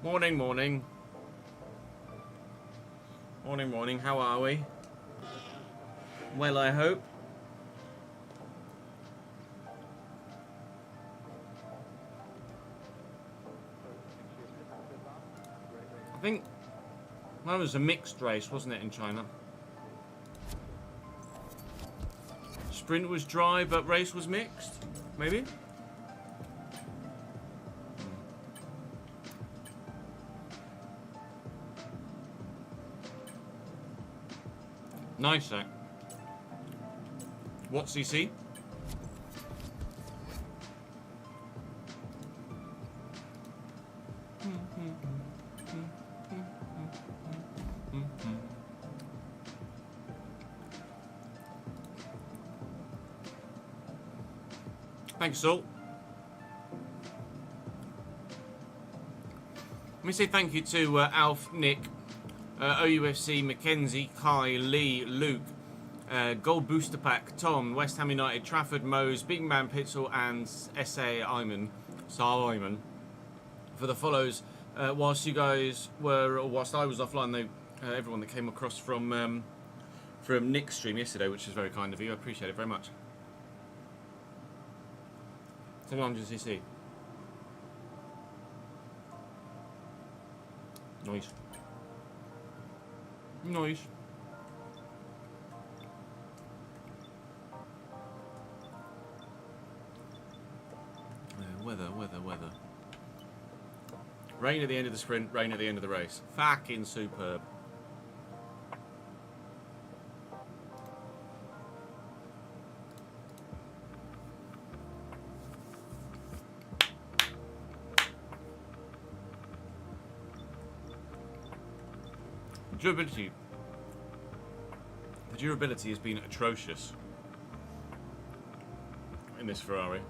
Morning, morning. Morning, morning. How are we? Well, I hope. I think that was a mixed race, wasn't it, in China? Sprint was dry, but race was mixed? Maybe? Nice, Zach. What CC? Thanks, Salt. Let me say thank you to Alf, Nick, OUFC, Mackenzie, Kai, Lee, Luke, Gold Booster Pack, Tom, West Ham United, Trafford, Mose, Big Man Pitzel, and S.A. Ayman, Ayman, for the follows. Whilst you guys were, or whilst I was offline, everyone that came across from Nick's stream yesterday, which is very kind of you. I appreciate it very much. 700cc. Nice. Nice. Weather. Rain at the end of the sprint, rain at the end of the race. Fucking superb. Durability. The durability has been atrocious in this Ferrari.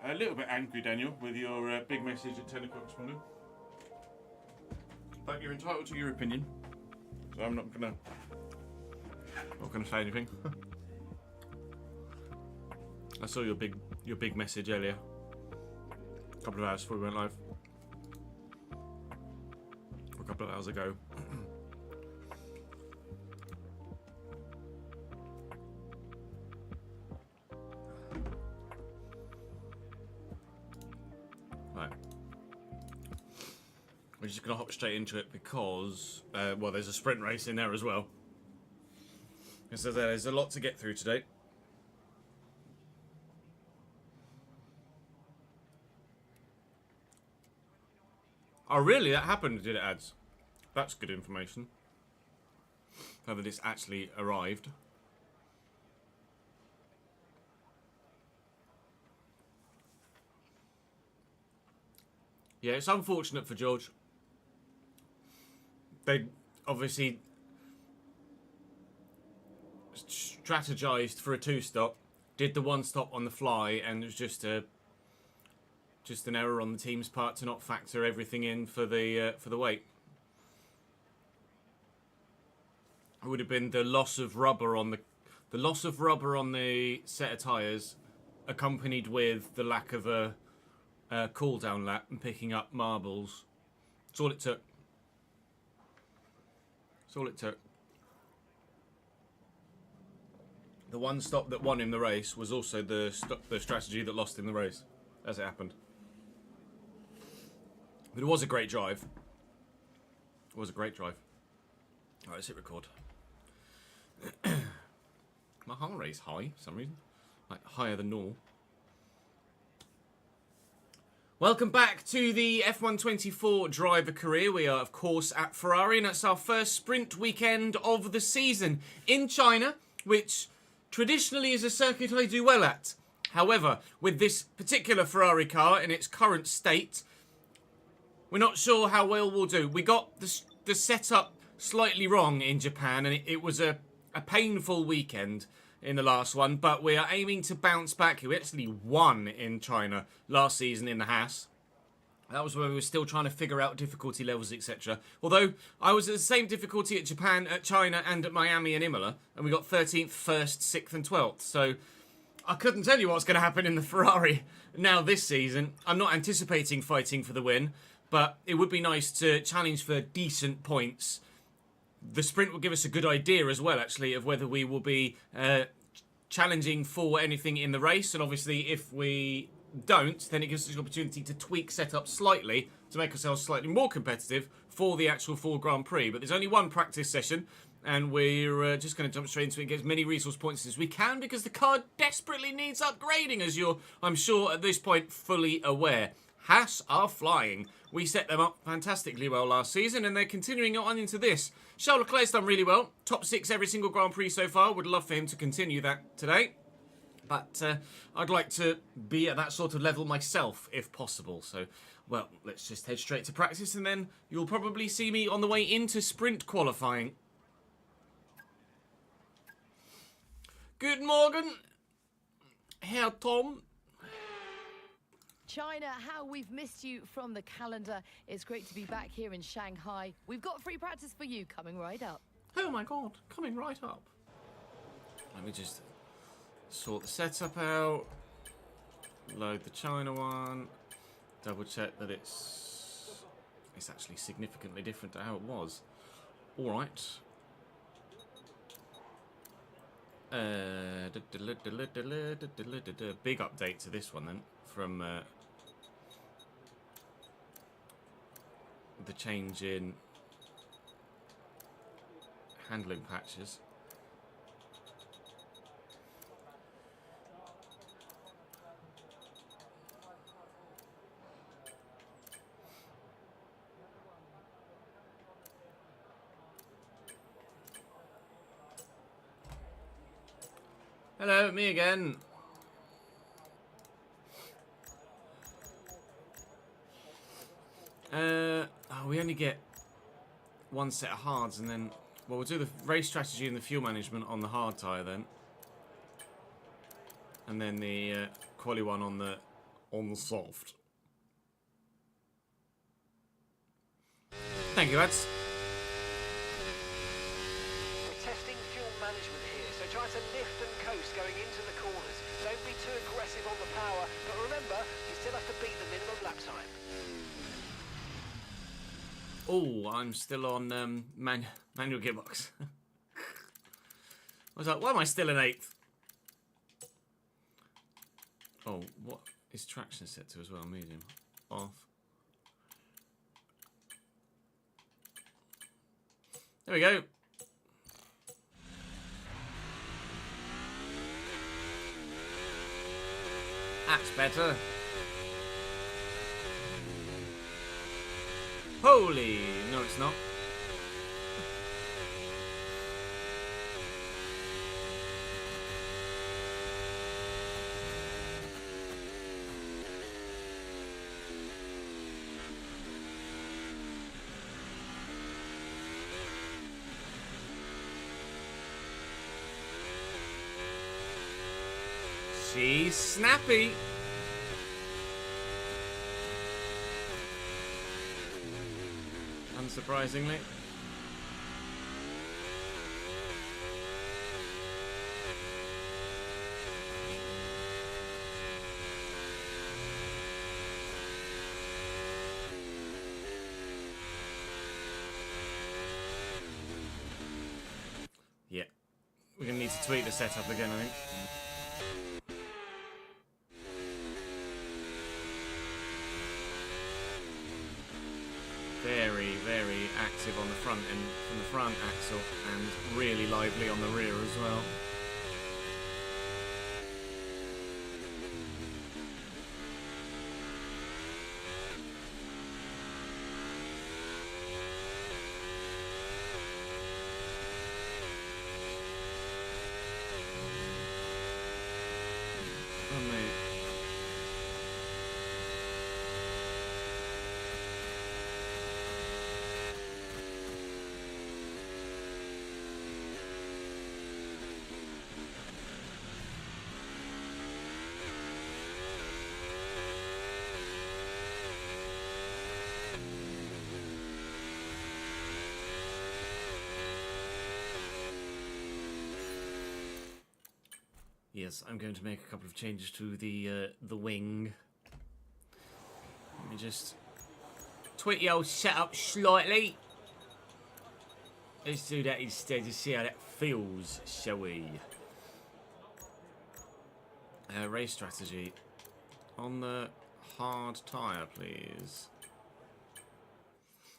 A little bit angry, Daniel, with your big message at 10 o'clock this morning. But you're entitled to your opinion, so I'm not gonna say anything. I saw your big message earlier, a couple of hours before we went live, or a couple of hours ago. We're just going to hop straight into it because, well, there's a sprint race in there as well. So there's a lot to get through today. Oh, really? That happened, did it, ads? That's good information. Whether this actually arrived. Yeah, it's unfortunate for George. They obviously strategized for a two-stop, did the one-stop on the fly, and it was just an error on the team's part to not factor everything in for the weight. It would have been the loss of rubber on the set of tyres, accompanied with the lack of a cool-down lap and picking up marbles. That's all it took. That's all it took. The one stop that won him the race was also the strategy that lost him the race, as it happened. But it was a great drive. It was a great drive. Alright, let's hit record. My heart rate's high for some reason. Like, higher than normal. Welcome back to the F124 driver career. We are, of course, at Ferrari, and it's our first sprint weekend of the season in China, which traditionally is a circuit I do well at. However, with this particular Ferrari car in its current state, we're not sure how well we'll do. We got the setup slightly wrong in Japan, and it was a painful weekend in the last one, but we are aiming to bounce back. We actually won in China last season in the Haas. That was where we were still trying to figure out difficulty levels, etc. Although I was at the same difficulty at Japan, at China, and at Miami and Imola, and we got 13th, 1st, 6th, and 12th. So I couldn't tell you what's going to happen in the Ferrari now this season. I'm not anticipating fighting for the win, but it would be nice to challenge for decent points. The sprint will give us a good idea as well, actually, of whether we will be challenging for anything in the race. And obviously, if we don't, then it gives us the opportunity to tweak setup slightly to make ourselves slightly more competitive for the actual full Grand Prix. But there's only one practice session, and we're just going to jump straight into it and get as many resource points as we can, because the car desperately needs upgrading, as you're, I'm sure, at this point, fully aware. Haas are flying. We set them up fantastically well last season, and they're continuing on into this. Charles Leclerc's done really well. Top 6 every single Grand Prix so far. Would love for him to continue that today. But I'd like to be at that sort of level myself, if possible. So, well, let's just head straight to practice, and then you'll probably see me on the way into sprint qualifying. Good morning, Herr Tom. China, how we've missed you from the calendar. It's great to be back here in Shanghai. We've got free practice for you coming right up. Oh my god, coming right up. Let me just sort the setup out. Load the China one. Double check that it's actually significantly different to how it was. Alright. Big update to this one then, from the change in handling patches. Hello, me again. We only get one set of hards, and then, well, we'll do the race strategy and the fuel management on the hard tyre then, and then the quali one on the soft. Thank you, lads. We're testing fuel management here, so try to lift and coast going into the corners. Don't be too aggressive on the power, but remember, you still have to beat the minimum lap time. Oh, I'm still on manual gearbox. I was like, why am I still in 8th? Oh, what is traction set to as well? Medium. Off. There we go. That's better. Holy! No, it's not. She's snappy. Unsurprisingly. Yeah. We're going to need to tweak the setup again, I think. Very, very active on the front end, from the front axle, and really lively on the rear as well. Yes, I'm going to make a couple of changes to the wing. Let me just tweak the old setup slightly. Let's do that instead to see how that feels, shall we? Race strategy. On the hard tyre, please.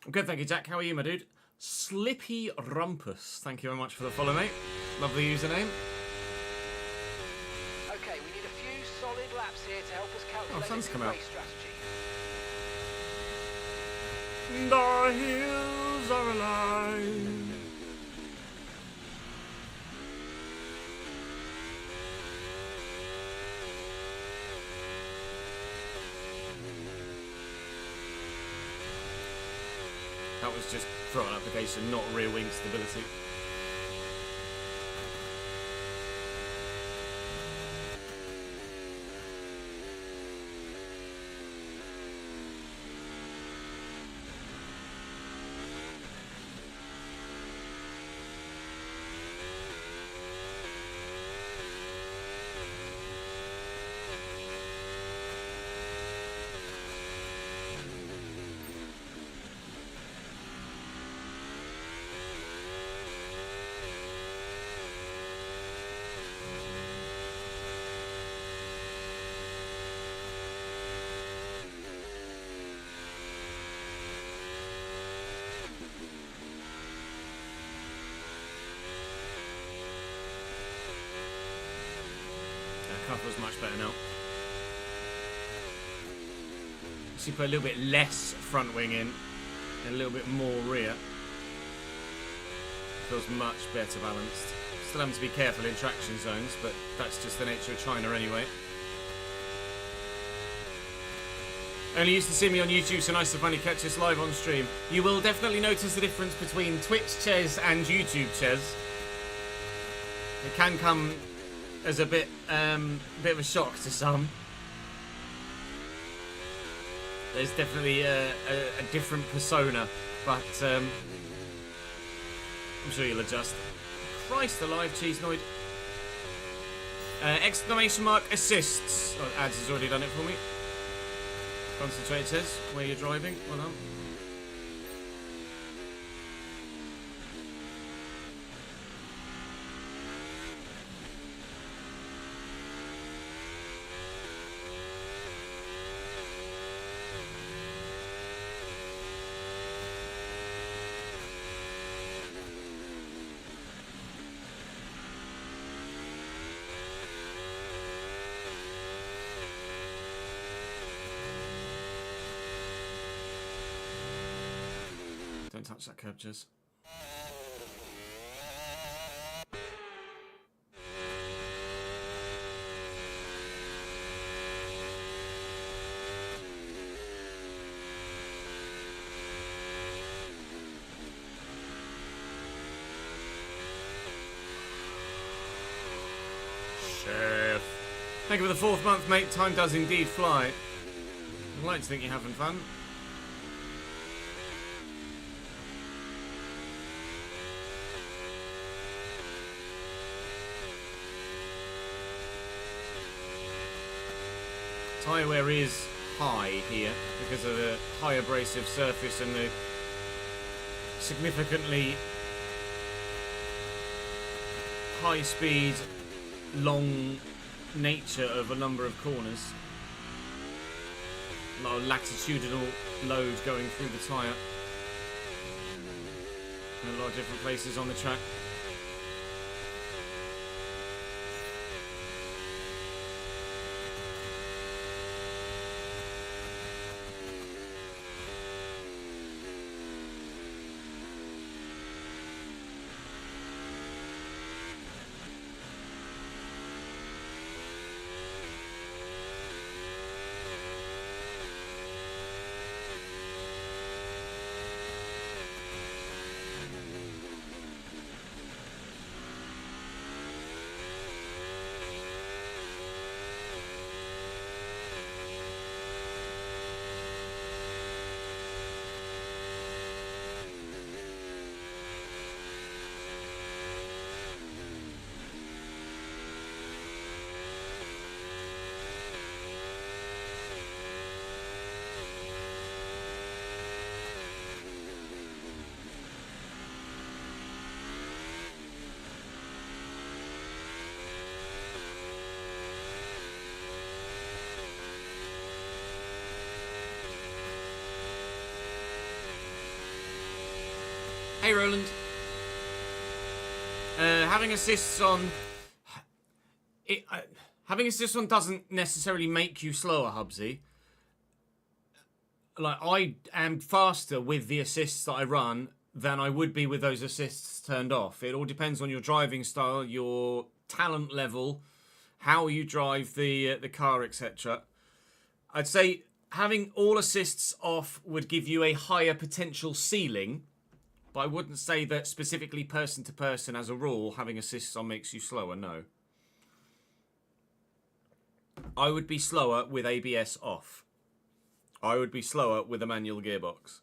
Good, thank you, Jack. How are you, my dude? Slippy Rumpus. Thank you very much for the follow, mate. Lovely username. Okay, we need a few solid laps here to help us calculate sun's the come out. race strategy. The hills are alive. That was just throttle application, not rear wing stability. Feels much better now. Actually put a little bit less front wing in and a little bit more rear. Feels much better balanced. Still having to be careful in traction zones, but that's just the nature of China anyway. Only used to see me on YouTube, so nice to finally catch this live on stream. You will definitely notice the difference between Twitch Ches and YouTube Ches. It can come as a bit of a shock to some. There's definitely a different persona, but I'm sure you'll adjust. Christ alive, Cheesenoid. Exclamation mark assists. Oh, Ads has already done it for me. Concentrate says where you're driving. Well done. Don't touch that curb, Jez. Chef. Thank you for the 4th month, mate. Time does indeed fly. I'd like to think you're having fun. Tyre wear is high here because of the high abrasive surface and the significantly high speed, long nature of a number of corners. A lot of latitudinal load going through the tyre. In a lot of different places on the track. Hey, Roland. Having assists on... having assists on doesn't necessarily make you slower, Hubsy. Like, I am faster with the assists that I run than I would be with those assists turned off. It all depends on your driving style, your talent level, how you drive the car, etc. I'd say having all assists off would give you a higher potential ceiling, but I wouldn't say that specifically person to person as a rule having assists on makes you slower, no. I would be slower with ABS off. I would be slower with a manual gearbox.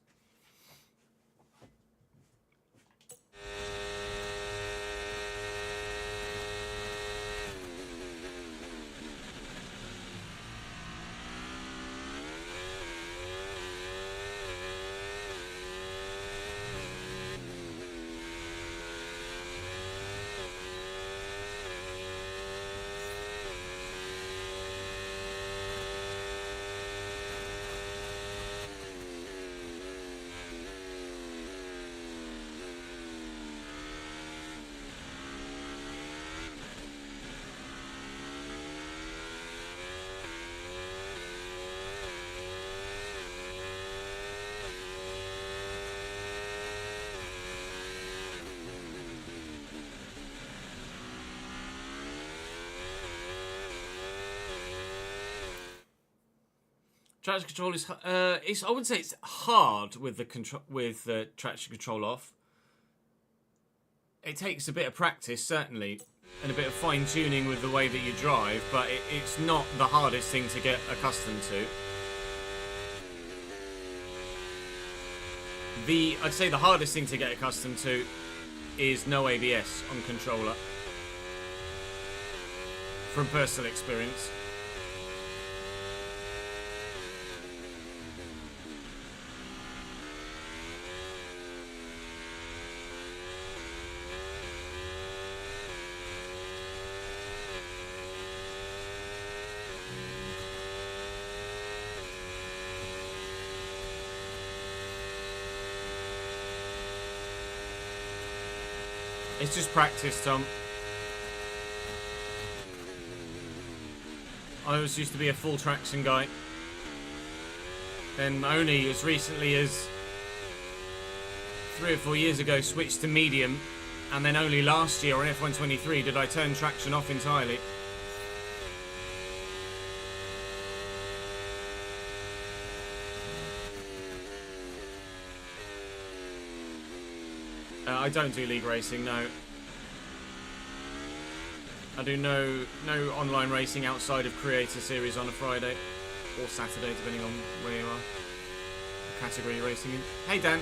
Traction control is I wouldn't say it's hard with the traction control off. It takes a bit of practice, certainly, and a bit of fine tuning with the way that you drive, but it's not the hardest thing to get accustomed to. I'd say the hardest thing to get accustomed to is no ABS on controller, from personal experience. It's just practice, Tom. I always used to be a full traction guy. Then only as recently as 3 or 4 years ago switched to medium, and then only last year on F123 did I turn traction off entirely. I don't do league racing, no. I do no online racing outside of Creator Series on a Friday or Saturday, depending on where you are. Category you're racing in. Hey, Dan.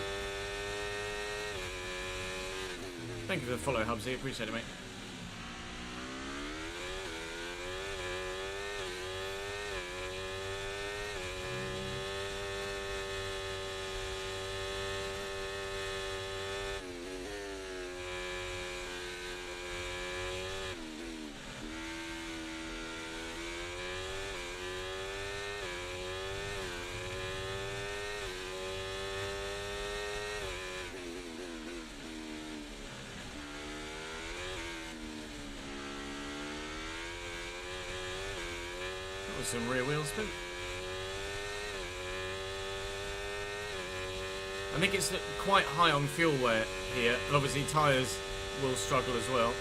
Thank you for the follow, Hubsy. Appreciate it, mate. Some rear wheel spin. I think it's quite high on fuel wear here, and obviously tyres will struggle as well,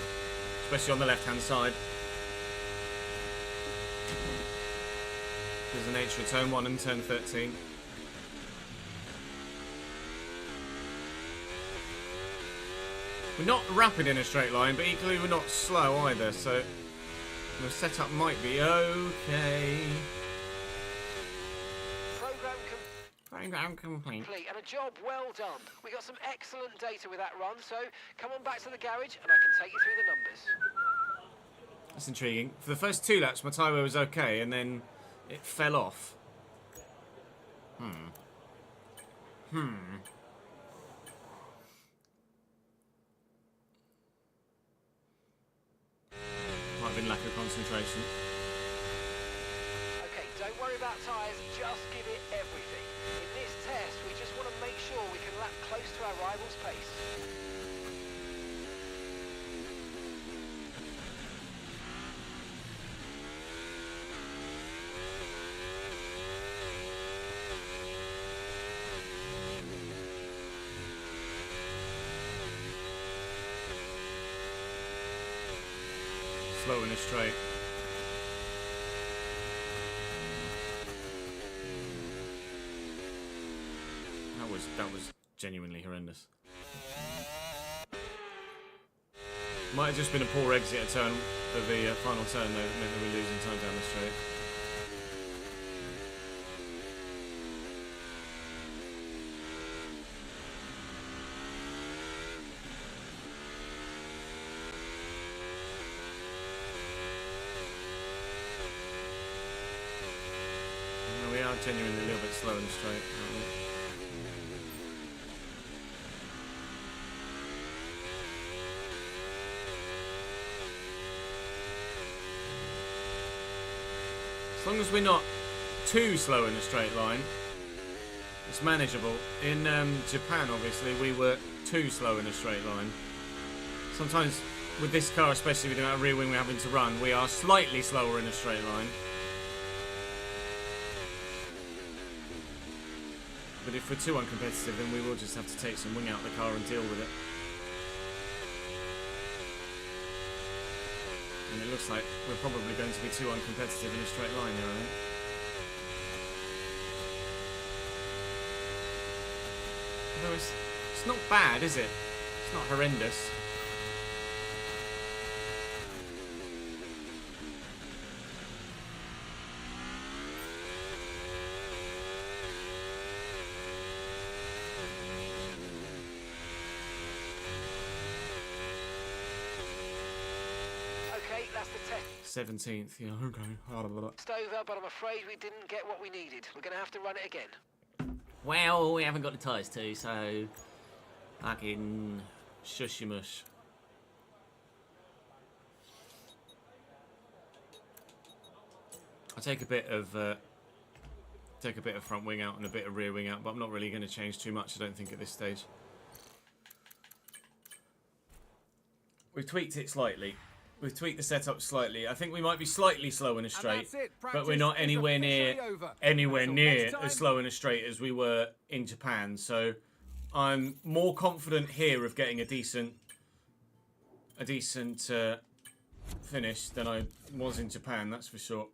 especially on the left hand side. There's the nature of turn 1 and turn 13. We're not rapid in a straight line, but equally we're not slow either, so the setup might be okay. Program complete. And a job well done. We got some excellent data with that run, so come on back to the garage and I can take you through the numbers. That's intriguing. For the first 2 laps, my tyre wear was okay, and then it fell off. Might have been lack of concentration. Okay, don't worry about tyres, just give it everything. In this test, we just want to make sure we can lap close to our rival's pace. Slow in a straight. That was genuinely horrendous. Might have just been a poor exit a turn of the final turn though, that meant that we're losing time down the straight. No, we are genuinely a little bit slow in the straight, aren't we? As long as we're not too slow in a straight line, it's manageable. In Japan, obviously, we were too slow in a straight line. Sometimes, with this car, especially with the amount of rear wing we're having to run, we are slightly slower in a straight line. But if we're too uncompetitive, then we will just have to take some wing out of the car and deal with it. And it looks like we're probably going to be too uncompetitive in a straight line here, I think. Although it's not bad, is it? It's not horrendous. That's the 17th, yeah, okay. test over, but I'm afraid we didn't get what we needed. We're going to have to run it again. Well, we haven't got the tyres too, so fucking shushy mush. I'll take a bit of front wing out and a bit of rear wing out, but I'm not really going to change too much, I don't think, at this stage. We've tweaked it slightly. We've tweaked the setup slightly. I think we might be slightly slow in a straight, but we're not anywhere near as slow in a straight as we were in Japan. So I'm more confident here of getting a decent finish than I was in Japan. That's for sure.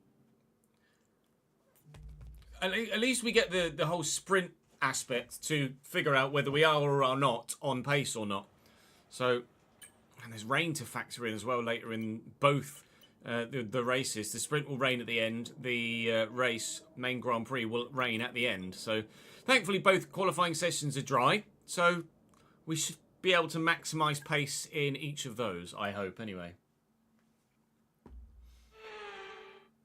At least we get the whole sprint aspect to figure out whether we are or are not on pace or not. So. And there's rain to factor in as well later in both the races. The sprint will rain at the end. The race, main Grand Prix, will rain at the end. So thankfully both qualifying sessions are dry. So we should be able to maximise pace in each of those, I hope, anyway.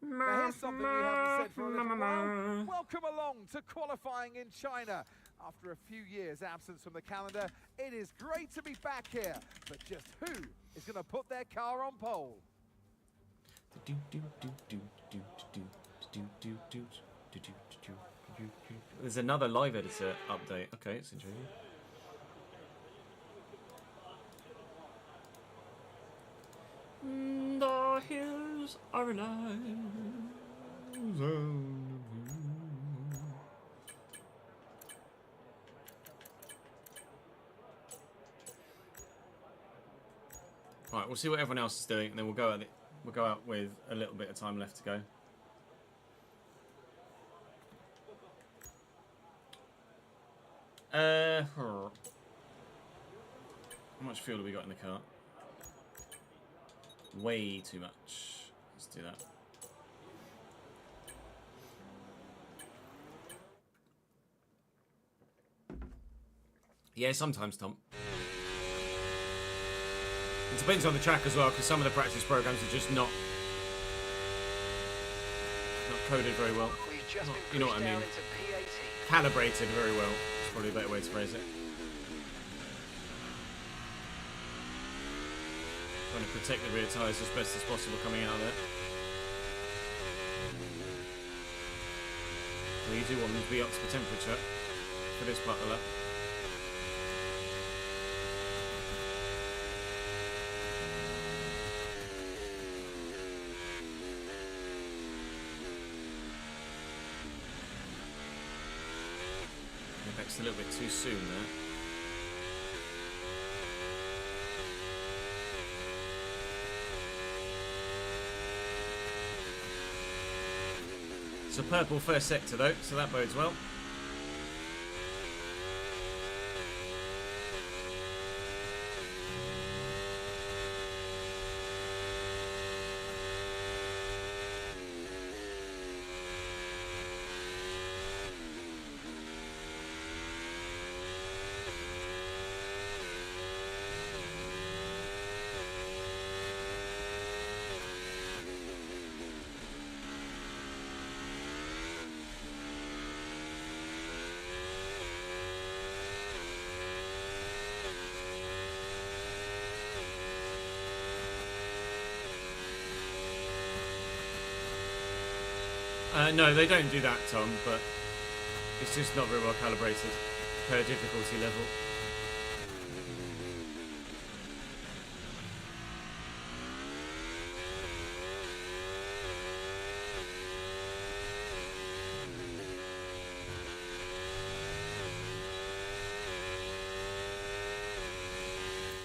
Now here's something we haven't said for a little while. Welcome along to qualifying in China. After a few years' absence from the calendar, it is great to be back here. But just who is going to put their car on pole? There's another live editor update. Okay, it's interesting. The hills are alive. Right, we'll see what everyone else is doing, and then we'll go out with a little bit of time left to go. How much fuel have we got in the car? Way too much. Let's do that. Yeah, sometimes, Tom. It depends on the track as well, because some of the practice programs are just not coded very well. Not, you know what I mean? Calibrated very well. It's probably a better way to phrase it. Trying to protect the rear tyres as best as possible coming out of there. Well, you do want them to be up to the temperature for this part of the lap. just a little bit too soon there. So purple first sector though, so that bodes well. No, they don't do that, Tom, but it's just not very well calibrated per difficulty level.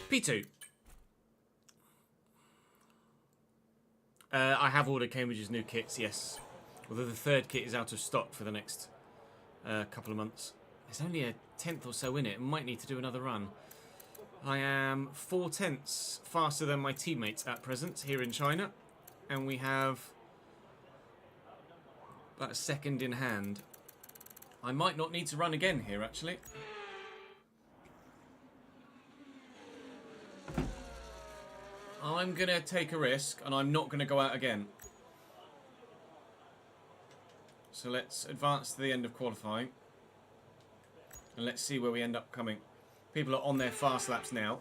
P2. I have ordered Cambridge's new kits, yes. Although the third kit is out of stock for the next couple of months. There's only a tenth or so in it. I might need to do another run. I am 4/10 faster than my teammates at present here in China. And we have about a second in hand. I might not need to run again here, actually. I'm going to take a risk, and I'm not going to go out again. So let's advance to the end of qualifying. And let's see where we end up coming. People are on their fast laps now.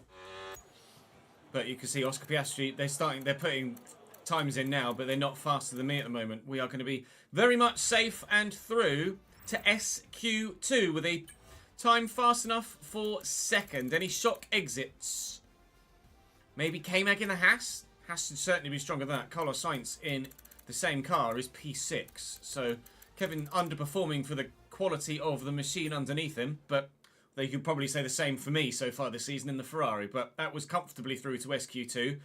But you can see Oscar Piastri, they're putting times in now, but they're not faster than me at the moment. We are going to be very much safe and through to SQ2 with a time fast enough for second. Any shock exits? Maybe K-Mag in the Haas? Haas should certainly be stronger than that. Carlos Sainz in the same car is P6. So Kevin underperforming for the quality of the machine underneath him, but they could probably say the same for me so far this season in the Ferrari, but that was comfortably through to SQ2.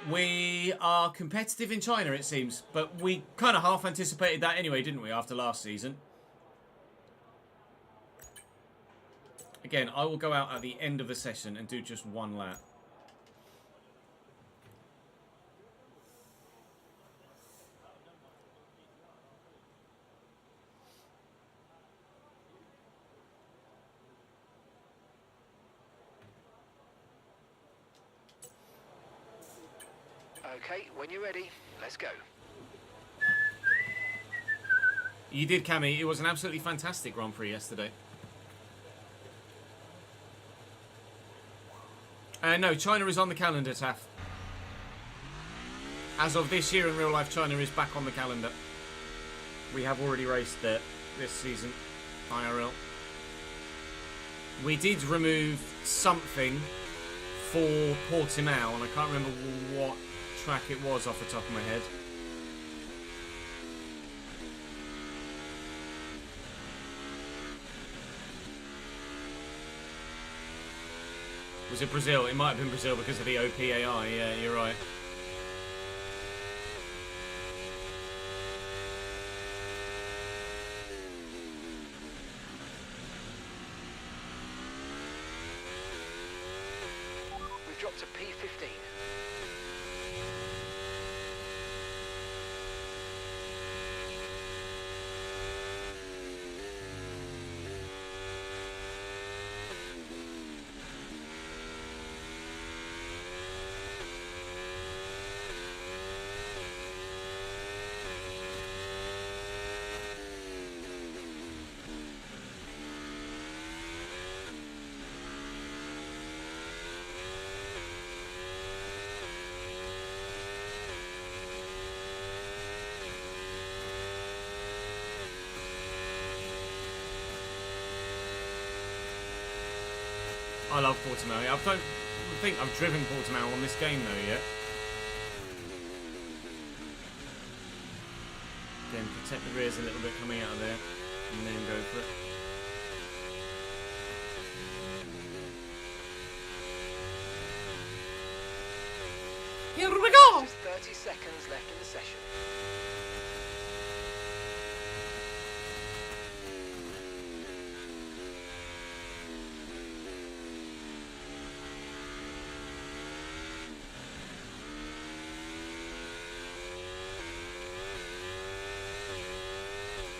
We are competitive in China, it seems, but we kind of half anticipated that anyway, didn't we, after last season? Again, I will go out at the end of the session and do just one lap. Okay, when you're ready, let's go. You did, Cammy. It was an absolutely fantastic Grand Prix yesterday. No, China is on the calendar, Taff. As of this year in real life, China is back on the calendar. We have already raced there this season, IRL. We did remove something for Portimao, and I can't remember what track it was off the top of my head. Was it Brazil? It might have been Brazil because of the OPAI. Yeah, you're right. We've dropped to P15. I love Portimao. I don't think I've driven Portimao on this game though yet. Again, protect the rears a little bit coming out of there, and then go for it. Here we go! Just 30 seconds left in the session.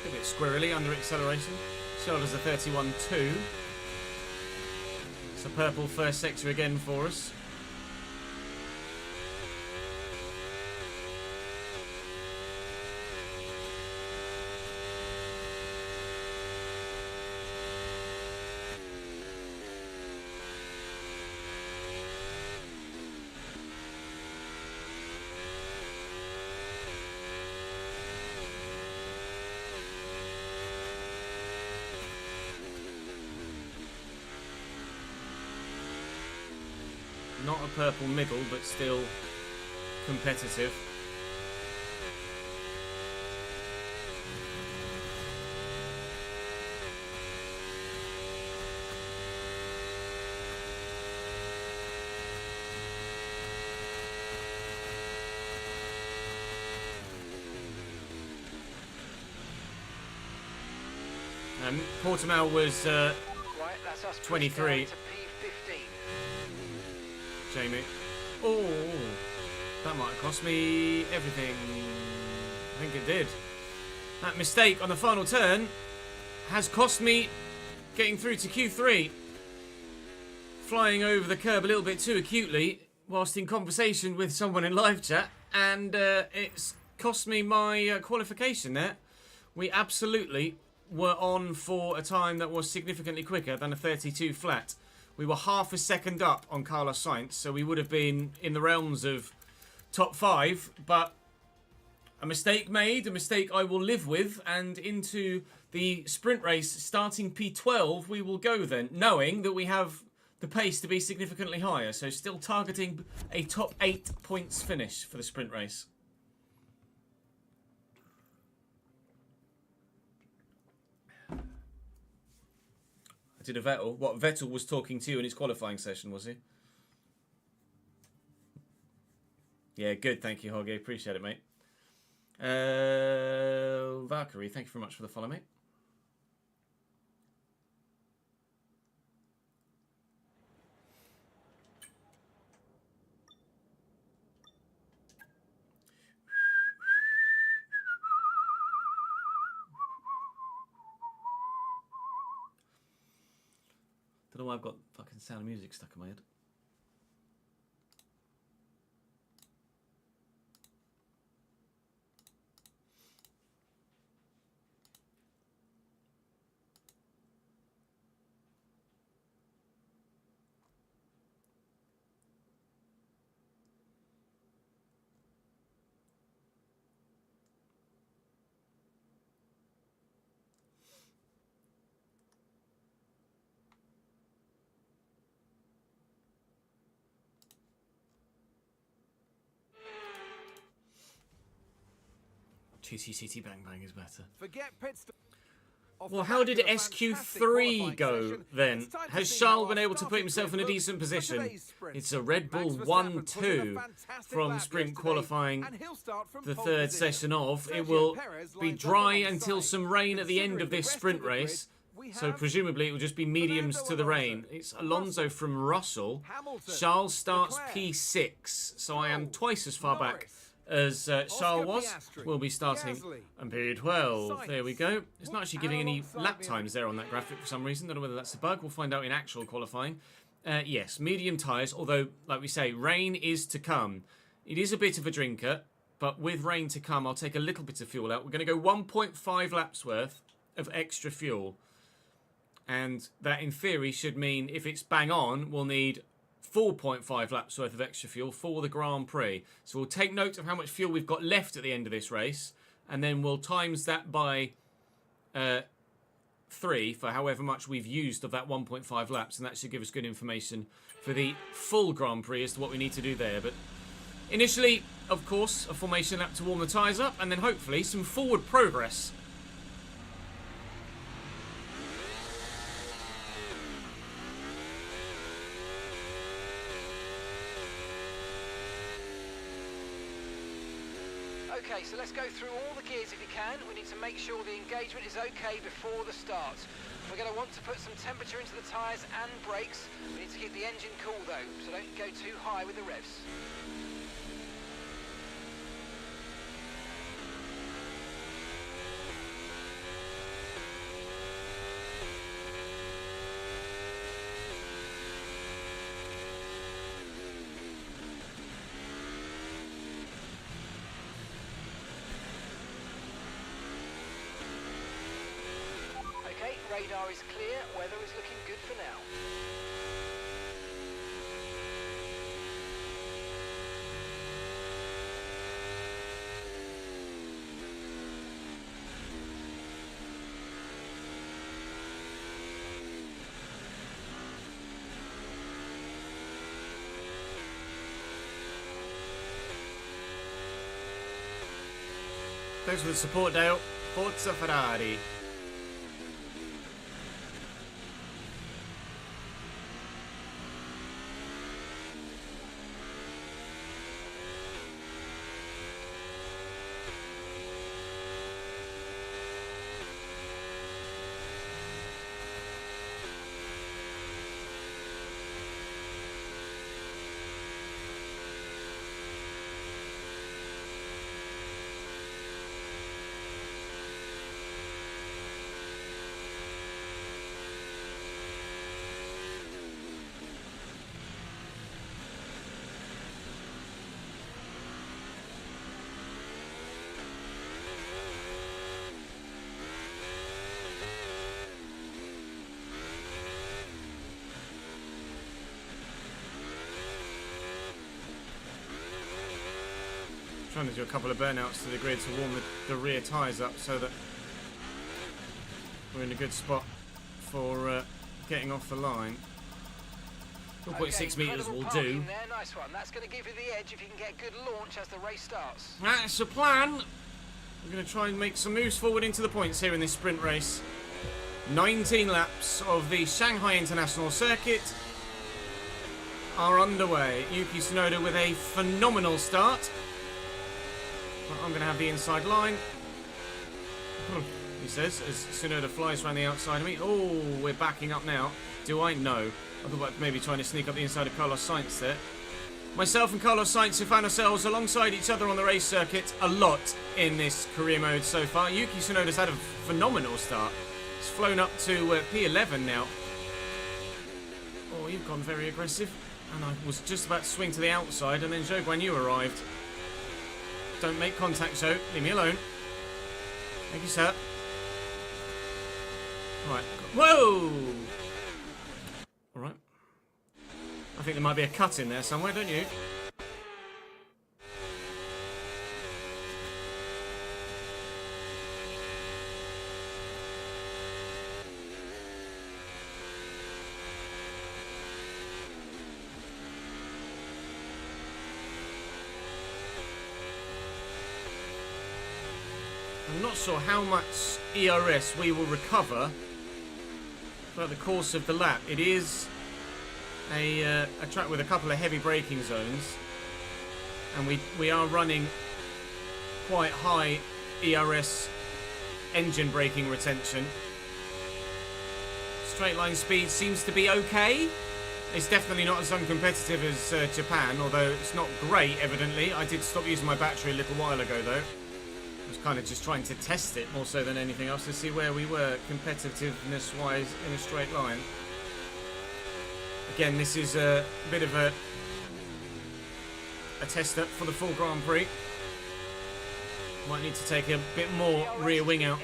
A bit squirrely under acceleration. Shoulders a 31.2. It's a purple first sector again for us. Not a purple middle, but still competitive. Portimao was Right, that's us 23. to P15. Jamie. Oh, that might have cost me everything. I think it did. That mistake on the final turn has cost me getting through to Q3. Flying over the curb a little bit too acutely whilst in conversation with someone in live chat, and it's cost me my qualification there. We absolutely were on for a time that was significantly quicker than a 32 flat. We were half a second up on Carlos Sainz, so we would have been in the realms of top 5, but a mistake made, a mistake I will live with, and into the sprint race starting P12 we will go then, knowing that we have the pace to be significantly higher, so still targeting a top 8 points finish for the sprint race. Did a Vettel? What, Vettel was talking to you in his qualifying session, was he? Yeah, good. Thank you, Jorge. Appreciate it, mate. Valkyrie, thank you very much for the follow, mate. Don't know why I've got fucking Sound of Music stuck in my head. GTCT Bang Bang is better. Forget pit stop. Well, how did SQ3 go then? Has Charles been able to put himself in a decent position? It's a Red Bull 1-2 from sprint qualifying, the third session of. It will be dry until some rain at the end of this sprint race. So presumably it will just be mediums to the rain. It's Alonso from Russell. Charles starts P6, so I am twice as far back as Charles was. We'll be starting on period 12. There we go. It's not actually giving any lap times there on that graphic for some reason. Don't know whether that's a bug. We'll find out in actual qualifying. Yes, medium tyres, although, like we say, rain is to come. It is a bit of a drinker, but with rain to come, I'll take a little bit of fuel out. We're going to go 1.5 laps worth of extra fuel. And that, in theory, should mean if it's bang on, we'll need 4.5 laps worth of extra fuel for the Grand Prix. So we'll take note of how much fuel we've got left at the end of this race, and then we'll times that by 3 for however much we've used of that 1.5 laps, and that should give us good information for the full Grand Prix as to what we need to do there. But initially, of course, a formation lap to warm the tyres up, and then hopefully some forward progress. Okay, so let's go through all the gears if you can. We need to make sure the engagement is okay before the start. We're going to want to put some temperature into the tyres and brakes. We need to keep the engine cool though, so don't go too high with the revs. Okay, radar is clear, weather is looking good for now. Thanks for the support, Dale. Forza Ferrari. Trying to do a couple of burnouts to the grid to warm the rear tyres up so that we're in a good spot for getting off the line. 0.6 metres will do. There, nice one. That's going to give you the edge if you can get good launch as the race starts. That's the plan. We're going to try and make some moves forward into the points here in this sprint race. 19 laps of the Shanghai International Circuit are underway. Yuki Tsunoda with a phenomenal start. I'm going to have the inside line, he says, as Tsunoda flies around the outside of me. Oh, we're backing up now. Do I? No. I thought about maybe trying to sneak up the inside of Carlos Sainz there. Myself and Carlos Sainz have found ourselves alongside each other on the race circuit a lot in this career mode so far. Yuki Tsunoda's had a phenomenal start. He's flown up to P11 now. Oh, you've gone very aggressive. And I was just about to swing to the outside, and then Zhou Guanyu arrived. Don't make contact, Zhou. Leave me alone. Thank you, sir. Right. Whoa! Alright. I think there might be a cut in there somewhere, don't you? I'm not sure how much ERS we will recover throughout the course of the lap. It is a track with a couple of heavy braking zones, and we are running quite high ERS engine braking retention. Straight line speed seems to be okay. It's definitely not as uncompetitive as Japan, although it's not great, evidently. I did stop using my battery a little while ago, though. I was kind of just trying to test it more so than anything else to see where we were competitiveness-wise in a straight line. Again, this is a bit of a test-up for the full Grand Prix. Might need to take a bit more rear wing out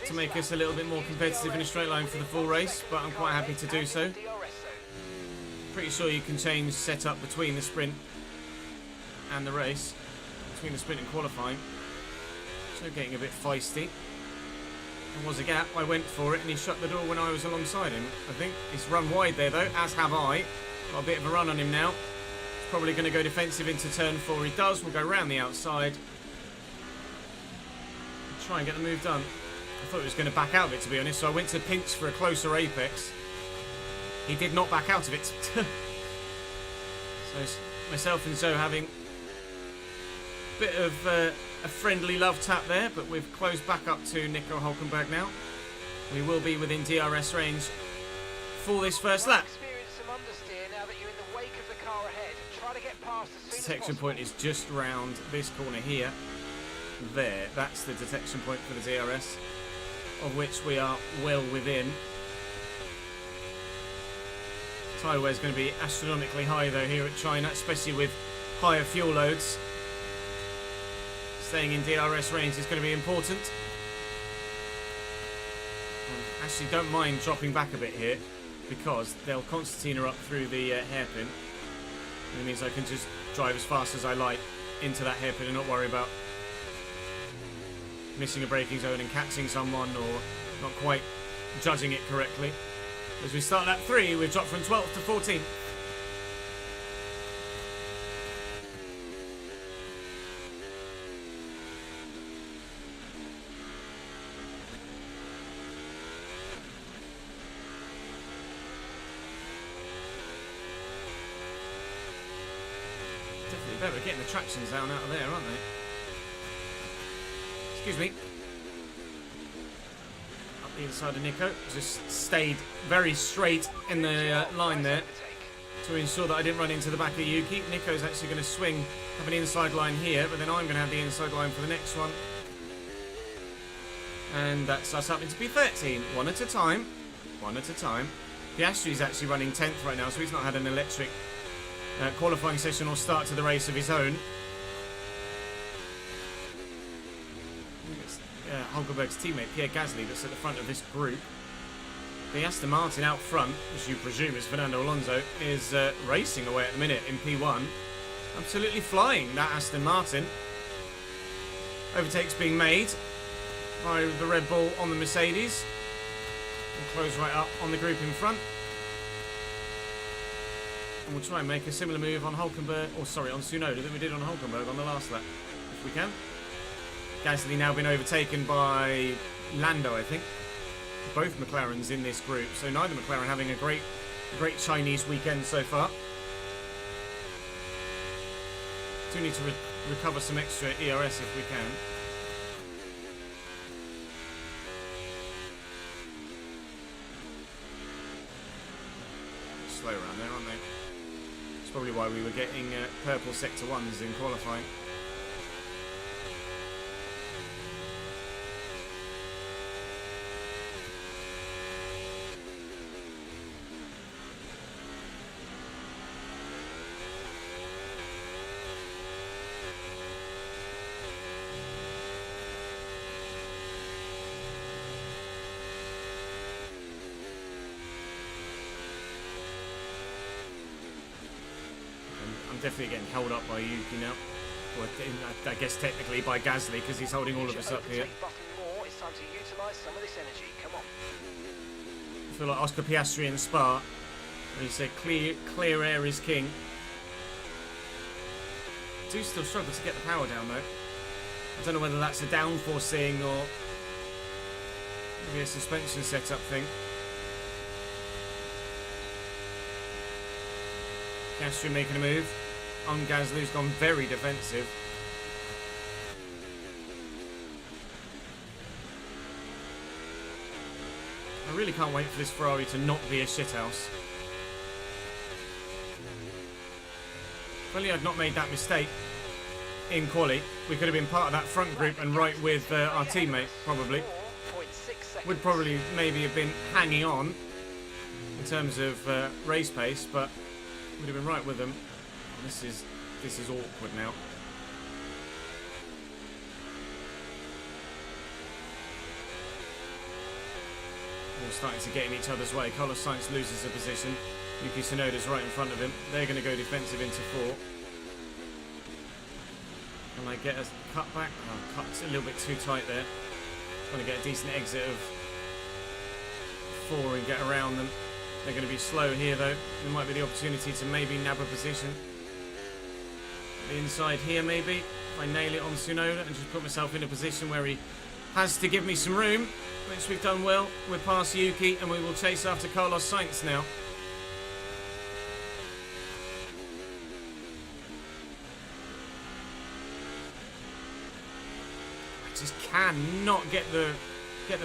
to make us a little bit more competitive in a straight line for the full race, but I'm quite happy to do so. Pretty sure you can change setup between the sprint and the race, between the sprint and qualifying. So getting a bit feisty. There was a gap, I went for it, and he shut the door when I was alongside him, I think. He's run wide there though, as have I. Got a bit of a run on him now. He's probably going to go defensive into turn 4. He does, we'll go round the outside. Try and get the move done. I thought he was going to back out of it, to be honest, so I went to pinch for a closer apex. He did not back out of it. So myself and Zoe having a bit of a friendly love tap there, but we've closed back up to Nico Hulkenberg now. We will be within DRS range for this first lap. Experience some understeer now that you're in the wake of the car ahead. Try to get past as soon as Detection possible. point is just round this corner here. There, that's the detection point for the DRS, of which we are well within. Tyre wear is going to be astronomically high though here at China, especially with higher fuel loads. Staying in DRS range is going to be important. Actually, don't mind dropping back a bit here because they'll concertina up through the hairpin. And it means I can just drive as fast as I like into that hairpin and not worry about missing a braking zone and catching someone or not quite judging it correctly. As we start lap 3, we've dropped from 12th to 14th. Definitely better getting the tractions down out of there, aren't they? Excuse me. Up the inside of Nico. Just stayed very straight in the line there to ensure that I didn't run into the back of Yuki. Nico's actually going to swing up an inside line here, but then I'm going to have the inside line for the next one. And that's us up into P13. One at a time. One at a time. Piastri's actually running 10th right now, so he's not had an electric qualifying session or start to the race of his own. Hulkenberg's teammate Pierre Gasly that's at the front of this group. The Aston Martin out front, which you presume is Fernando Alonso, is racing away at the minute in P1. Absolutely flying, that Aston Martin. Overtakes being made by the Red Bull on the Mercedes. And close right up on the group in front. And we'll try and make a similar move on Hulkenberg, or sorry, on Tsunoda that we did on Hulkenberg on the last lap, if we can. Gasly now been overtaken by Lando, I think. Both McLarens in this group, so neither McLaren having a great Chinese weekend so far. Do need to recover some extra ERS if we can. Slow around there, aren't they? It's probably why we were getting purple sector 1s in qualifying. Definitely getting held up by Yuki now. Or I guess technically by Gasly because he's holding all of us up here. It's time to utilise some of this energy. Come on. I feel like Oscar Piastri in Spa. When he said clear air is king. Do still struggle to get the power down though. I don't know whether that's a downforce thing or maybe a suspension setup thing. Piastri making a move on Gasly, who's gone very defensive. I really can't wait for this Ferrari to not be a shithouse. If only I'd not made that mistake in quali, we could have been part of that front group and right with our teammate, probably. Would probably maybe have been hanging on in terms of race pace, but would have been right with them. This is awkward now. We're starting to get in each other's way. Carlos Sainz loses a position. Yuki Tsunoda's right in front of him. They're going to go defensive into 4. Can I get a cut back? Oh, cut's a little bit too tight there. Trying to get a decent exit of 4 and get around them. They're going to be slow here though. There might be the opportunity to maybe nab a position. The inside here maybe. If I nail it on Tsunoda and just put myself in a position where he has to give me some room, which we've done well. We're past Yuki and we will chase after Carlos Sainz now. just cannot get the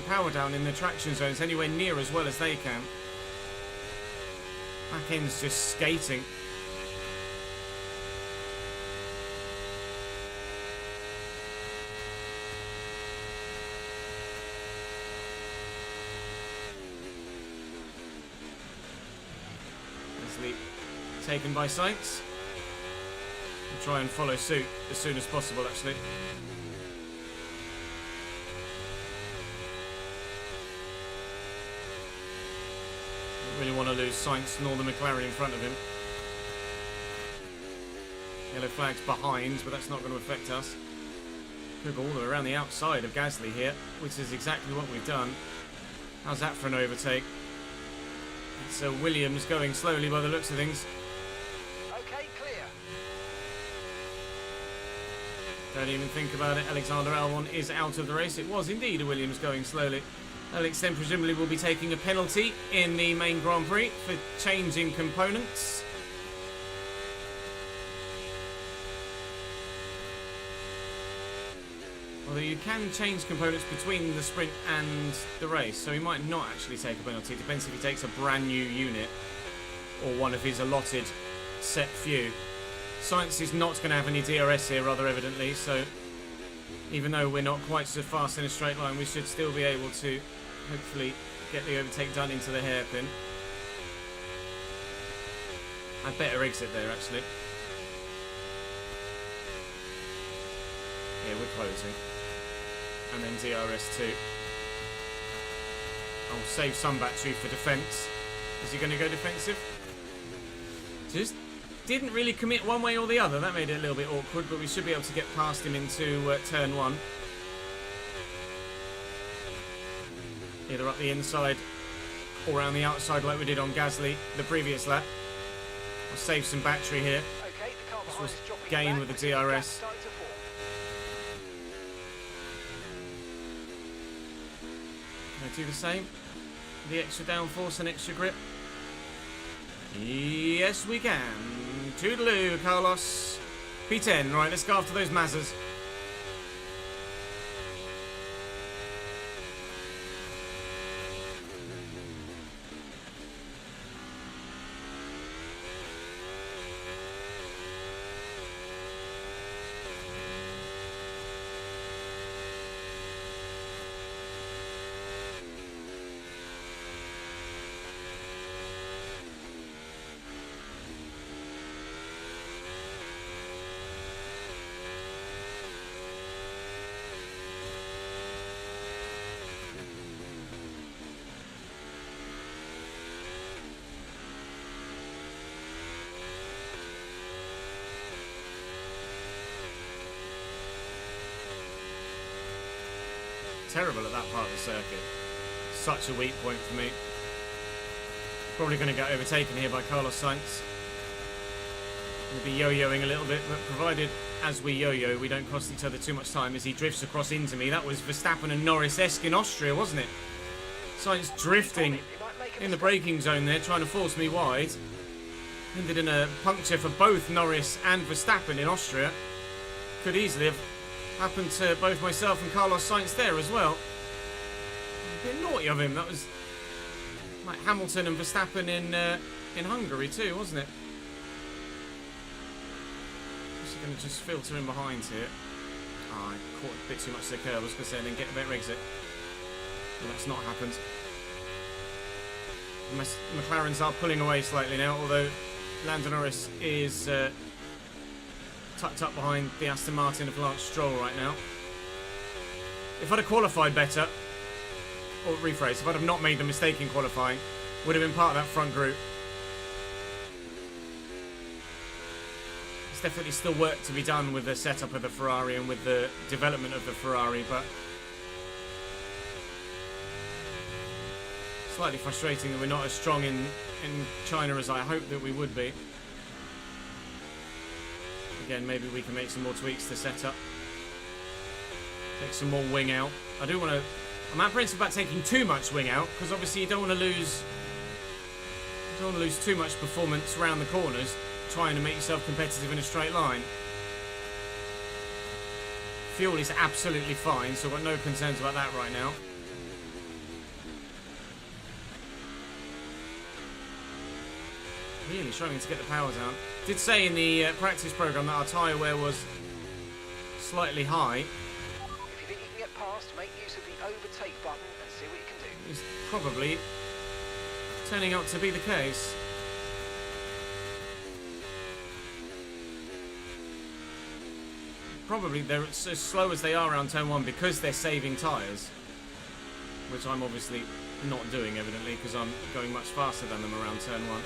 power down in the traction zones anywhere near as well as they can. Back end's just skating. Leslie taken by Sainz. We'll try and follow suit as soon as possible, actually. Don't really want to lose Sainz nor the McLaren in front of him. Yellow flag's behind, but that's not going to affect us. Could go all the way around the outside of Gasly here, which is exactly what we've done. How's that for an overtake? It's Williams going slowly by the looks of things. Okay, clear. Don't even think about it. Alexander Albon is out of the race. It was indeed a Williams going slowly. Alex then presumably will be taking a penalty in the main Grand Prix for changing components. Although you can change components between the sprint and the race, so he might not actually take a penalty. It depends if he takes a brand new unit or one of his allotted set few. Sainz is not going to have any DRS here, rather evidently, so even though we're not quite so fast in a straight line, we should still be able to hopefully get the overtake done into the hairpin. I'd better exit there, actually. Yeah, we're closing. And then DRS2. I'll save some battery for defence. Is he going to go defensive? Just didn't really commit one way or the other. That made it a little bit awkward, but we should be able to get past him into turn 1. Either up the inside or around the outside like we did on Gasly the previous lap. I'll save some battery here. Okay, the car This behind was is dropping gain back, with the but the gap's DRS. starting to form. Can I do the same? The extra downforce and extra grip? Yes, we can. Toodaloo, Carlos. P10. Right, let's go after those Mazzas. Terrible at that part of the circuit. Such a weak point for me. Probably going to get overtaken here by Carlos Sainz. We'll be yo-yoing a little bit, but provided as we yo-yo, we don't cost each other too much time as he drifts across into me. That was Verstappen and Norris-esque in Austria, wasn't it? Sainz drifting in the braking zone there, trying to force me wide. Ended in a puncture for both Norris and Verstappen in Austria. Could easily have happened to both myself and Carlos Sainz there as well. A bit naughty of him. That was like Hamilton and Verstappen in Hungary too, wasn't it? Just going to just filter in behind here. Oh, I caught a bit too much of the curve. I was going to say, and then get a better exit. Well, that's not happened. McLarens are pulling away slightly now, although Lando Norris is tucked up behind the Aston Martin of Lance Stroll right now. If I'd have qualified better, or rephrase, if I'd have not made the mistake in qualifying, would have been part of that front group. There's definitely still work to be done with the setup of the Ferrari and with the development of the Ferrari, but slightly frustrating that we're not as strong in China as I hoped that we would be. Again, maybe we can make some more tweaks to set up. Take some more wing out. I'm apprehensive about taking too much wing out, because obviously you don't want to lose too much performance around the corners, trying to make yourself competitive in a straight line. Fuel is absolutely fine, so I've got no concerns about that right now. Really struggling to get the power down. Did say in the practice program that our tyre wear was slightly high. If you think you can get past, make use of the overtake button and see what you can do. It's probably turning out to be the case. Probably they're as slow as they are around turn 1 because they're saving tyres. Which I'm obviously not doing, evidently, because I'm going much faster than them around turn 1.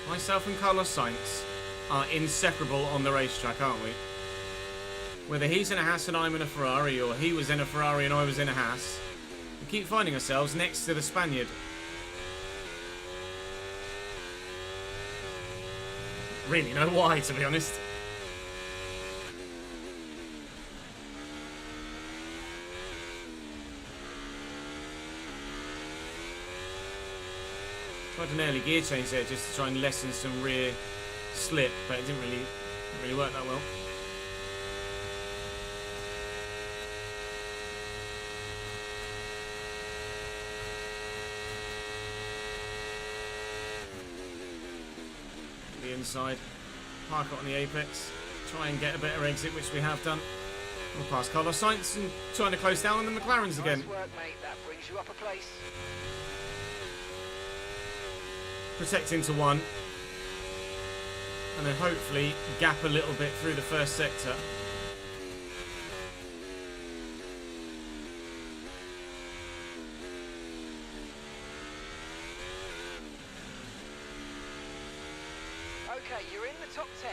Myself and Carlos Sainz are inseparable on the racetrack, aren't we? Whether he's in a Haas and I'm in a Ferrari, or he was in a Ferrari and I was in a Haas, we keep finding ourselves next to the Spaniard. Really know why, to be honest. Tried an early gear change there just to try and lessen some rear slip, but it didn't really work that well. The inside, park it on the apex, try and get a better exit, which we have done. We'll pass Carlos Sainz and trying to close down on the McLarens again. Nice work, mate. That brings you up a place. Protect into 1. And then hopefully gap a little bit through the first sector. Okay, you're in the top 10.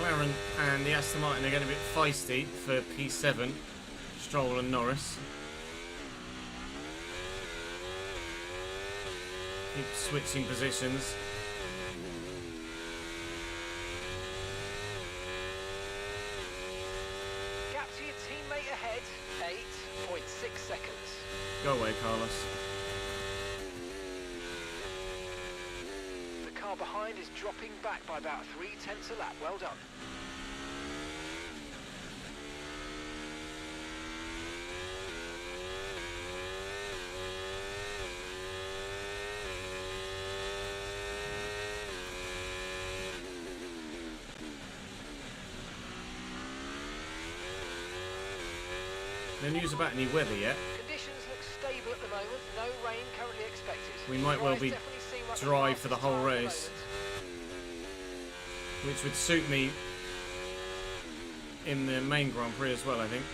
McLaren and the Aston Martin are getting a bit feisty for P7, Stroll and Norris. Keep switching positions. Gap to your teammate ahead, 8.6 seconds. Go away, Carlos. The car behind is dropping back by about 0.3 a lap. Well done. No news about any weather yet. Conditions look stable at the moment. No rain currently expected. We might well be Definitely seem like the dry for the fastest whole car at the race, moment. which would suit me in the main Grand Prix as well, I think.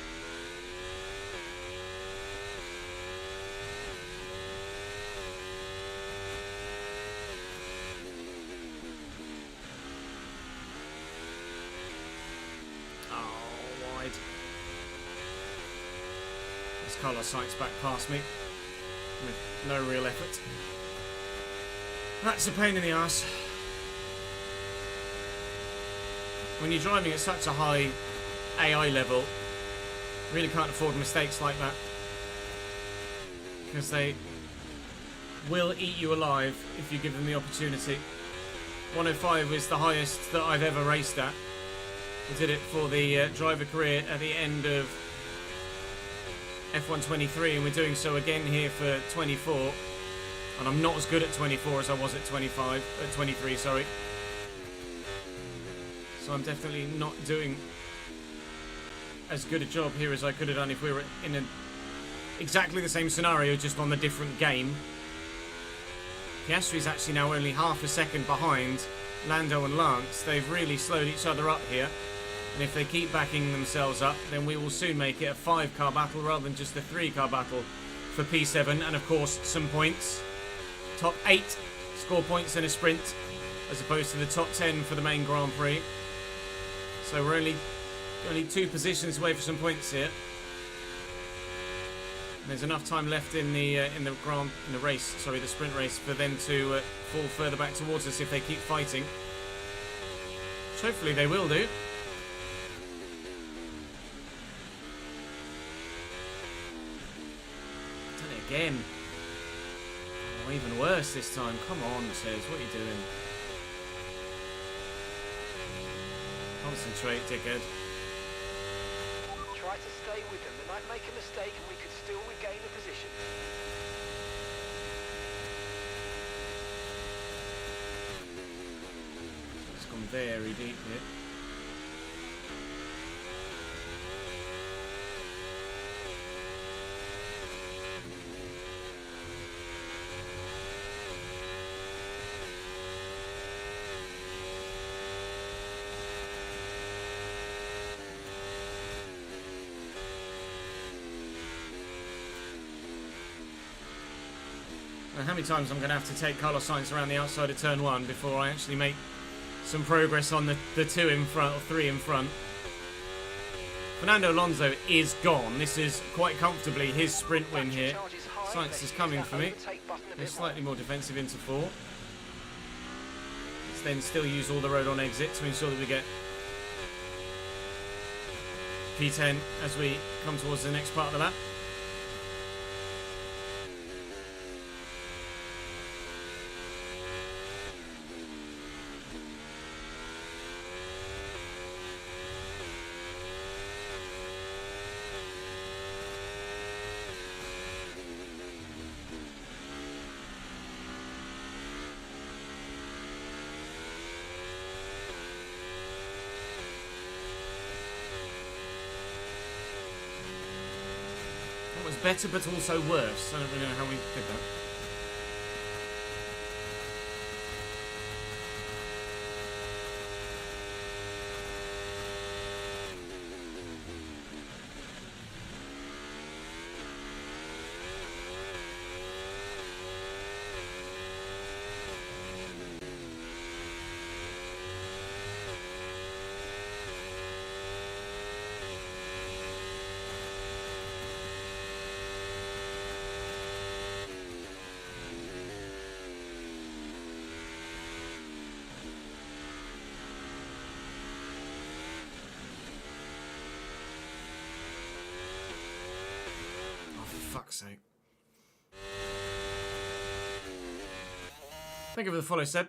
Oh, wide. As Carlos Sainz back past me with no real effort. That's a pain in the ass. When you're driving at such a high AI level, really can't afford mistakes like that, because they will eat you alive if you give them the opportunity. 105 was the highest that I've ever raced at. I did it for the driver career at the end of F1 23, and we're doing so again here for 24. And I'm not as good at 24 as I was at 23, sorry. So I'm definitely not doing as good a job here as I could have done if we were in exactly the same scenario, just on a different game. Piastri's actually now only half a second behind Lando and Lance. They've really slowed each other up here. And if they keep backing themselves up, then we will soon make it a 5-car battle rather than just a 3-car battle for P7. And of course, some points. Top 8 score points in a sprint, as opposed to the top 10 for the main Grand Prix. So we're only 2 positions away for some points here. And there's enough time left in the sprint race, for them to fall further back towards us if they keep fighting. Which hopefully they will do. Done it again. Oh, even worse this time. Come on, Says, what are you doing? Concentrate, dickhead. Try to stay with them. They might make a mistake and we could still regain a position. It's gone very deep here. How many times I'm going to have to take Carlos Sainz around the outside of turn 1 before I actually make some progress on the 2 in front, or 3 in front. Fernando Alonso is gone. This is quite comfortably his sprint win here. Sainz is coming for me. They're slightly more defensive into 4. Let's then still use all the road on exit to ensure that we get P10 as we come towards the next part of the lap. Was better but also worse. I don't really know how we did that. Fuck's sake. Thank you for the follow, Seb.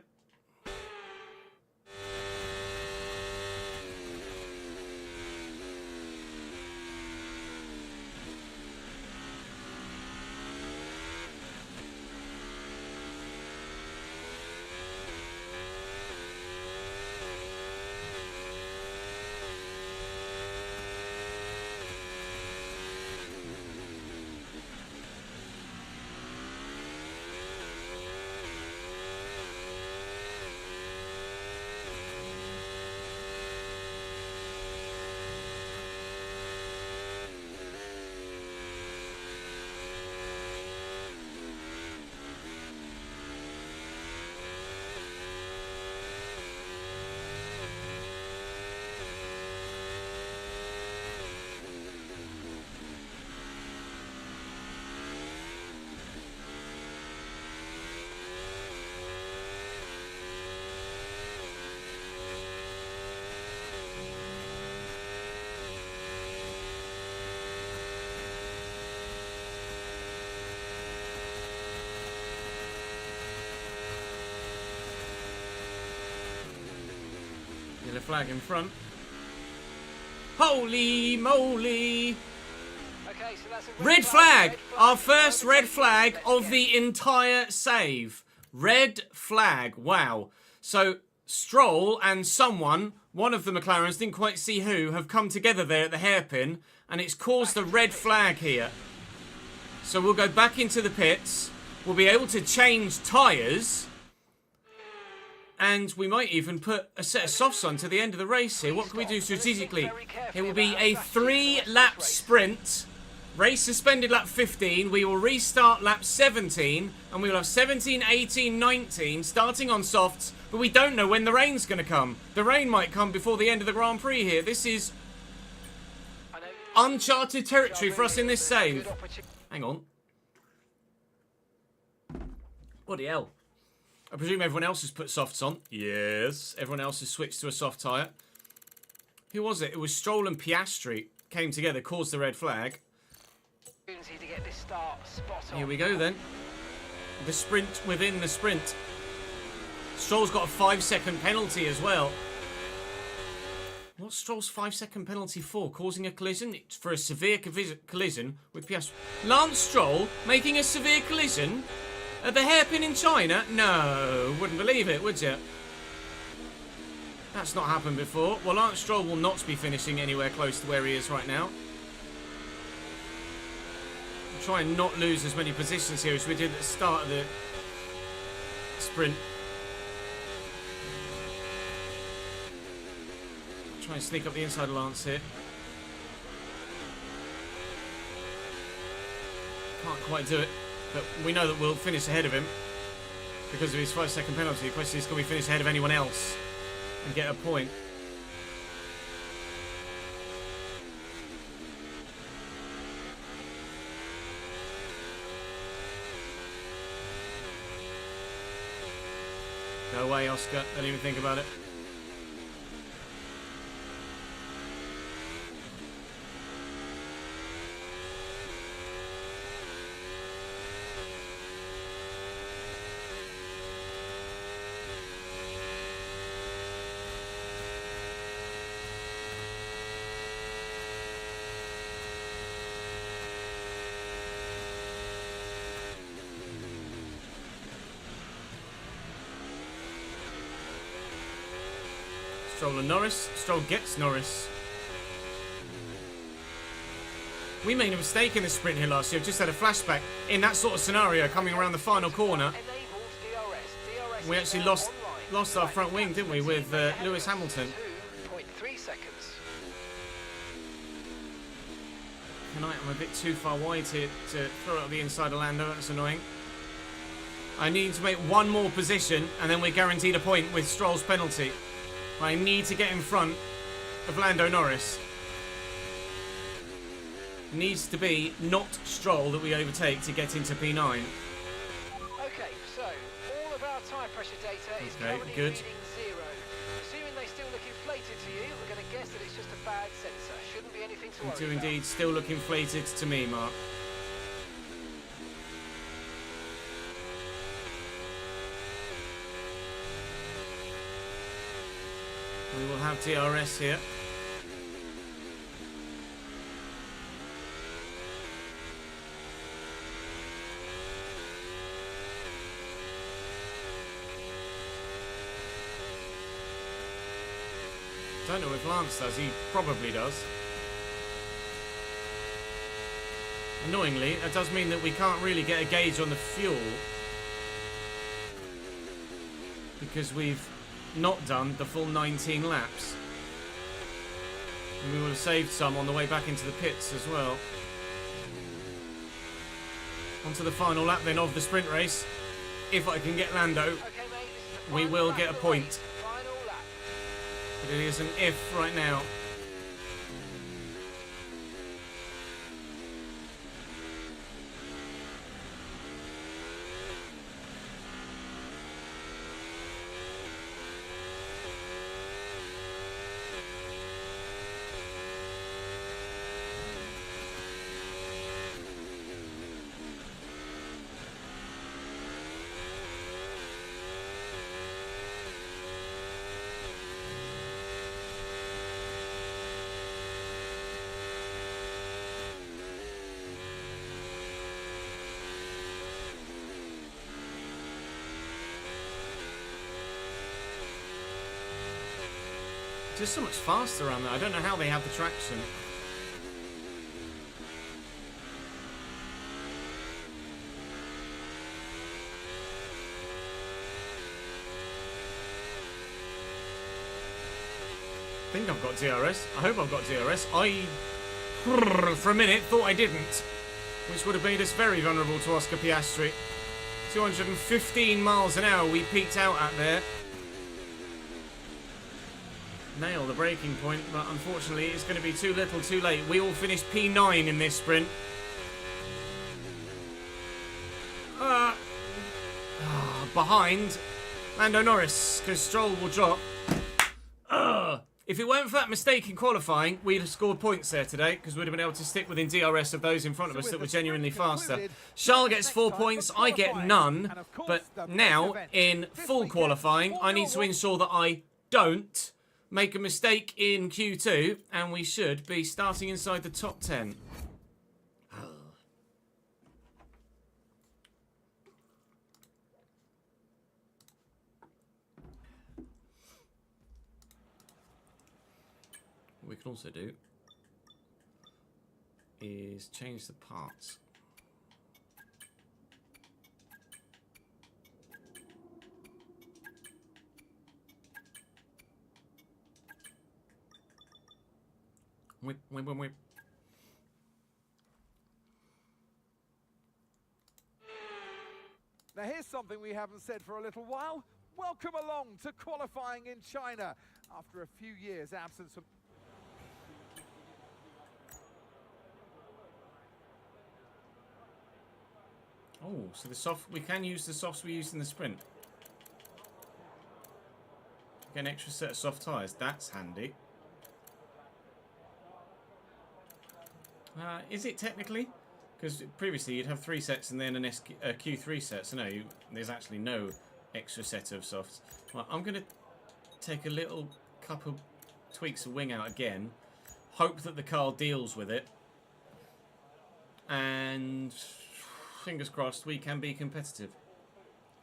Yellow flag in front. Holy moly! Okay, Okay, so that's a Red flag! Our first red flag of the entire save. Red flag. Wow. So Stroll and someone, one of the McLarens, didn't quite see who, have come together there at the hairpin, and it's caused a red flag here. So we'll go back into the pits. We'll be able to change tyres. And we might even put a set of softs on to the end of the race here. What can we do strategically? It will be a 3-lap sprint. Race suspended lap 15. We will restart lap 17. And we will have 17, 18, 19 starting on softs. But we don't know when the rain's going to come. The rain might come before the end of the Grand Prix here. This is uncharted territory for us in this save. Hang on. Bloody hell. I presume everyone else has put softs on. Yes. Everyone else has switched to a soft tyre. Who was it? It was Stroll and Piastri came together, caused the red flag. Here we go then. The sprint within the sprint. Stroll's got a 5-second penalty as well. What's Stroll's 5-second penalty for? Causing a collision? It's for a severe collision with Piastri. Lance Stroll making a severe collision at the hairpin in China? No, wouldn't believe it, would you? That's not happened before. Well, Lance Stroll will not be finishing anywhere close to where he is right now. I'll try and not lose as many positions here as we did at the start of the sprint. Try and sneak up the inside of Lance here. Can't quite do it, but we know that we'll finish ahead of him because of his 5-second penalty. The question is, can we finish ahead of anyone else and get a point? Go away, Oscar. Don't even think about it. Stroll and Norris. Stroll gets Norris. We made a mistake in the sprint here last year. I've just had a flashback in that sort of scenario coming around the final corner. We actually lost our front wing, didn't we, with Lewis Hamilton. 2.3 seconds. Tonight I'm a bit too far wide here to throw it at the inside of Lando. That's annoying. I need to make one more position and then we're guaranteed a point with Stroll's penalty. I need to get in front of Lando Norris. Needs to be not Stroll that we overtake to get into P9. Okay, so all of our tyre pressure data is currently good. reading 0. Assuming they still look inflated to you, we're going to guess that it's just a bad sensor. Shouldn't be anything to worry They do about. indeed still look inflated to me, Mark. We will have DRS here. Don't know if Lance does. He probably does. Annoyingly, that does mean that we can't really get a gauge on the fuel because we've not done the full 19 laps. And we will have saved some on the way back into the pits as well. Onto the final lap then of the sprint race. If I can get Lando, Okay, mate, this is the we final will lap get a of the point. race. Final lap. But it is an if right now. Just so much faster around there. I don't know how they have the traction. I think I've got DRS. I hope I've got DRS. I, for a minute, thought I didn't, which would have made us very vulnerable to Oscar Piastri. 215 miles an hour we peaked out at there. Nail the braking point, but unfortunately it's going to be too little too late. We all finished P9 in this sprint. Behind Lando Norris, because Stroll will drop. If it weren't for that mistake in qualifying, we'd have scored points there today, because we'd have been able to stick within DRS of those in front of us that were genuinely faster. Charles gets 4 points, I get none, but now, in full qualifying, I need to ensure that I don't make a mistake in Q2, and we should be starting inside the top 10. What we can also do is change the parts. Whip. Now here's something we haven't said for a little while. Welcome along to qualifying in China after a few years absence from... Oh, so the soft, we can use the softs we used in the sprint. Get an extra set of soft tyres, that's handy. Is it technically? Because previously you'd have 3 sets and then a Q3 set, so no, there's actually no extra set of softs. Well, I'm going to take a little couple tweaks of wing out again, hope that the car deals with it, and fingers crossed we can be competitive.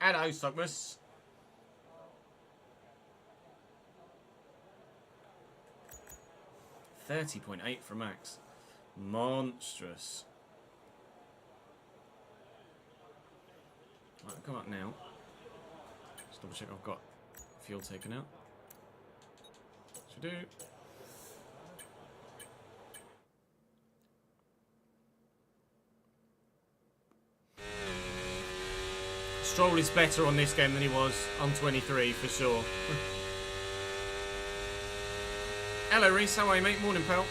Hello, Sogmus. .8 for Max. Monstrous. Right, I'll go up now. Just double check I've got fuel taken out. Should do. Stroll is better on this game than he was on 23 for sure. Hello Reese, how are you mate? Morning pal.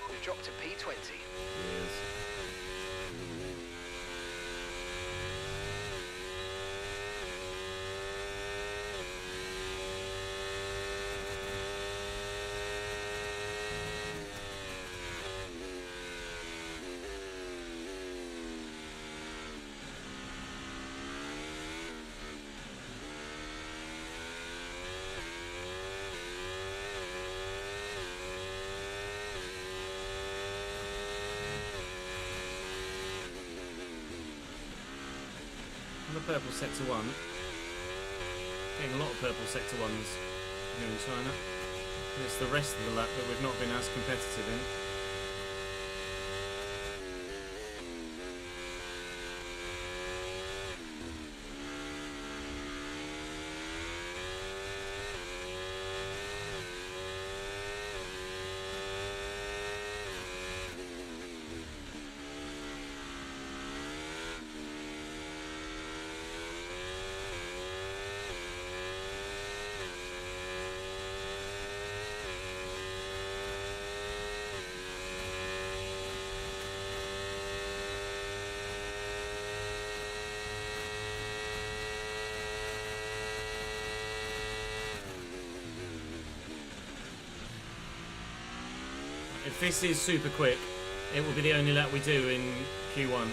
We've dropped to P20. Yes. The purple sector 1. Getting a lot of purple sector 1s here in China. And it's the rest of the lap that we've not been as competitive in. If this is super quick, it will be the only lap we do in Q1.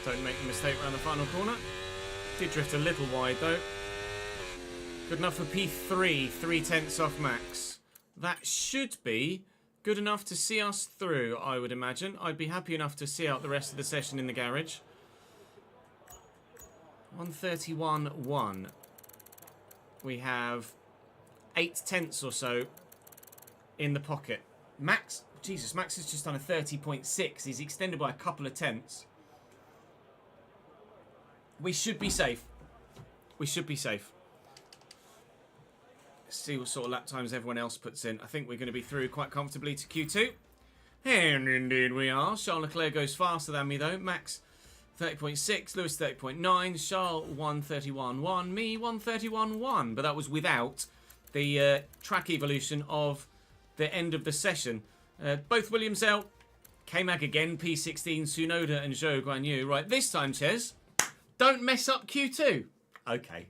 Don't make a mistake around the final corner. Did drift a little wide though. Good enough for P3, 3/10 off max. That should be Good enough to see us through, I would imagine. I'd be happy enough to see out the rest of the session in the garage. 131.1. We have 8 tenths or so in the pocket. Max, Jesus, Max has just done a 30.6. He's extended by a couple of tenths. We should be safe. We should be safe. Let's see what sort of lap times everyone else puts in. I think we're going to be through quite comfortably to Q2. And indeed we are. Charles Leclerc goes faster than me though. Max 30.6, Lewis 30.9, Charles 131.1, me 131.1. But that was without the track evolution of the end of the session. Both Williams out. K-Mag again, P16, Tsunoda and Zhou Guanyu. Right, this time, Ches, don't mess up Q2. Okay.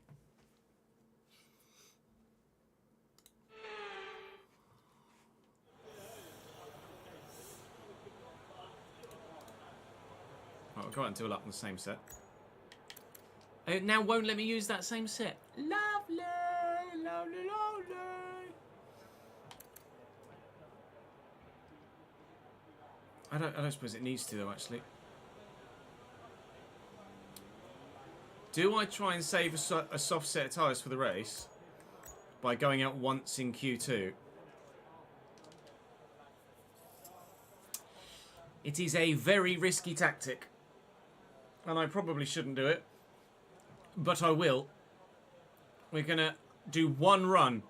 Right, we'll go out and do a lap on the same set. It now won't let me use that same set. Lovely, lovely, lovely. I don't suppose it needs to though, actually. Do I try and save a soft set of tyres for the race by going out once in Q2? It is a very risky tactic. And I probably shouldn't do it. But I will. We're going to do one run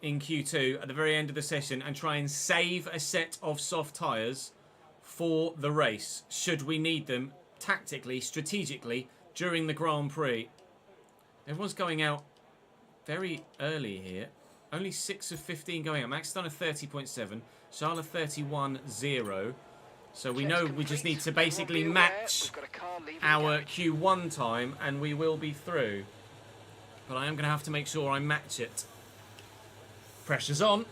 in Q2 at the very end of the session and try and save a set of soft tyres for the race, should we need them tactically, strategically, during the Grand Prix. Everyone's going out very early here. Only 6 of 15 going out. Max done a 30.7. Charles 31.0. So we know we just need to basically match our Q1 time and we will be through. But I am going to have to make sure I match it. Pressure's on.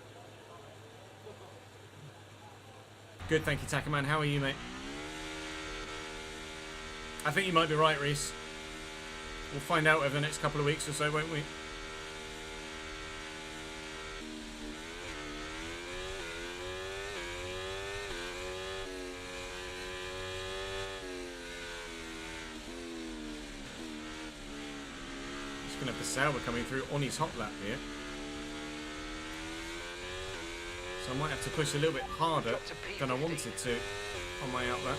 Good, thank you, Takaman. How are you, mate? I think you might be right, Reese. We'll find out over the next couple of weeks or so, won't we? Just going to have the Sauber coming through on his hot lap here. So I might have to push a little bit harder than I wanted to on my out lap.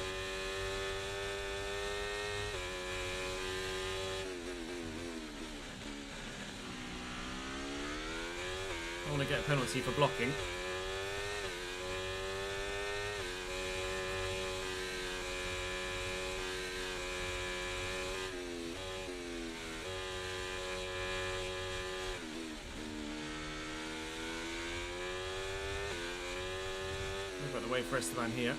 I want to get a penalty for blocking. We've got the way for Esteban here.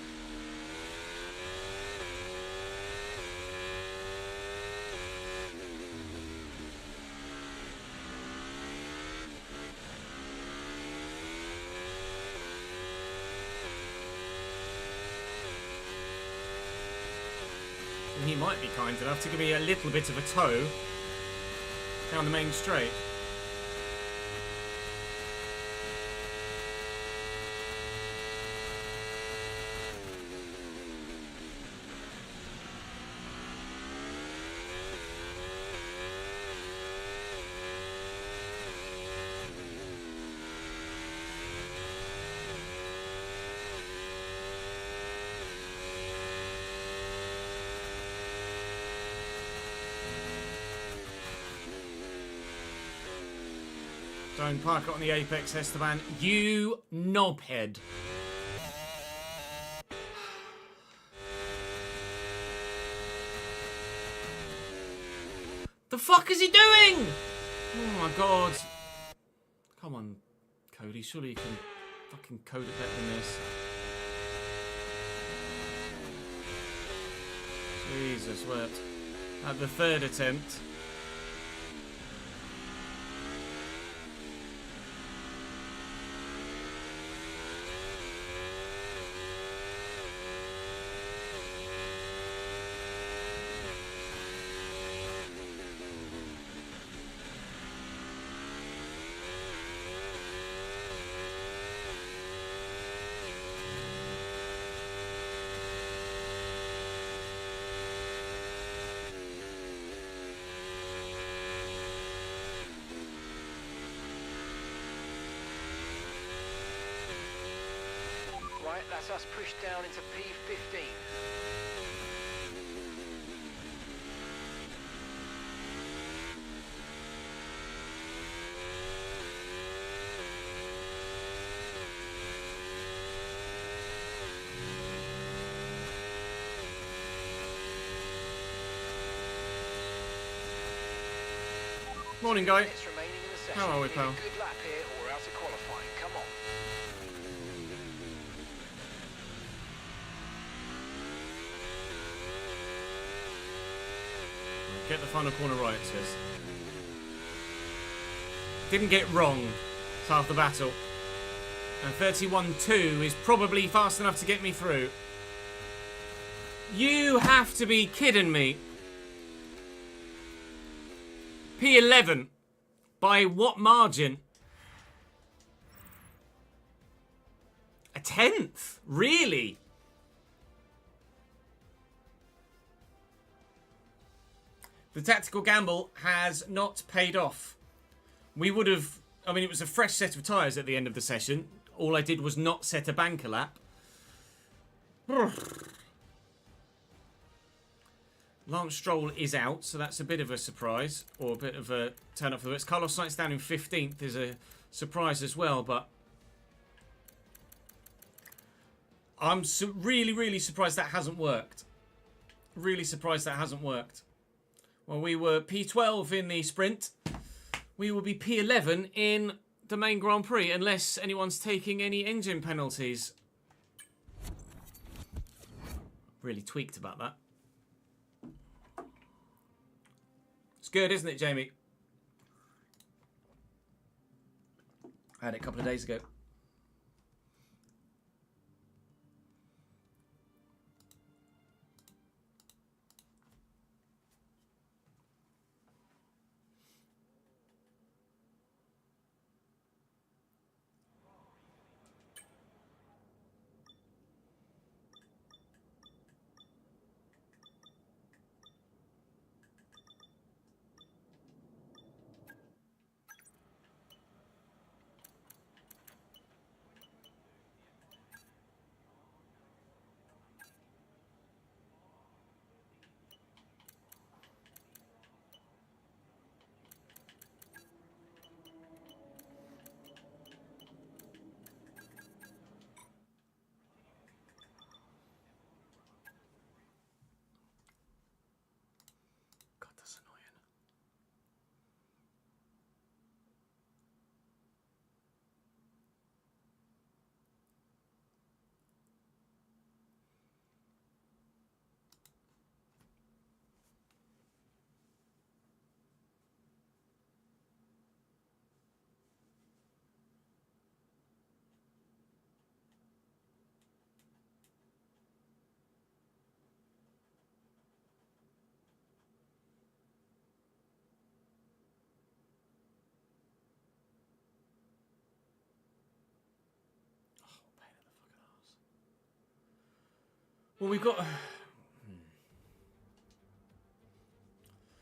And he might be kind enough to give me a little bit of a tow down the main straight. Don't park it on the apex, Esteban. You knobhead. The fuck is he doing? Oh my god. Come on, Cody. Surely you can fucking code it better than this. Jesus, what? At the third attempt. Right, that's us pushed down into P15. Morning, guy. Minutes remaining in the session. How are we, Need a pal? good lap here or we're out of qualifying. Come on. Get the final corner right, it says. Didn't get it wrong. It's half the battle. And 31.2 is probably fast enough to get me through. You have to be kidding me. P11. By what margin? A 10th? Really? The tactical gamble has not paid off. We would have... I mean, it was a fresh set of tyres at the end of the session. All I did was not set a banker lap. Lance Stroll is out, so that's a bit of a surprise. Or a bit of a turn up for the works. Carlos Sainz down in 15th is a surprise as well, but... I'm really, really surprised that hasn't worked. Really surprised that hasn't worked. Well, we were P12 in the sprint. We will be P11 in the main Grand Prix, unless anyone's taking any engine penalties. Really tweaked about that. It's good, isn't it, Jamie? I had it a couple of days ago. Well, we've got...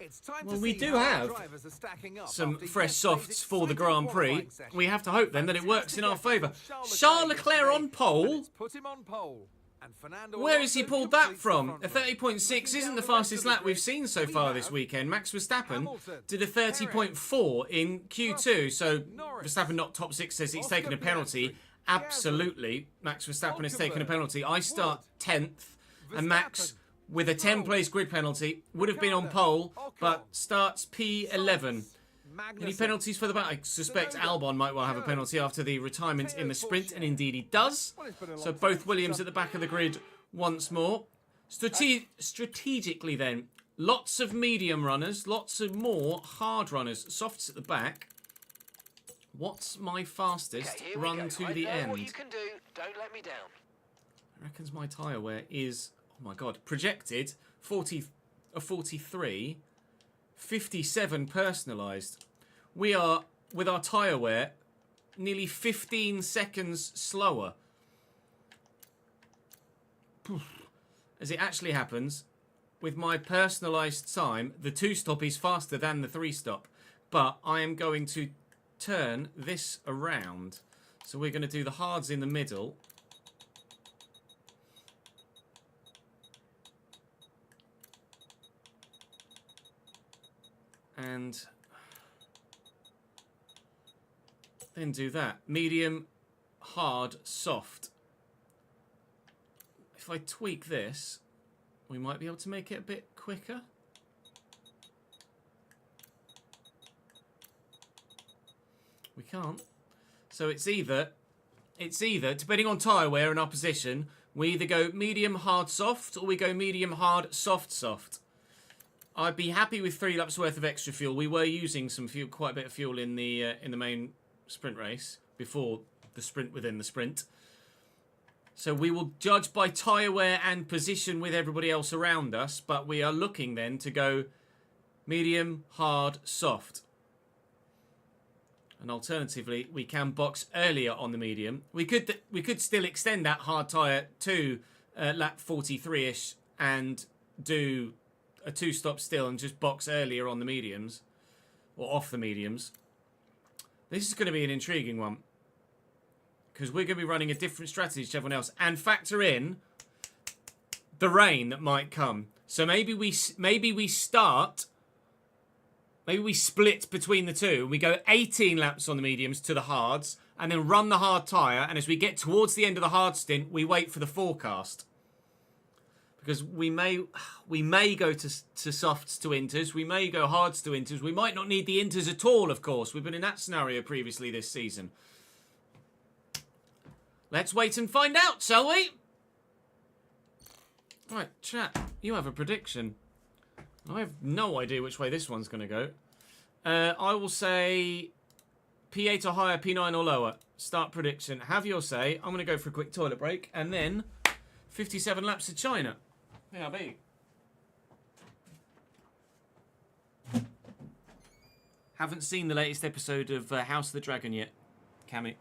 It's time Well, to we see do how our have drivers are stacking up some after fresh yesterday's softs for the exciting Grand Prix. qualifying session. We have to hope then that it works in our Fantastic favour. effort from Charles Leclerc on yesterday, and pole? it's put him on pole. And Fernando Where has he Alonso pulled that completes the from? front A row. 30.6 Looking isn't down the rest fastest of the lap we've grid, seen so we far this have weekend. Max Verstappen Hamilton, did a 30.4 in Q2, so Norris, Verstappen not top 6 says he's Oscar taken a penalty. Piastri, Absolutely, Max Verstappen has taken a Hulkenberg, penalty. I start Wood, 10th, and Max, Verstappen, with a 10-place grid penalty, would have been on pole, but starts P11. Any Magnussen, penalties for the back? I suspect Albon might well have a penalty after the retirement in the sprint, and indeed he does. So both Williams at the back of the grid once more. Strategically then, lots of medium runners, lots of more hard runners. Softs at the back. What's my fastest Okay, here we run go. to I the know end? what you can do. Don't let me down. I reckons my tyre wear is, oh my god, projected 43, 57 personalised. We are, with our tyre wear, nearly 15 seconds slower. As it actually happens, with my personalised time, the 2-stop is faster than the 3-stop. But I am going to turn this around. So we're going to do the hards in the middle. And then do that. Medium, hard, soft. If I tweak this, we might be able to make it a bit quicker. We can't. So it's either, depending on tyre wear and our position, we either go medium, hard, soft, or we go medium, hard, soft, soft. I'd be happy with 3 laps worth of extra fuel. We were using some fuel, quite a bit of fuel in the main sprint race before the sprint within the sprint. So we will judge by tyre wear and position with everybody else around us, but we are looking then to go medium, hard, soft. And alternatively, we can box earlier on the medium. We could still extend that hard tyre to lap 43-ish and do a 2-stop still and just box earlier on the mediums or off the mediums. This is going to be an intriguing one because we're going to be running a different strategy to everyone else and factor in the rain that might come. So maybe we split between the two. We go 18 laps on the mediums to the hards and then run the hard tyre. And as we get towards the end of the hard stint, we wait for the forecast. Because we may go to softs to inters. We may go hards to inters. We might not need the inters at all, of course. We've been in that scenario previously this season. Let's wait and find out, shall we? Right, chat. You have a prediction. I have no idea which way this one's going to go. I will say P8 or higher, P9 or lower. Start prediction. Have your say. I'm going to go for a quick toilet break. And then 57 laps to China. Yeah, be. Haven't seen the latest episode of House of the Dragon yet, Cammy.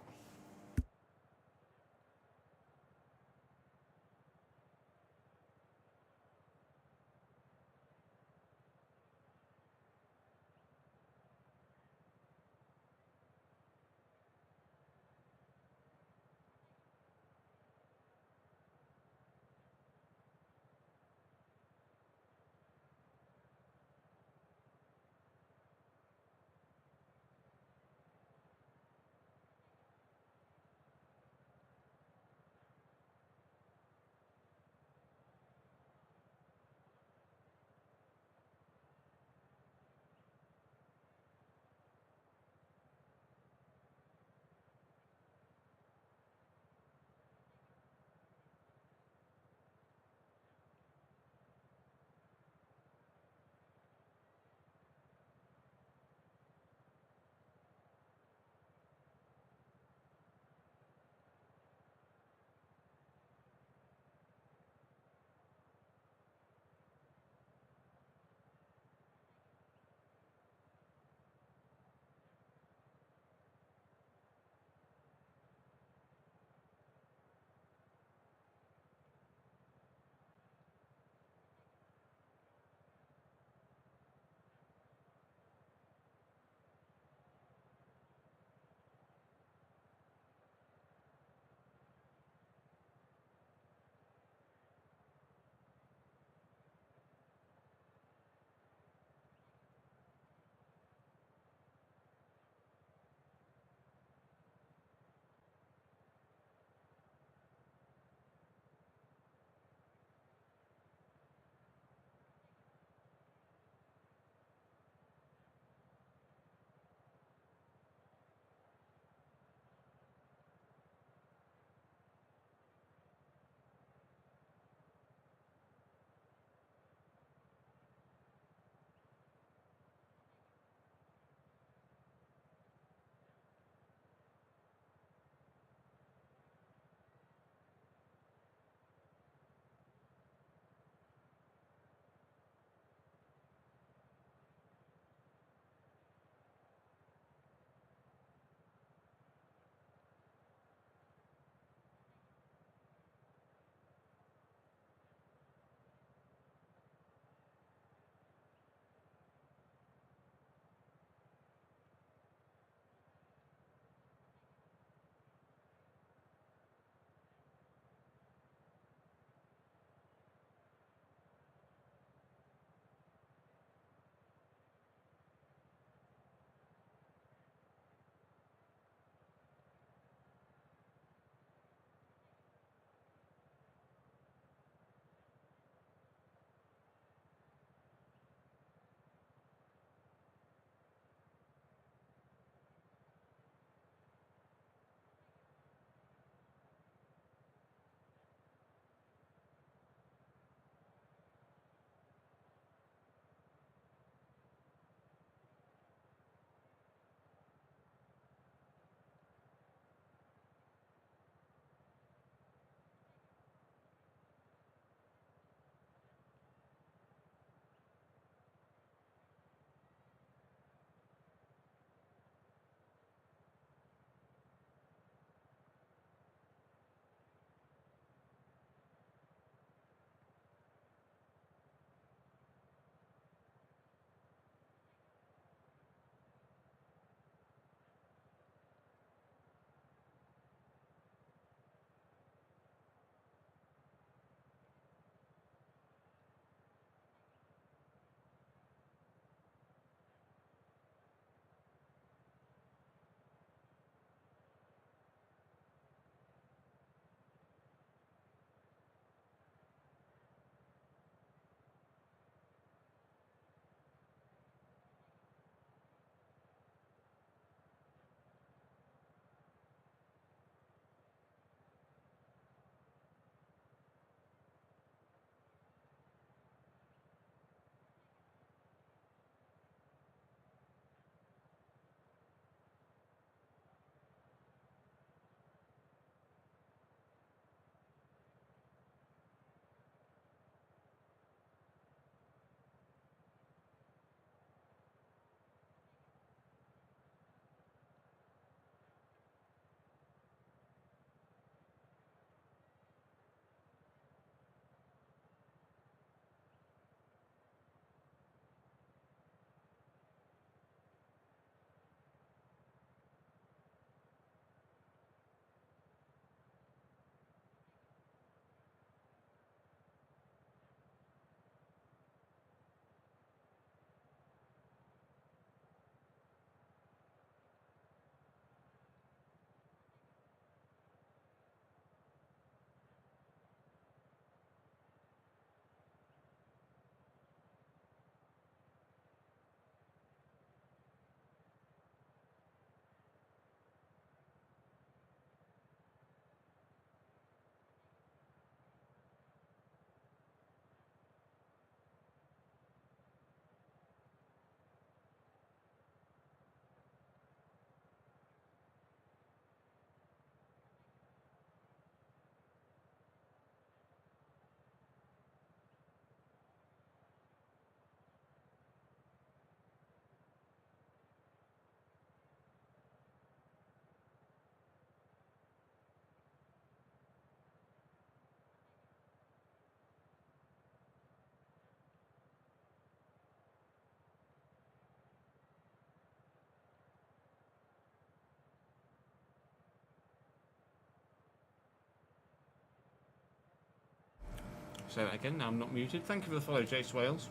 Say that again, now I'm not muted. Thank you for the follow, Jace Wales.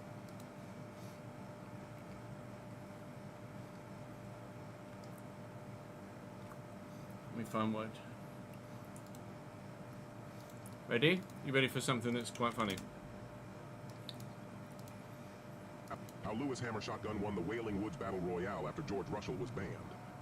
Let me find word. Ready? You ready for something that's quite funny? How Lewis Hammer Shotgun won the Wailing Woods Battle Royale after George Russell was banned.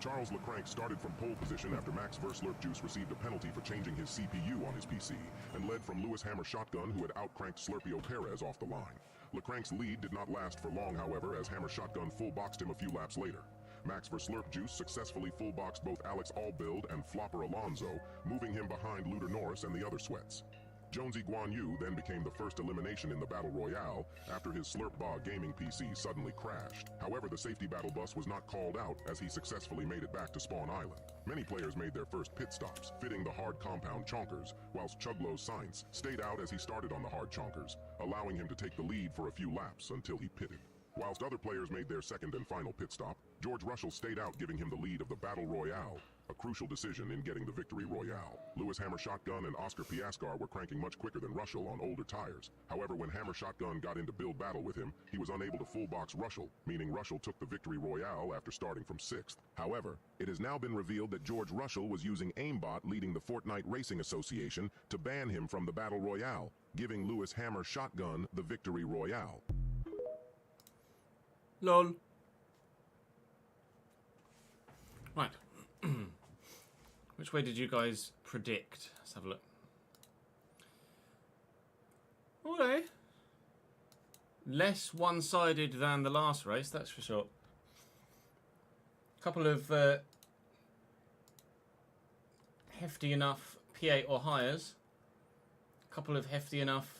Charles Lecranc started from pole position after Max Verslurp Juice received a penalty for changing his CPU on his PC, and led from Lewis Hammer Shotgun, who had outcranked Slurpio Perez off the line. Lecranc's lead did not last for long, however, as Hammer Shotgun full-boxed him a few laps later. Max Verslurp Juice successfully full-boxed both Alex Allbild and Flopper Alonso, moving him behind Luder Norris and the other sweats. Jonesy Guan Yu then became the first elimination in the Battle Royale after his Slurpball gaming PC suddenly crashed. However, the safety battle bus was not called out as he successfully made it back to Spawn Island. Many players made their first pit stops, fitting the hard compound chonkers, whilst Chuglo Science stayed out as he started on the hard chonkers, allowing him to take the lead for a few laps until he pitted. Whilst other players made their second and final pit stop, George Russell stayed out, giving him the lead of the Battle Royale, a crucial decision in getting the victory royale. Lewis Hammer Shotgun and Oscar Piascar were cranking much quicker than Russell on older tires. However, when Hammer Shotgun got into build battle with him, he was unable to full box Russell, meaning Russell took the victory royale after starting from 6th. However, it has now been revealed that George Russell was using aimbot leading the Fortnite Racing Association to ban him from the Battle Royale, giving Lewis Hammer Shotgun the victory royale. LOL. Right. Which way did you guys predict? Let's have a look. Okay. Less one-sided than the last race, that's for sure. Couple of hefty enough P8 or highers. Couple of hefty enough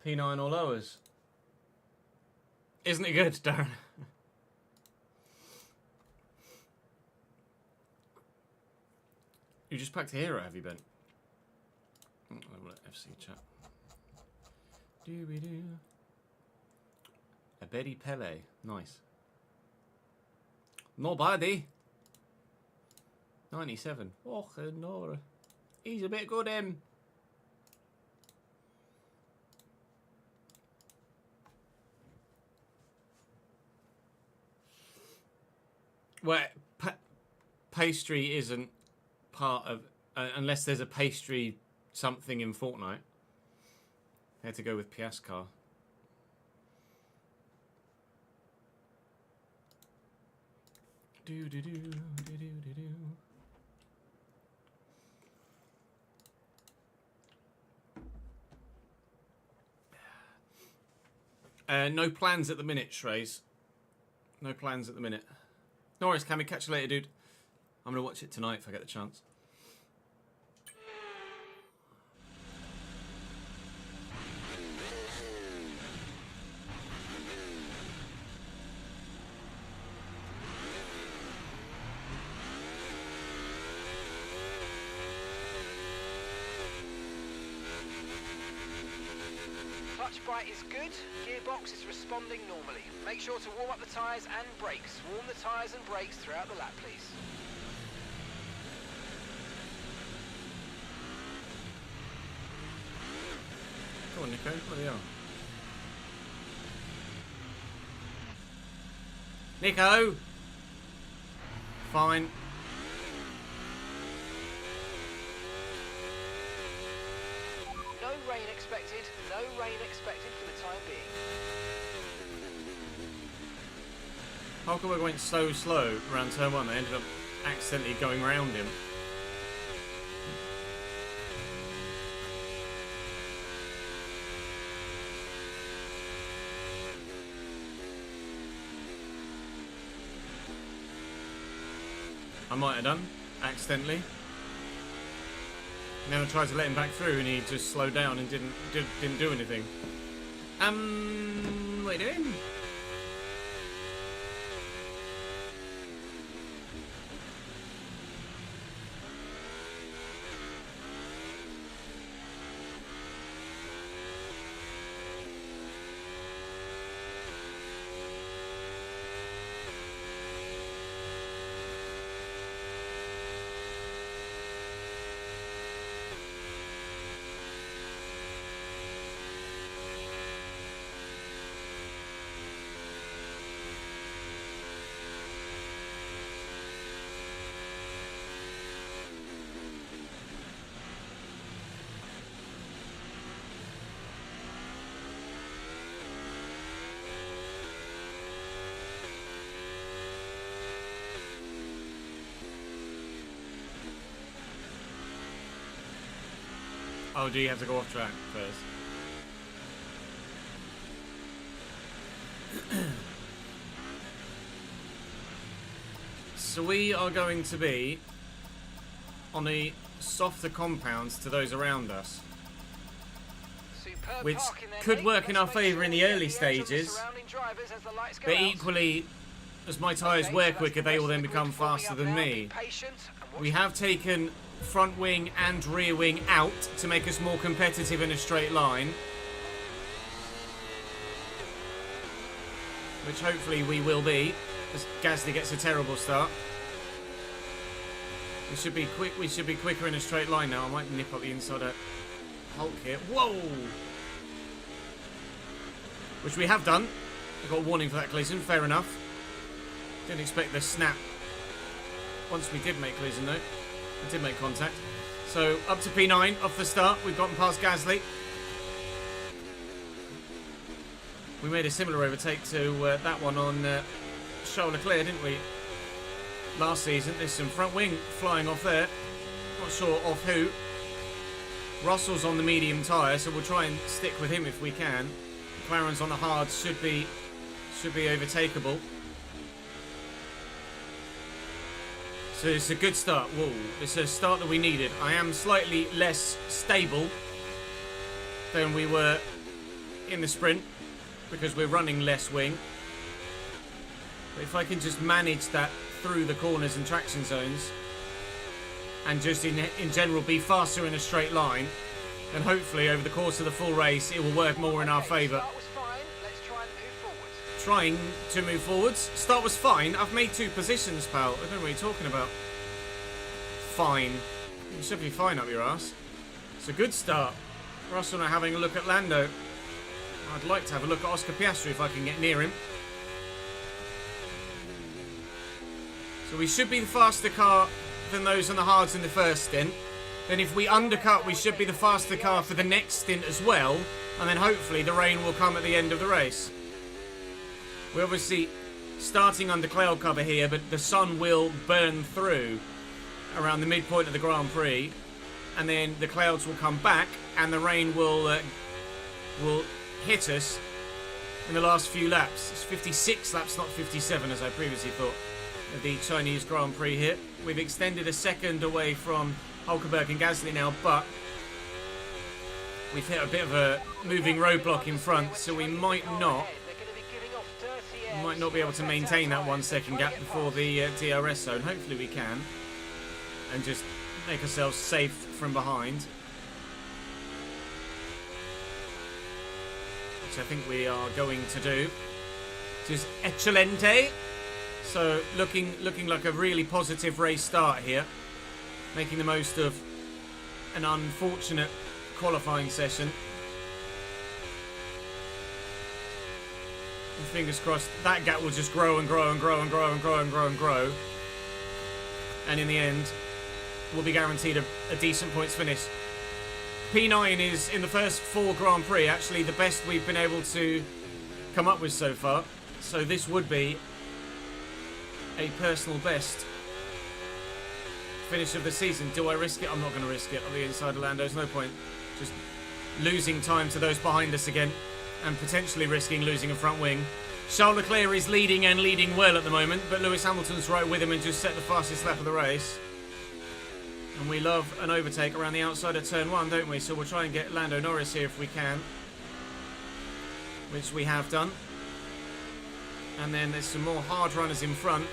P9 or lowers. Isn't it good, Darren? You just packed a hero, have you, Ben? FC chat. Doo-be-doo. A Betty Pele. Nice. Nobody. 97. Oh, no. He's a bit good, him. Well, pastry isn't part of... unless there's a pastry something in Fortnite. I had to go with Piascar. No plans at the minute, Shrey's. No plans at the minute. No worries, Cammy. Catch you later, dude. I'm going to watch it tonight if I get the chance. Clutch bite is good, gearbox is responding normally. Make sure to warm up the tyres and brakes. Warm the tyres and brakes throughout the lap, please. Go on, Nico. Where are you? Nico! Fine. No rain expected, no rain expected for the time being. How come I went so slow around turn 1? I ended up accidentally going round him. I might have done, accidentally. And then I tried to let him back through and he just slowed down and didn't do anything. What are you doing? Oh, do you have to go off track first? So we are going to be on a softer compounds to those around us, Superb which parking there, could mate. work in our Let's make favour sure in we the get early edge on the stages, surrounding drivers as the lights go but out. equally, as my tyres Okay, wear so that's quicker, the they rest will of then the grid become forming faster up than now. me. Be patient and watch We have taken front wing and rear wing out to make us more competitive in a straight line, which hopefully we will be, as Gasly gets a terrible start. We should be quick. We should be quicker in a straight line now. I might nip up the inside of Hulk here. Whoa! Which we have done. I got a warning for that collision. Fair enough. Didn't expect the snap. Once we did make collision though, we did make contact. So up to P9 off the start. We've gotten past Gasly. We made a similar overtake to that one on Charles Leclerc, didn't we? Last season. There's some front wing flying off there. Not sure off who. Russell's on the medium tyre, so we'll try and stick with him if we can. McLaren's on the hard, should be overtakeable. So it's a good start. Whoa, it's a start that we needed. I am slightly less stable than we were in the sprint because we're running less wing. But if I can just manage that through the corners and traction zones and just in general be faster in a straight line, then hopefully over the course of the full race it will work more in our favour. Start was fine. Let's try and move forward. Trying to move forwards. Start was fine. I've made 2 positions, pal. I don't know what you're talking about. Fine. You should be fine up your ass. It's a good start. Russell now having a look at Lando. I'd like to have a look at Oscar Piastri if I can get near him. So we should be the faster car than those on the hards in the first stint. Then if we undercut, we should be the faster car for the next stint as well. And then hopefully the rain will come at the end of the race. We're obviously starting under cloud cover here, but the sun will burn through around the midpoint of the Grand Prix. And then the clouds will come back and the rain will hit us in the last few laps. It's 56 laps, not 57 as I previously thought, of the Chinese Grand Prix here. We've extended a second away from Hulkenberg and Gasly now, but we've hit a bit of a moving roadblock in front, so we might not be able to maintain that 1 second gap before the DRS zone. Hopefully we can, and just make ourselves safe from behind, which I think we are going to do. Which is excelente. So looking like a really positive race start here, making the most of an unfortunate qualifying session. And fingers crossed that gap will just grow and grow and grow and grow and grow and grow and grow. And in the end, we'll be guaranteed a decent points finish. P9 is, in the first 4 Grand Prix, actually the best we've been able to come up with so far. So this would be a personal best finish of the season. Do I risk it? I'm not going to risk it on the inside of Lando. There's no point just losing time to those behind us again and potentially risking losing a front wing. Charles Leclerc is leading and leading well at the moment, but Lewis Hamilton's right with him and just set the fastest lap of the race. And we love an overtake around the outside of turn 1, don't we? So we'll try and get Lando Norris here if we can, which we have done. And then there's some more hard runners in front,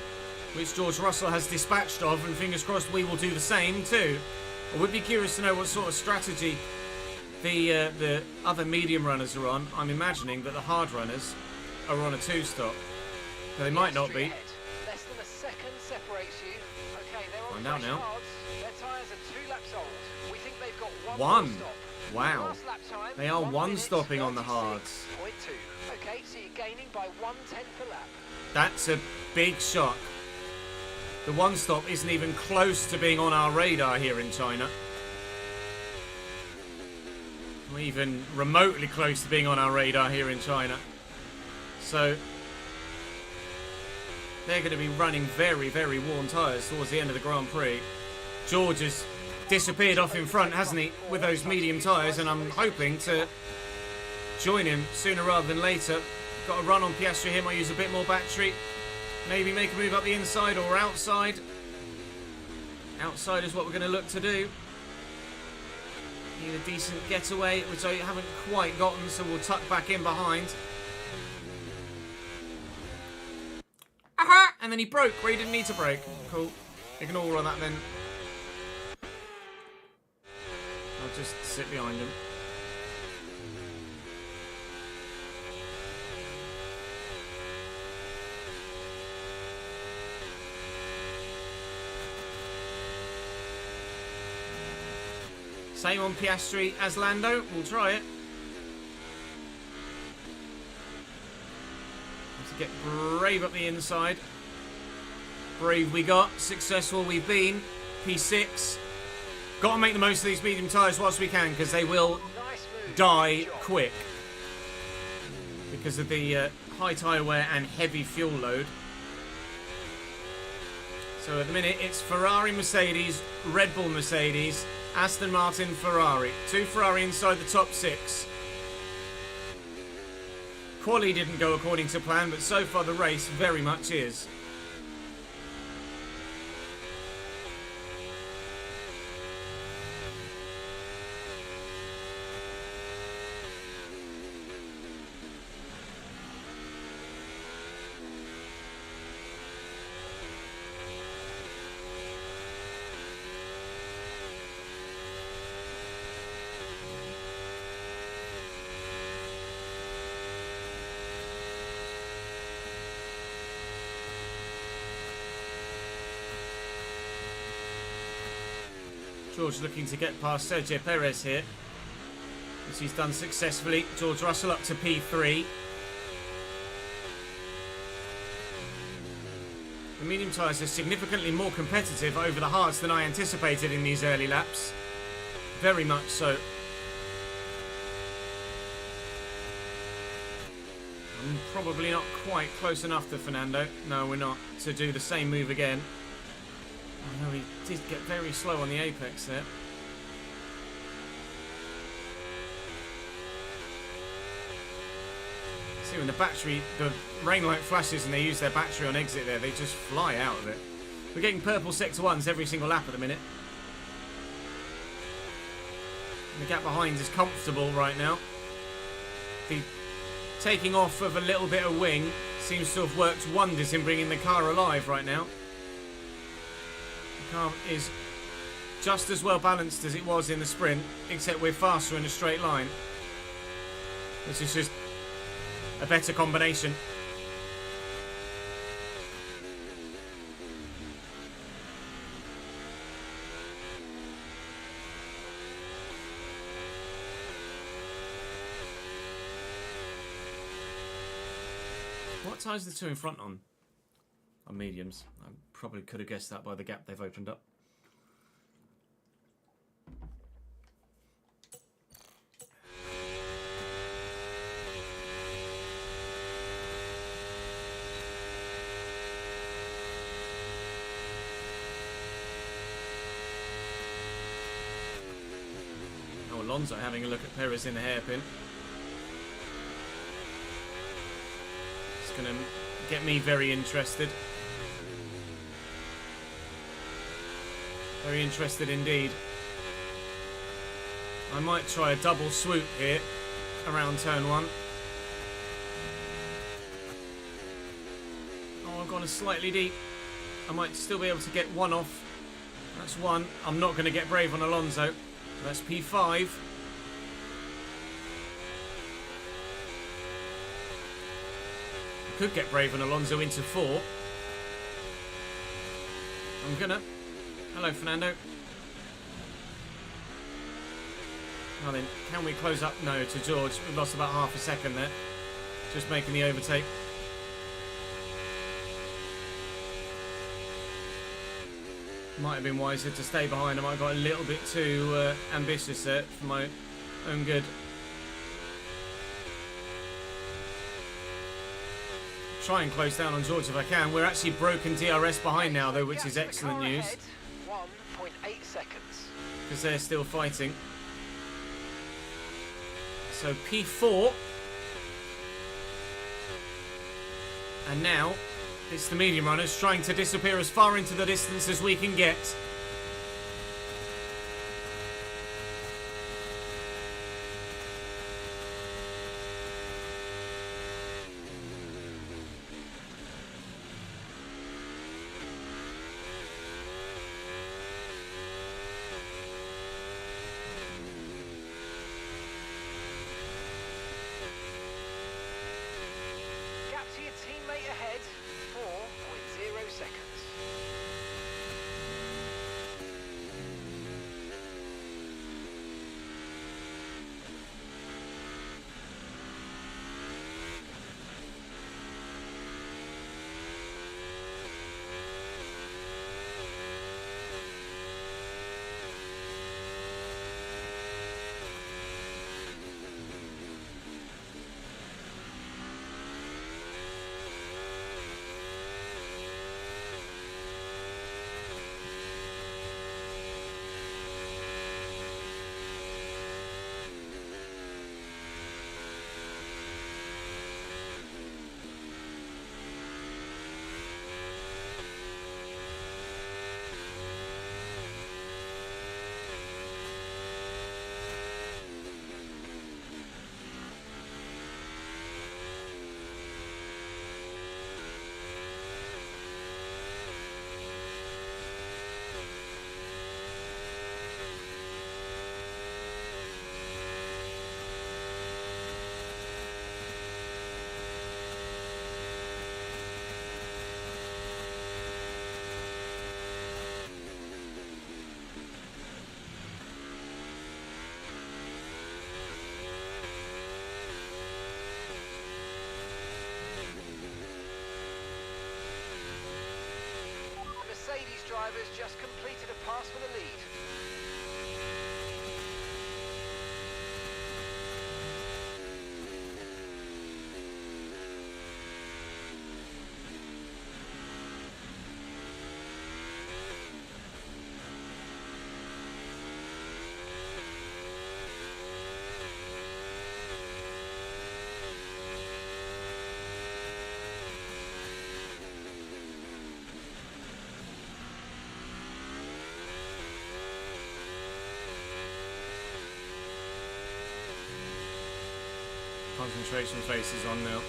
which George Russell has dispatched of, and fingers crossed we will do the same too. I would be curious to know what sort of strategy the other medium runners are on. I'm imagining that the hard runners are on a 2-stop. But they might not be. Less than a second separates you. Okay, they're on Find out fresh now. hards. Their tyres are 2 laps old. We think they've got One. more stop. Wow. Last lap time, They are 1 one minute stopping on the 36.2. hards. Okay, so you're gaining by 1/10 per lap. That's a big shock. The 1-stop isn't even close to being on our radar here in China. Not even remotely close to being on our radar here in China. So they're going to be running very, very worn tyres towards the end of the Grand Prix. George has disappeared off in front, hasn't he, with those medium tyres, and I'm hoping to join him sooner rather than later. Got a run on Piastri here, might use a bit more battery. Maybe make a move up the inside or outside. Outside is what we're going to look to do. Need a decent getaway, which I haven't quite gotten, so we'll tuck back in behind. Aha! And then he broke where he didn't need to break. Cool. Ignore all that then. I'll just sit behind him. Same on Piastri as Lando. We'll try it. Have to get brave up the inside. Brave we got. Successful we've been. P6. Got to make the most of these medium tyres whilst we can, because they will die quick because of the high tyre wear and heavy fuel load. So at the minute it's Ferrari, Mercedes, Red Bull, Mercedes, Aston Martin, Ferrari. 2 Ferrari inside the top 6. Quali didn't go according to plan, but so far the race very much is. George looking to get past Sergio Perez here, which he's done successfully. George Russell up to P3. The medium tyres are significantly more competitive over the hards than I anticipated in these early laps. Very much so. I'm probably not quite close enough to Fernando. No, we're not, to do the same move again. I know he did get very slow on the apex there. See, when the rain light flashes and they use their battery on exit there, they just fly out of it. We're getting purple sector 1s every single lap at the minute. The gap behind is comfortable right now. The taking off of a little bit of wing seems to have worked wonders in bringing the car alive right now. The car is just as well balanced as it was in the sprint, except we're faster in a straight line, which is just a better combination. What tyres are the two in front on? On mediums. I probably could have guessed that by the gap they've opened up. Oh, Alonso having a look at Perez in the hairpin. It's going to get me very interested. Very interested indeed. I might try a double swoop here around turn 1. Oh, I've gone a slightly deep. I might still be able to get one off. That's one. I'm not going to get brave on Alonso. That's P5. I could get brave on Alonso into 4. I'm gonna. Hello, Fernando. Now then, can we close up? No, to George. We've lost about half a second there. Just making the overtake. Might have been wiser to stay behind. I might have got a little bit too ambitious there for my own good. Try and close down on George if I can. We're actually broken DRS behind now, though, which is excellent news. 1.8 seconds. because they're still fighting. So P4. And now it's the medium runners trying to disappear as far into the distance as we can get. Teammate ahead, 4.0 seconds. Mercedes drivers just completed a pass for the lead. Concentration faces on now.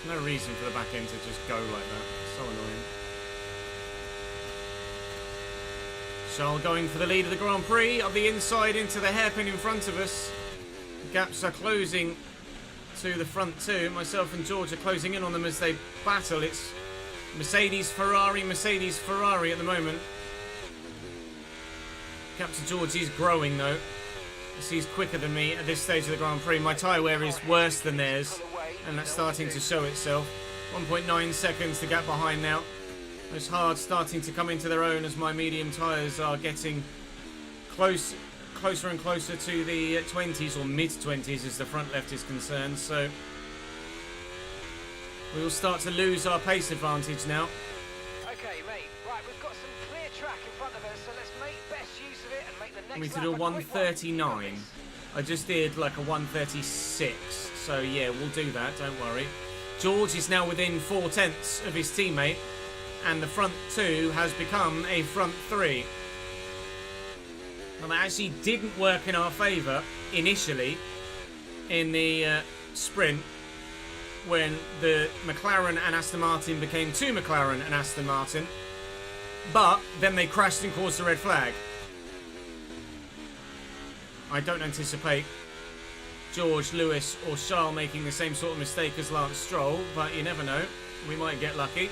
There's no reason for the back end to just go like that. So annoying. Charles going for the lead of the Grand Prix, up the inside into the hairpin in front of us. The gaps are closing to the front two. Myself and George are closing in on them as they battle. It's Mercedes, Ferrari at the moment. Gap to George is growing though. He's quicker than me at this stage of the Grand Prix. My tyre wear is worse than theirs, and that's starting to show itself. 1.9 seconds, the gap behind now. Those hards starting to come into their own as my medium tyres are getting closer and closer to the 20s or mid-20s as the front left is concerned. So we will start to lose our pace advantage now. Okay, mate. Right, we've got some clear track in front of us, so let's make best use of it and make the next We need to lap do a a quick one. 1:39. I just did like a 1:36, so yeah, we'll do that, don't worry. George is now within 4/10 of his teammate, and the front two has become a front three. And that actually didn't work in our favour initially in the sprint when the McLaren and Aston Martin became two McLaren and Aston Martin, but then they crashed and caused a red flag. I don't anticipate George, Lewis or Charles making the same sort of mistake as Lance Stroll, but you never know. We might get lucky.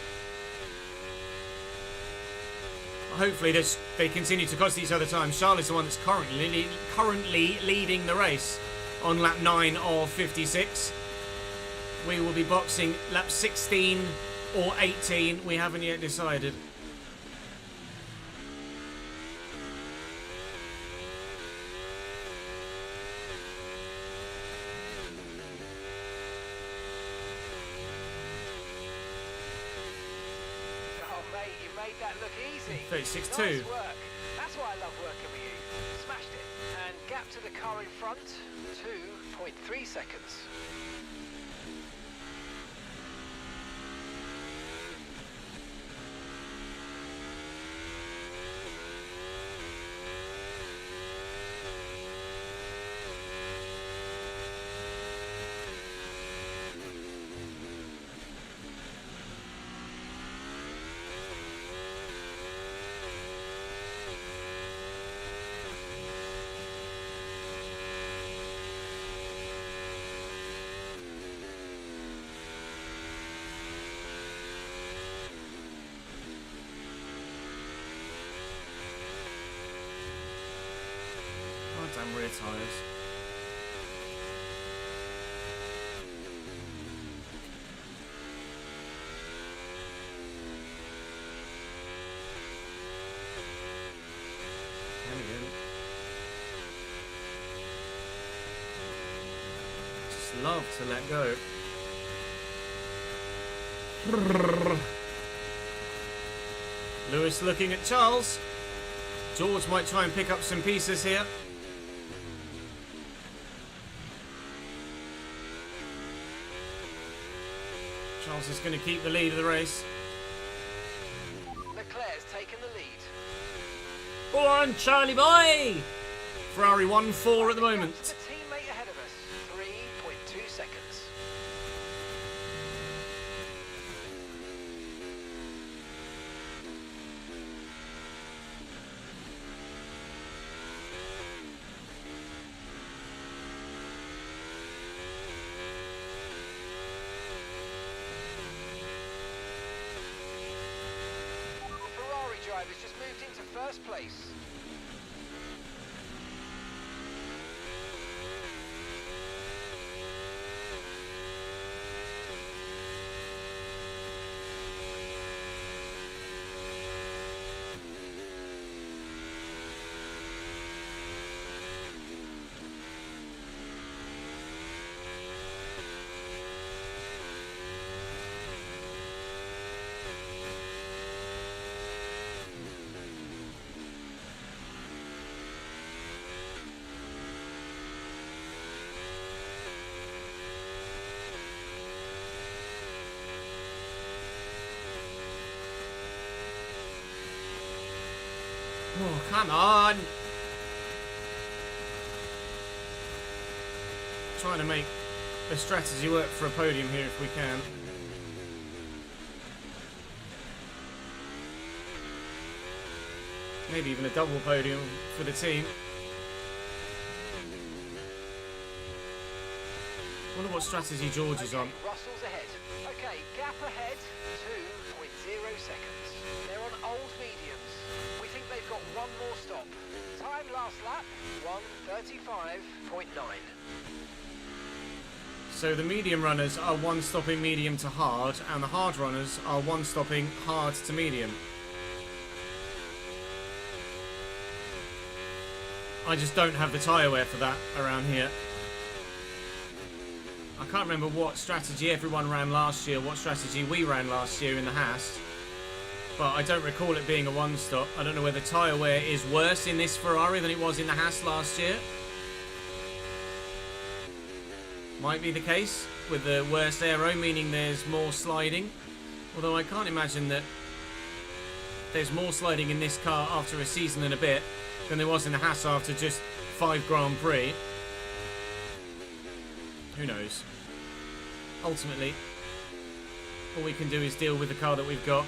hopefully they continue to cost each other time. Charles is the one that's currently leading the race on lap 9 of 56. We will be boxing lap 16 or 18. We haven't yet decided. Oh, mate, you made that look easy. 36.2. Nice work. That's why I love working with you. Smashed it. And gap to the car in front, 2.3 seconds. Damn rear tyres. Just love to let go. Lewis looking at Charles. George might try and pick up some pieces here. Charles is going to keep the lead of the race. Leclerc's taken the lead. Go on, Charlie boy! Ferrari 1-4 at the moment. The teammate ahead of us, 3.2 seconds. Drivers just moved into first place. Oh, come on! Trying to make a strategy work for a podium here if we can. Maybe even a double podium for the team. Wonder what strategy George is on. Russell's ahead. Okay, gap ahead, 2.0 seconds. They're on old mediums. We think they've got one more stop. Time last lap, 1:35.9. So the medium runners are one stopping medium to hard, and the hard runners are one stopping hard to medium. I just don't have the tyre wear for that around here. I can't remember what strategy everyone ran last year, what strategy we ran last year in the Haas. But I don't recall it being a one-stop. I don't know whether tyre wear is worse in this Ferrari than it was in the Haas last year. Might be the case, with the worse aero, meaning there's more sliding. Although I can't imagine that there's more sliding in this car after a season and a bit than there was in the Haas after just 5 Grand Prix. Who knows? Ultimately, all we can do is deal with the car that we've got,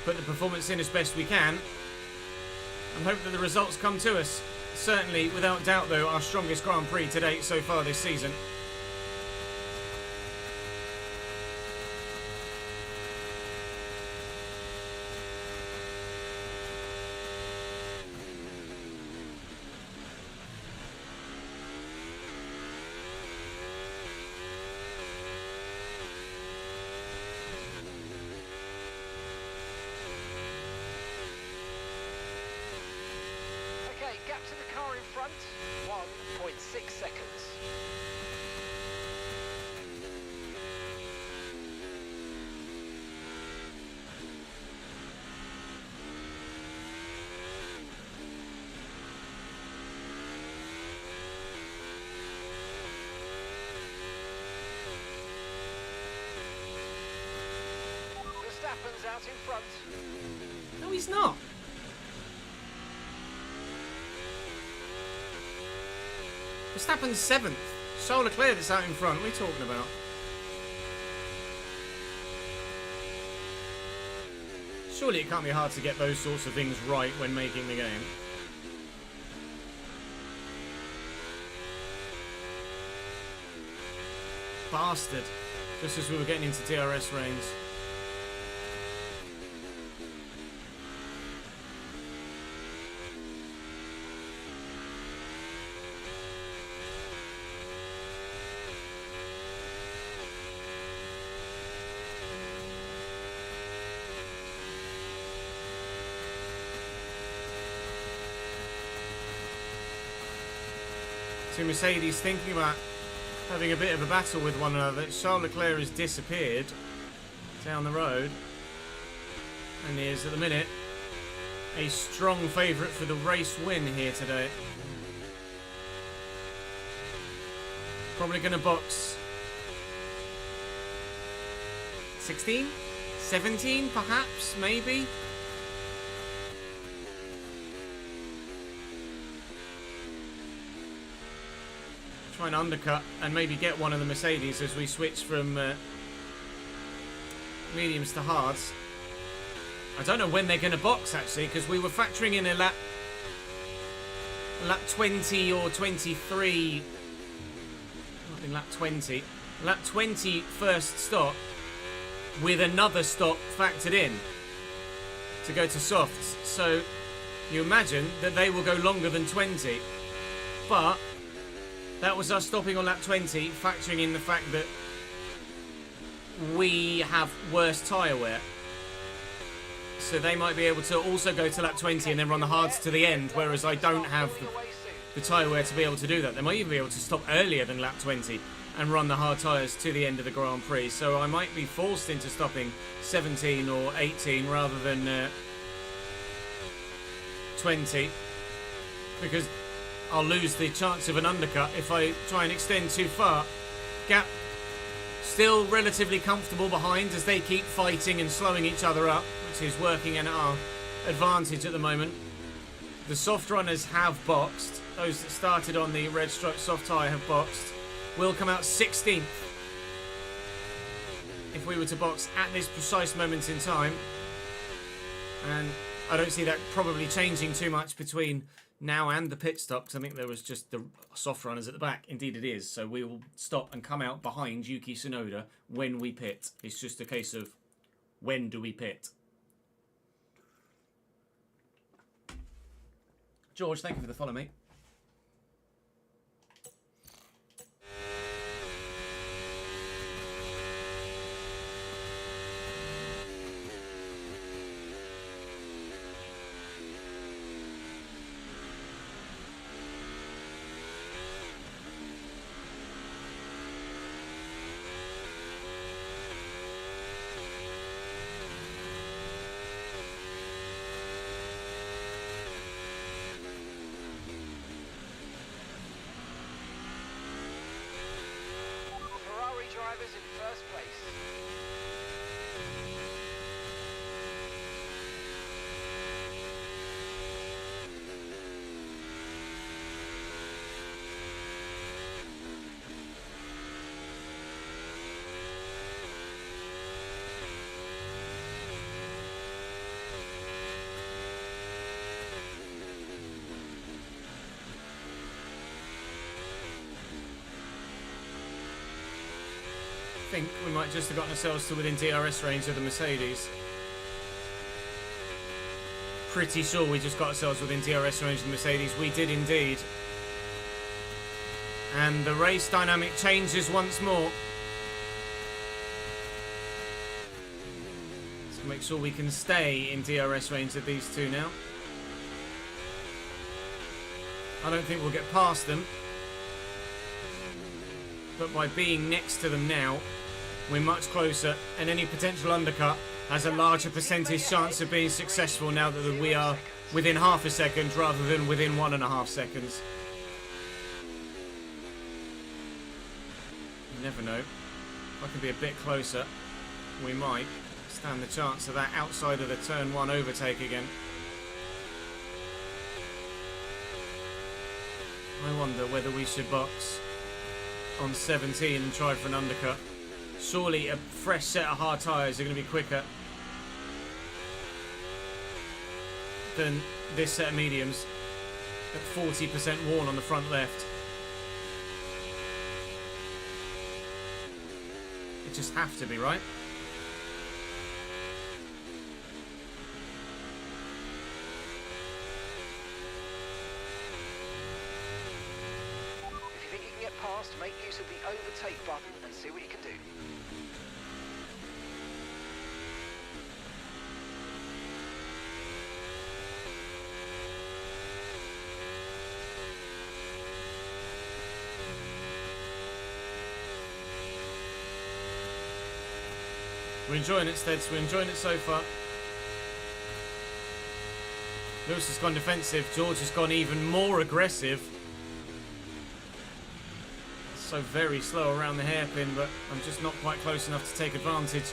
put the performance in as best we can, and hope that the results come to us. Certainly, without doubt though, our strongest Grand Prix to date so far this season. Gap to the car in front, 1.6 seconds. Verstappen's out in front. No, he's not. Verstappen's 7th. Charles Leclerc that's out in front. What are you talking about? Surely it can't be hard to get those sorts of things right when making the game. Bastard. Just as we were getting into DRS range. So Mercedes thinking about having a bit of a battle with one another. Charles Leclerc has disappeared down the road and is at the minute a strong favourite for the race win here today. Probably going to box 16, 17 perhaps, maybe. Try and undercut and maybe get one of the Mercedes as we switch from mediums to hards. I don't know when they're going to box actually, because we were factoring in a lap 20 or 23. I think lap 20. Lap 20 first stop with another stop factored in to go to softs. So you imagine that they will go longer than 20. But that was us stopping on lap 20, factoring in the fact that we have worse tyre wear. So they might be able to also go to lap 20 and then run the hards to the end, whereas I don't have the tyre wear to be able to do that. They might even be able to stop earlier than lap 20 and run the hard tyres to the end of the Grand Prix. So I might be forced into stopping 17 or 18 rather than 20, because I'll lose the chance of an undercut if I try and extend too far. Gap still relatively comfortable behind as they keep fighting and slowing each other up, which is working in our advantage at the moment. The soft runners have boxed. Those that started on the red stripe soft tyre have boxed. Will come out 16th if we were to box at this precise moment in time. And I don't see that probably changing too much between now and the pit stop, because I think there was just the soft runners at the back. Indeed it is. So we will stop and come out behind Yuki Tsunoda when we pit. It's just a case of when do we pit. George, thank you for the follow, mate. Drivers in first place. I think we might just have gotten ourselves to within DRS range of the Mercedes. Pretty sure we just got ourselves within DRS range of the Mercedes. We did indeed. And the race dynamic changes once more. Let's make sure we can stay in DRS range of these two now. I don't think we'll get past them. But by being next to them now, we're much closer, and any potential undercut has a larger percentage chance of being successful now that we are within half a second rather than within 1.5 seconds. You never know. If I can be a bit closer, we might stand the chance of that outside of the turn 1 overtake again. I wonder whether we should box on 17 and try for an undercut. Surely a fresh set of hard tyres are going to be quicker than this set of mediums at 40% worn on the front left. It just have to be, right? If you think you can get past, make use of the overtake button and see what you can do. We're enjoying it, Steds. We're enjoying it so far. Lewis has gone defensive. George has gone even more aggressive. So very slow around the hairpin, but I'm just not quite close enough to take advantage.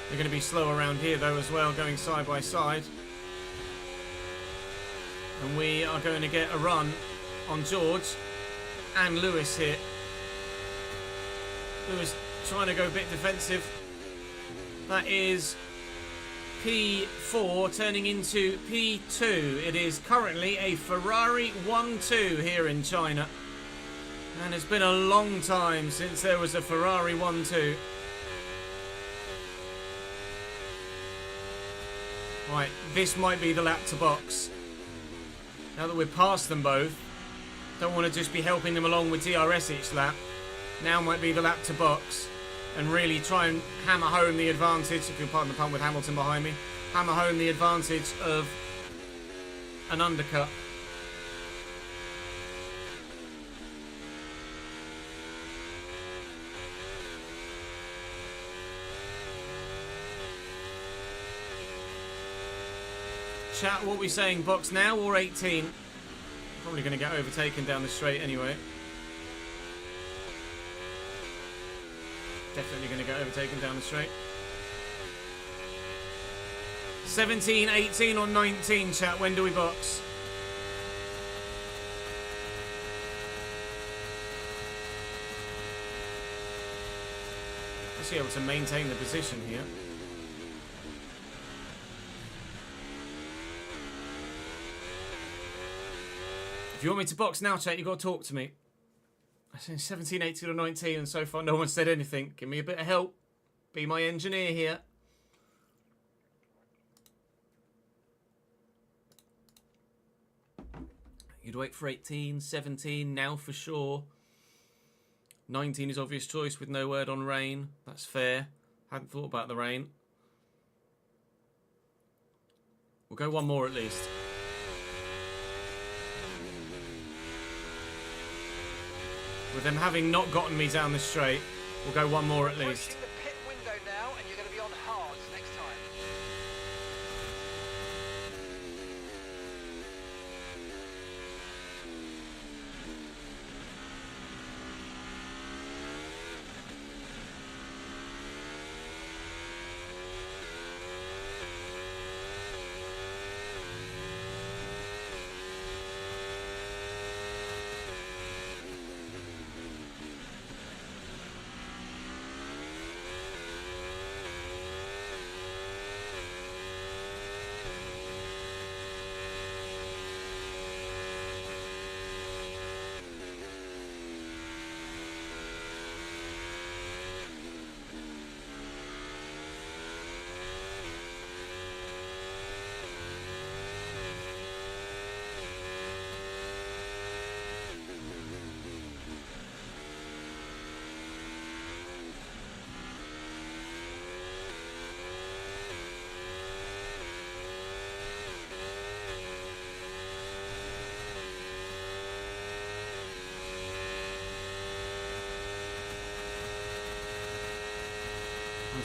They're going to be slow around here, though, as well, going side by side. And we are going to get a run on George and Lewis here. Lewis trying to go a bit defensive. That is P4 turning into P2. It is currently a Ferrari 1-2 here in China. And it's been a long time since there was a Ferrari 1-2. Right, this might be the lap to box. Now that we're past them both, don't want to just be helping them along with DRS each lap. Now might be the lap to box. And really try and hammer home the advantage, if you'll pardon the pun with Hamilton behind me, hammer home the advantage of an undercut. Chat, what are we saying, box now or 18? Probably going to get overtaken down the straight anyway. Definitely going to get overtaken down the straight. 17, 18 or 19, chat. When do we box? Actually able to maintain the position here. If you want me to box now, chat, you've got to talk to me. I said 17, 18 or 19 and so far no one said anything. Give me a bit of help. Be my engineer here. You'd wait for 18, 17 now for sure. 19 is obvious choice with no word on rain. That's fair. Hadn't thought about the rain. We'll go one more at least. With them having not gotten me down the straight, we'll go one more at least. Approaching the pit window now, and you're going to be on hards next time.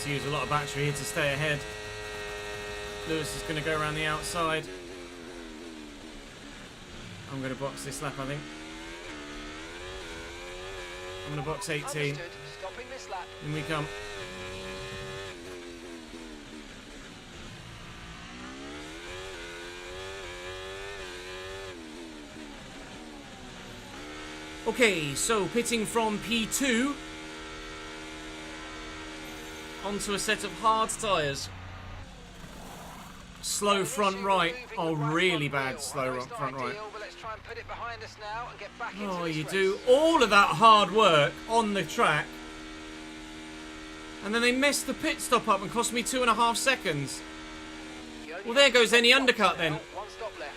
to use a lot of battery here to stay ahead. Lewis is going to go around the outside. I'm going to box this lap, I think. I'm going to box 18. Understood. Stopping this lap. In we come. Okay, so pitting from P2 onto a set of hard tyres. Slow front right. Oh, really bad slow front right. Oh, you do all of that hard work on the track, and then they messed the pit stop up and cost me 2.5 seconds. Well, there goes any undercut then. One stop left.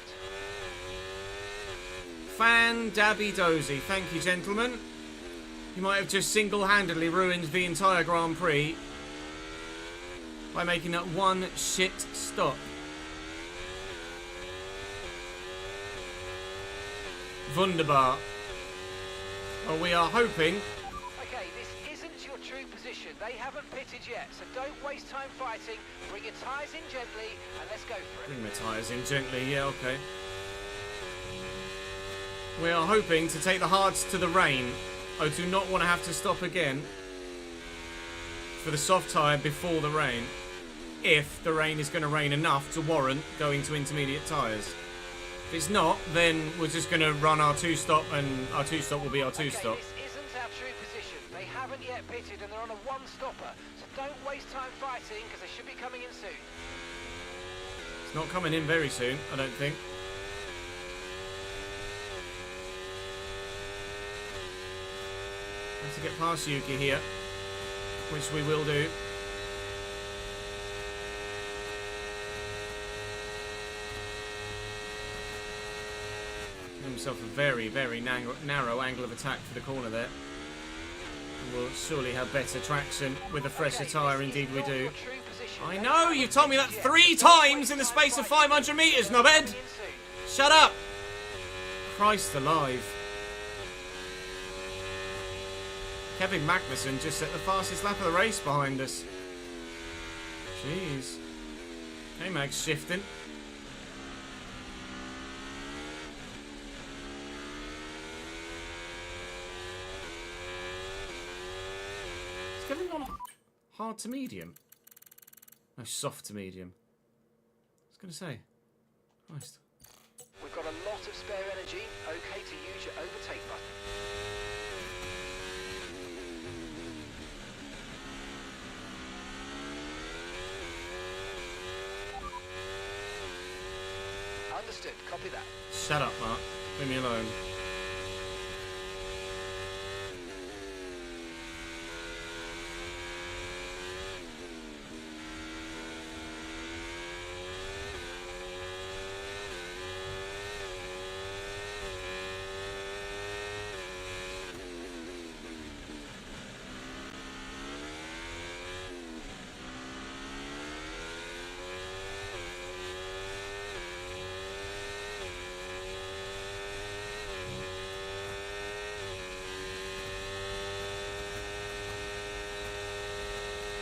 Fan-dabby-dozy. Thank you, gentlemen. You might have just single-handedly ruined the entire Grand Prix by making that one shit stop. Wunderbar. Well, we are hoping. Okay, this isn't your true position. They haven't pitted yet, so don't waste time fighting. Bring your tyres in gently, and let's go for it. Bring my tyres in gently, yeah, okay. We are hoping to take the hards to the rain. I do not want to have to stop again for the soft tyre before the rain, if the rain is going to rain enough to warrant going to intermediate tyres. If it's not, then we're just going to run our 2-stop, and our 2-stop will be our 2-stop. This isn't our true position. They haven't yet pitted, and they're on a 1-stopper, so don't waste time fighting, because they should be coming in soon. It's not coming in very soon, I don't think. Have to get past Yuki here, which we will do. Give himself a very, very narrow angle of attack for the corner there. And we'll surely have better traction with a fresher tyre, indeed we do. I know, you've told me that 3 times in the space of 500 metres, knobhead! Shut up! Christ alive. Kevin Magnussen just set the fastest lap of the race behind us. Jeez. K-Mag's shifting. Is Kevin on hard to medium? No, soft to medium. I was going to say. Christ. We've got a lot of spare energy. Okay to use your overtake button. Understood. Copy that. Shut up, Mark. Leave me alone.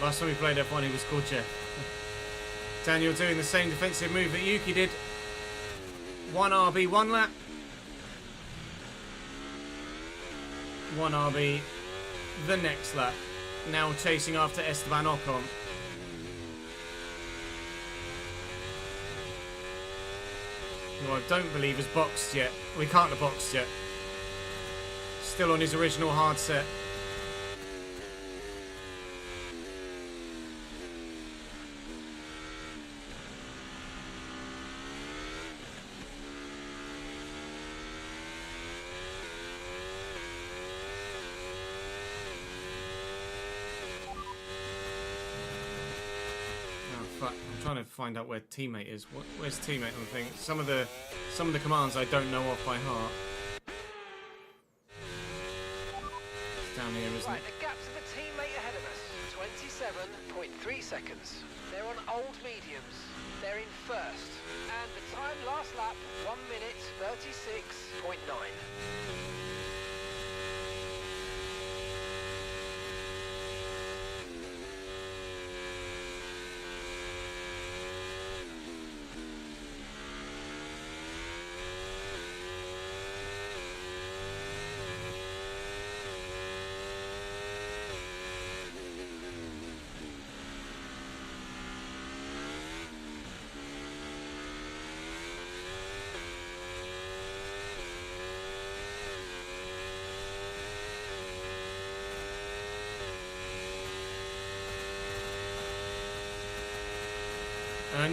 Last time we played F1, he was called Jeff. Daniel doing the same defensive move that Yuki did. 1 RB, 1 lap. 1 RB, the next lap. Now chasing after Esteban Ocon. Who I don't believe is boxed yet. We can't have boxed yet. Still on his original hard set. I'm trying to find out where teammate is. Where's teammate on the thing? Some of the commands I don't know off by heart. It's down here, isn't Right, it? the gap to the teammate ahead of us, 27.3 seconds. They're on old mediums. They're in first. And the time last lap, 1 minute 36.9.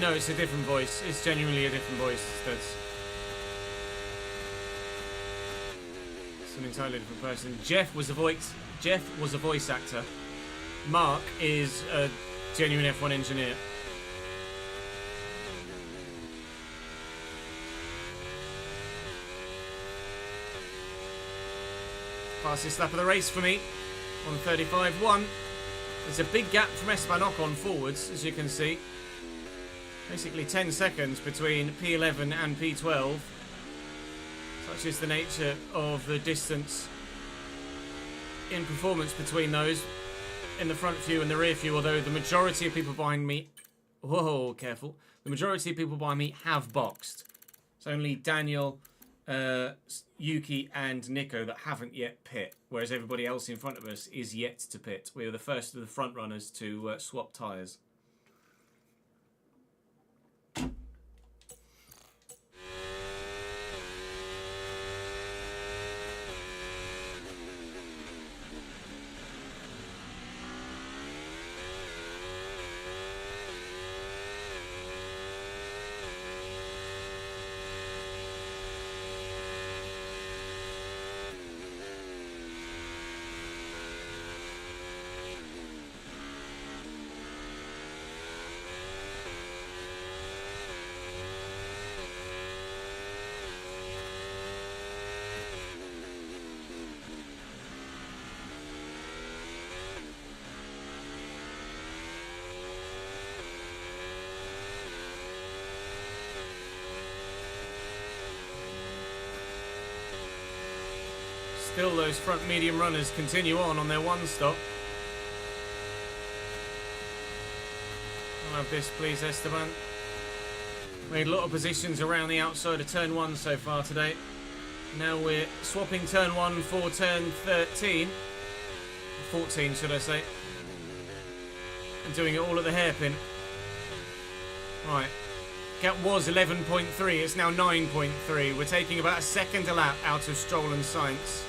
No, it's a different voice. It's genuinely a different voice. It's an entirely different person. Jeff was a voice actor. Mark is a genuine F1 engineer. Fastest lap of the race for me on 35.1. There's a big gap from Esteban Ocon forwards, as you can see. Basically 10 seconds between P11 and P12. Such is the nature of the distance in performance between those in the front few and the rear few, although the majority of people behind me... Whoa, careful. The majority of people behind me have boxed. It's only Daniel, Yuki and Nico that haven't yet pit, whereas everybody else in front of us is yet to pit. We are the first of the front runners to swap tyres. Still, those front medium runners continue on their one stop. I'll have this, please, Esteban. Made a lot of positions around the outside of turn 1 so far today. Now we're swapping turn 1 for turn 13. 14, should I say. And doing it all at the hairpin. Right. Gap was 11.3, it's now 9.3. We're taking about a second a lap out of Stroll and Sainz.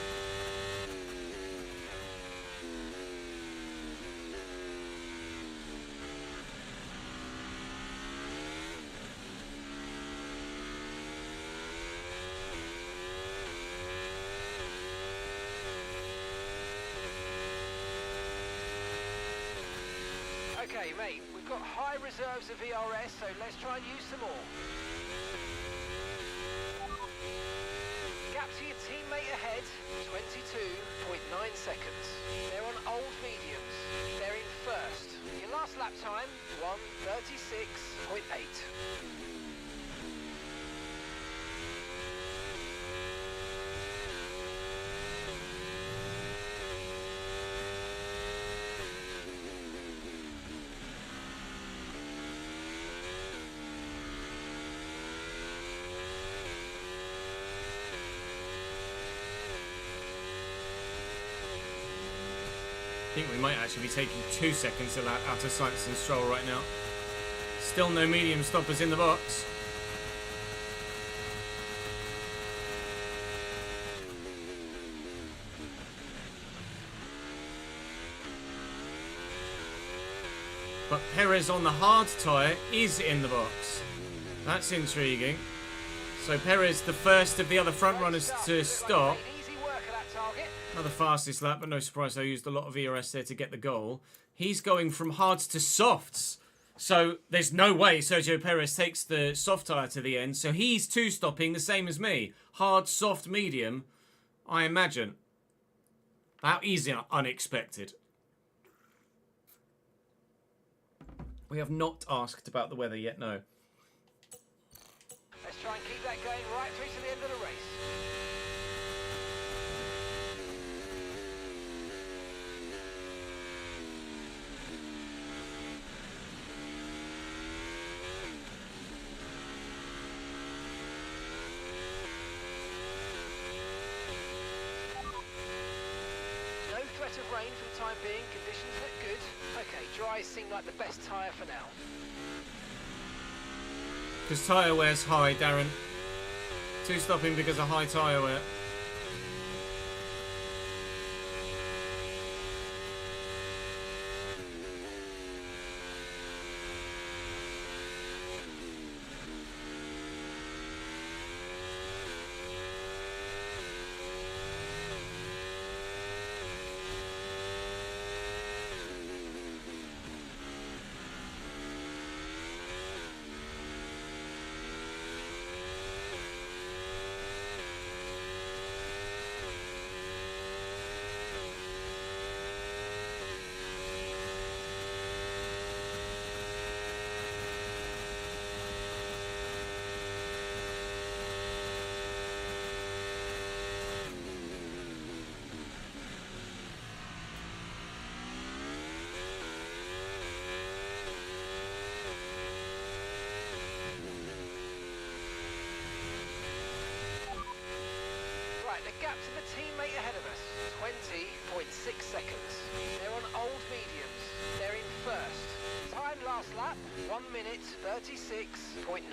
Okay, mate, we've got high reserves of ERS, so let's try and use some more. Gap to your teammate ahead, 22.9 seconds. They're on old mediums. They're in first. Your last lap time, 1:36.8. I think we might actually be taking 2 seconds a lap out of Sainz and Stroll right now. Still no medium stoppers in the box. But Perez on the hard tyre is in the box. That's intriguing. So Perez, the first of the other front runners to stop. Another fastest lap, but no surprise I used a lot of ERS there to get the goal. He's going from hards to softs. So there's no way Sergio Perez takes the soft tyre to the end. So he's two-stopping the same as me. Hard, soft, medium, I imagine. That is unexpected. We have not asked about the weather yet, no. Let's try and keep that going right through to the end of the race. Of rain for the time being, conditions look good. Okay, dry seem like the best tyre for now. Because tyre wear's high, Darren. Two stopping because of high tyre wear. Right, the gap to the teammate ahead of us, 20.6 seconds. They're on old mediums. They're in first. Time last lap, 1 minute 36.9.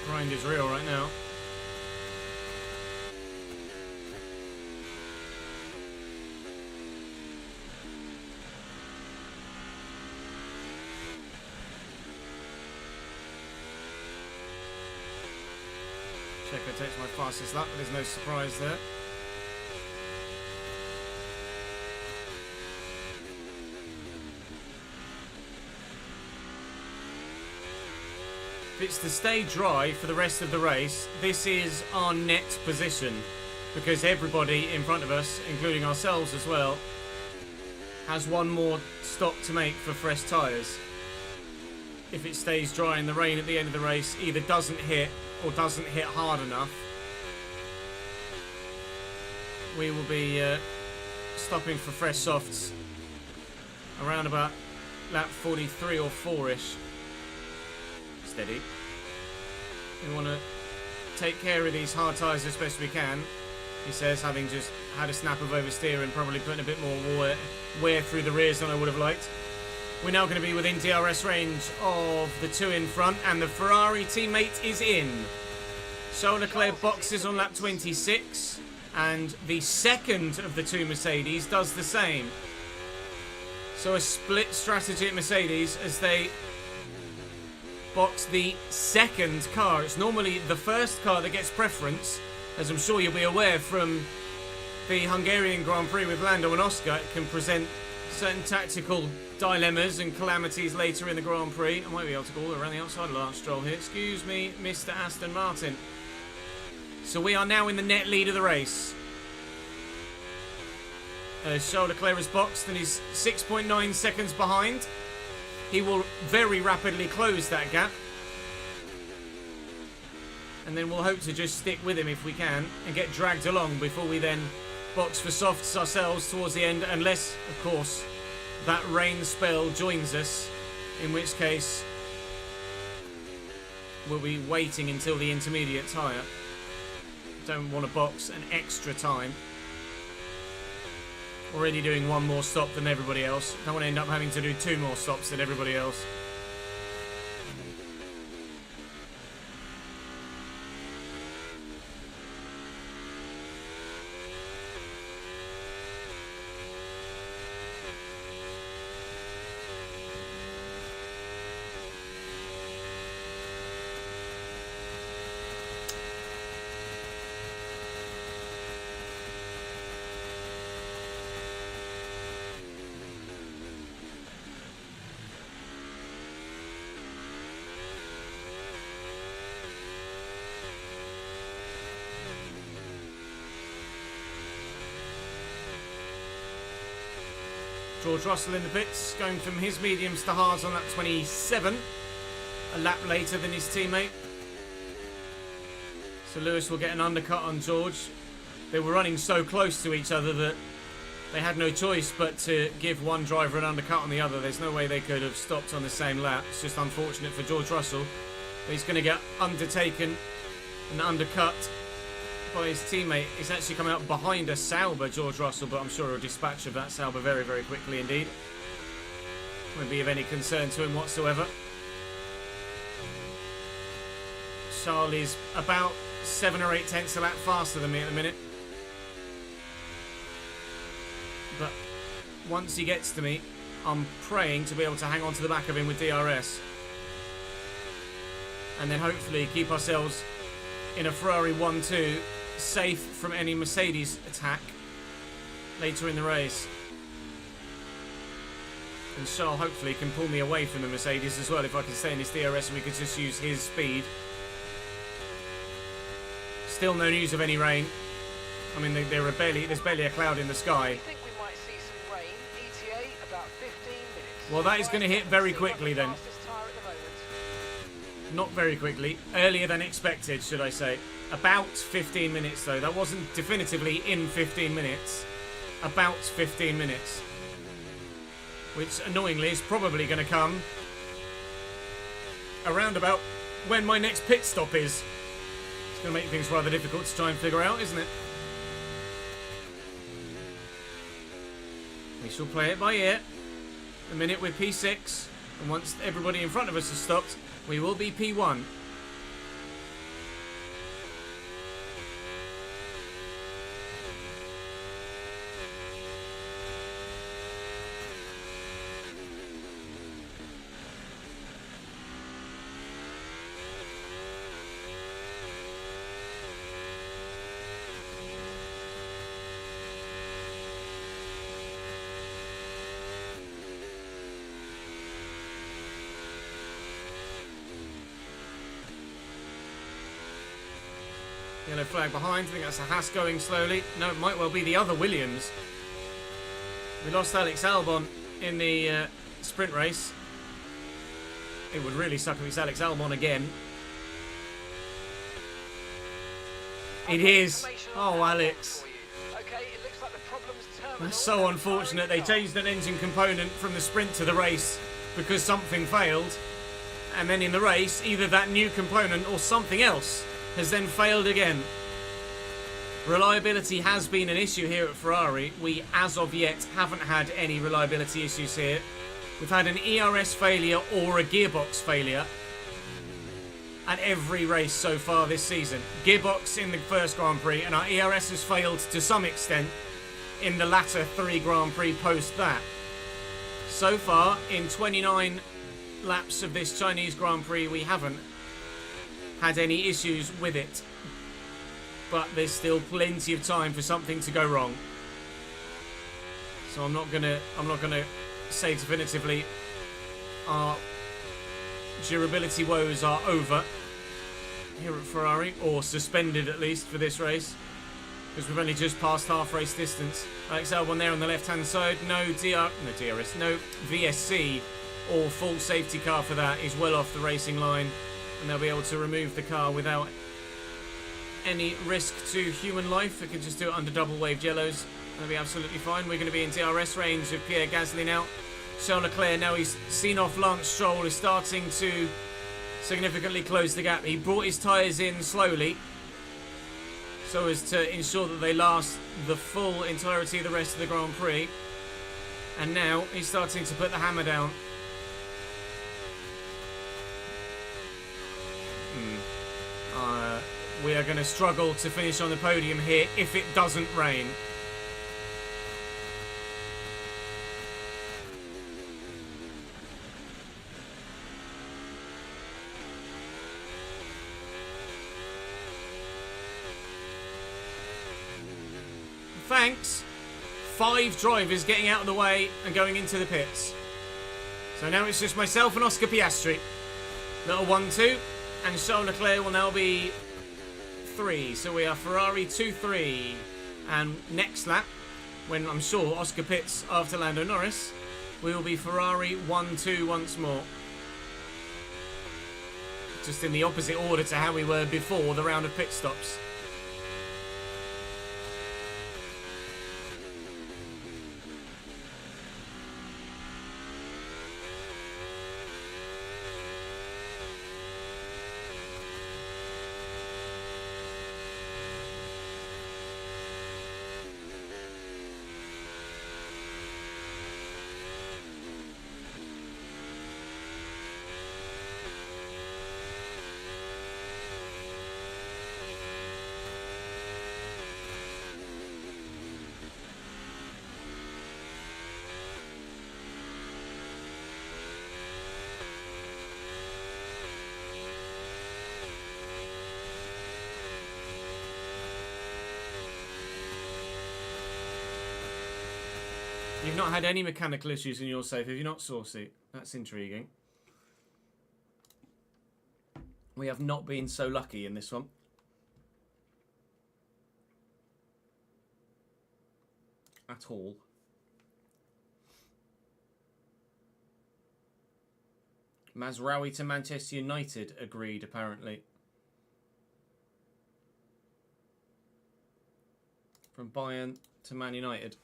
Grind is real right now. Checo takes my fastest lap, but there's no surprise there. If it's to stay dry for the rest of the race, this is our net position, because everybody in front of us, including ourselves as well, has one more stop to make for fresh tyres. If it stays dry in the rain at the end of the race, either doesn't hit or doesn't hit hard enough, we will be stopping for fresh softs around about lap 43 or 4-ish. Steady. We want to take care of these hard tyres as best we can, he says, having just had a snap of oversteer and probably putting a bit more wear through the rears than I would have liked. We're now going to be within DRS range of the two in front, and the Ferrari teammate is in. Charles Leclerc boxes on lap 26, and the second of the two Mercedes does the same. So a split strategy at Mercedes as they box the second car. It's normally the first car that gets preference, as I'm sure you'll be aware from the Hungarian Grand Prix with Lando and Oscar. It can present certain tactical dilemmas and calamities later in the Grand Prix. I might be able to go around the outside of Lance Stroll here. Excuse me, Mr. Aston Martin. So we are now in the net lead of the race. Charles Leclerc is boxed and he's 6.9 seconds behind. He will very rapidly close that gap. And then we'll hope to just stick with him if we can and get dragged along before we then box for softs ourselves towards the end, unless, of course, that rain spell joins us, in which case we'll be waiting until the intermediate tyre. Don't want to box an extra time. Already doing one more stop than everybody else. Don't want to end up having to do two more stops than everybody else. George Russell in the pits, going from his mediums to hards on lap 27. A lap later than his teammate. So Lewis will get an undercut on George. They were running so close to each other that they had no choice but to give one driver an undercut on the other. There's no way they could have stopped on the same lap. It's just unfortunate for George Russell. He's going to get undertaken and undercut by his teammate. He's actually coming up behind a Sauber, George Russell, but I'm sure he'll dispatch of that Sauber very, very quickly indeed. Won't be of any concern to him whatsoever. Charles is about 7 or 8 tenths a lap faster than me at the minute. But once he gets to me, I'm praying to be able to hang on to the back of him with DRS. And then hopefully keep ourselves in a Ferrari 1-2, safe from any Mercedes attack later in the race. And Charles hopefully can pull me away from the Mercedes as well if I can stay in his DRS and we could just use his speed. Still no news of any rain. I mean, there's barely a cloud in the sky. I think we might see some rain. ETA about 15 minutes. Well, that is going to hit very quickly then. Not very quickly. Earlier than expected, should I say. About 15 minutes, though. That wasn't definitively in 15 minutes. About 15 minutes. Which, annoyingly, is probably going to come around about when my next pit stop is. It's going to make things rather difficult to try and figure out, isn't it? We shall play it by ear. The minute we're P6, and once everybody in front of us has stopped, we will be P1. Yellow flag behind. I think that's a Haas going slowly. No, it might well be the other Williams. We lost Alex Albon in the sprint race. It would really suck if it's Alex Albon again. It is. Oh, Alex. That's so unfortunate. They changed an engine component from the sprint to the race because something failed. And then in the race, either that new component or something else has then failed again. Reliability has been an issue here at Ferrari. We, as of yet, haven't had any reliability issues here. We've had an ERS failure or a gearbox failure at every race so far this season. Gearbox in the first Grand Prix, and our ERS has failed to some extent in the latter 3 Grand Prix post that. So far, in 29 laps of this Chinese Grand Prix, we haven't had any issues with it, but there's still plenty of time for something to go wrong. So I'm not gonna say definitively our durability woes are over here at Ferrari, or suspended at least for this race, because we've only just passed half race distance. Alex Albon there on the left hand side. No VSC or full safety car for that. He's well off the racing line, and they'll be able to remove the car without any risk to human life. They can just do it under double waved yellows. That'll be absolutely fine. We're going to be in DRS range of Pierre Gasly now. Charles Leclerc, now he's seen off Lance Stroll, is starting to significantly close the gap. He brought his tyres in slowly so as to ensure that they last the full entirety of the rest of the Grand Prix. And now he's starting to put the hammer down. We are going to struggle to finish on the podium here if it doesn't rain. Thanks. 5 drivers getting out of the way and going into the pits. So now it's just myself and Oscar Piastri. Little 1-2. And Charles Leclerc will now be 3. So we are Ferrari 2-3. And next lap, when I'm sure Oscar pits after Lando Norris, we will be Ferrari 1-2 once more. Just in the opposite order to how we were before the round of pit stops. You've not had any mechanical issues in your safe, have you not, Saucy? That's intriguing. We have not been so lucky in this one. At all. Mazraoui to Manchester United, agreed, apparently. From Bayern to Man United.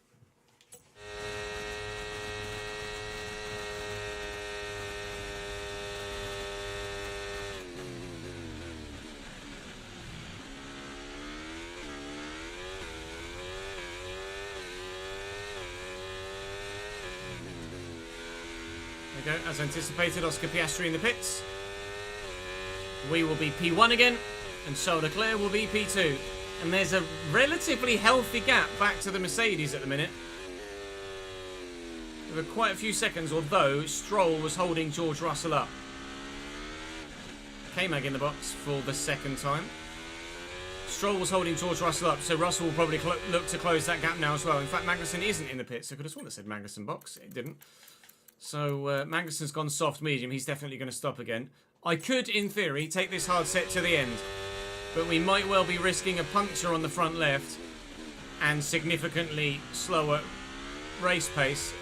There we go, as anticipated, Oscar Piastri in the pits. We will be P1 again, and Charles Leclerc will be P2. And there's a relatively healthy gap back to the Mercedes at the minute. There were quite a few seconds, although Stroll was holding George Russell up. K-Mag in the box for the second time. Stroll was holding George Russell up, so Russell will probably look to close that gap now as well. In fact, Magnussen isn't in the pits. I could have sworn it said Magnussen box. It didn't. So Magnussen's gone soft medium. He's definitely going to stop again. I could, in theory, take this hard set to the end. But we might well be risking a puncture on the front left and significantly slower race pace.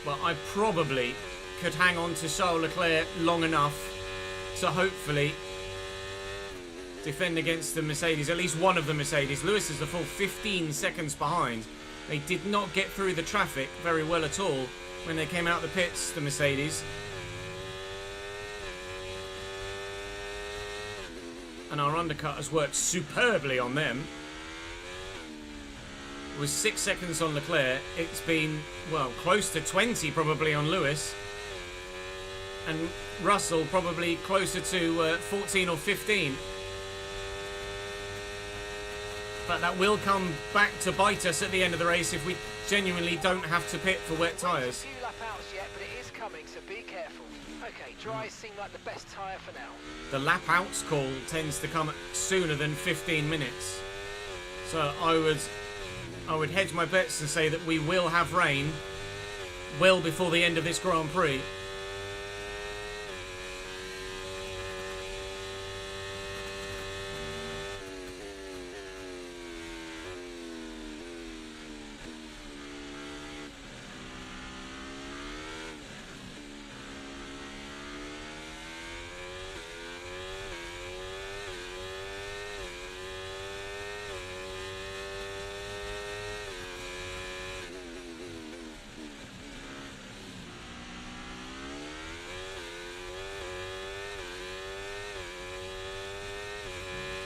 Well, I probably could hang on to Charles Leclerc long enough to hopefully defend against the Mercedes, at least one of the Mercedes. Lewis is a full 15 seconds behind. They did not get through the traffic very well at all when they came out the pits, the Mercedes. And our undercut has worked superbly on them. It was 6 seconds on Leclerc. It's been, well, close to 20 probably on Lewis. And Russell probably closer to 14 or 15. But that will come back to bite us at the end of the race if we genuinely don't have to pit for wet tyres. A few lap outs yet, but it is coming, so be careful. Okay, dries seem like the best tyre for now. The lap outs call tends to come sooner than 15 minutes. So I would hedge my bets and say that we will have rain well before the end of this Grand Prix.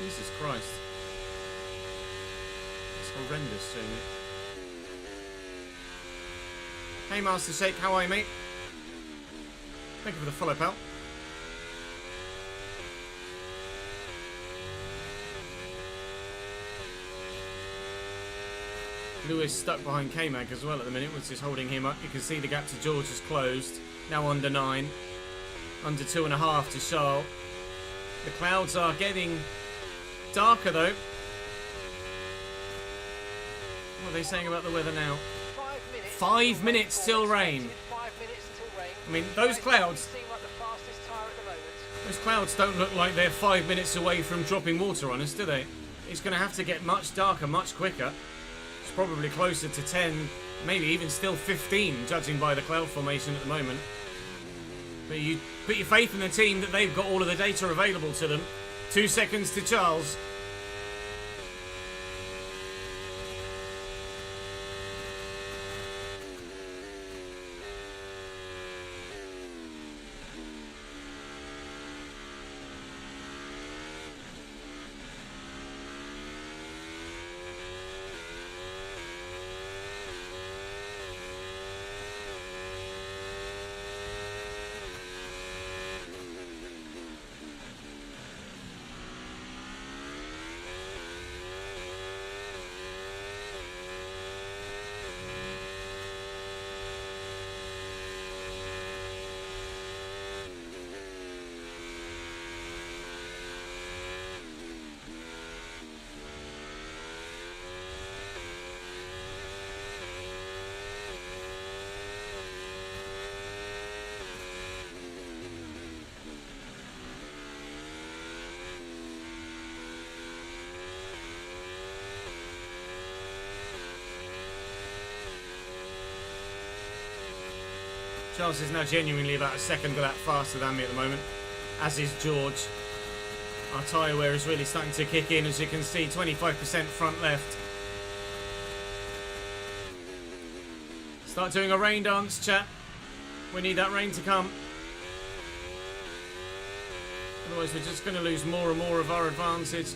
Jesus Christ. It's horrendous seeing it. Hey Master Shake, how are you, mate? Thank you for the follow, pal. Lewis stuck behind K-Mag as well at the minute, which is holding him up. You can see the gap to George is closed. Now under 9. Under 2.5 to Charles. The clouds are getting darker though. What are they saying about the weather now? 5 minutes till rain. 5 minutes till rain. I mean, those clouds Seem like the fastest tyre at the moment. Those clouds don't look like they're 5 minutes away from dropping water on us, do they? It's going to have to get much darker, much quicker. It's probably closer to 10, maybe even still 15, judging by the cloud formation at the moment. But you put your faith in the team that they've got all of the data available to them. 2 seconds to Charles. Charles is now genuinely about a second lap faster than me at the moment, as is George. Our tyre wear is really starting to kick in, as you can see, 25% front left. Start doing a rain dance, chat. We need that rain to come. Otherwise we're just going to lose more and more of our advantage.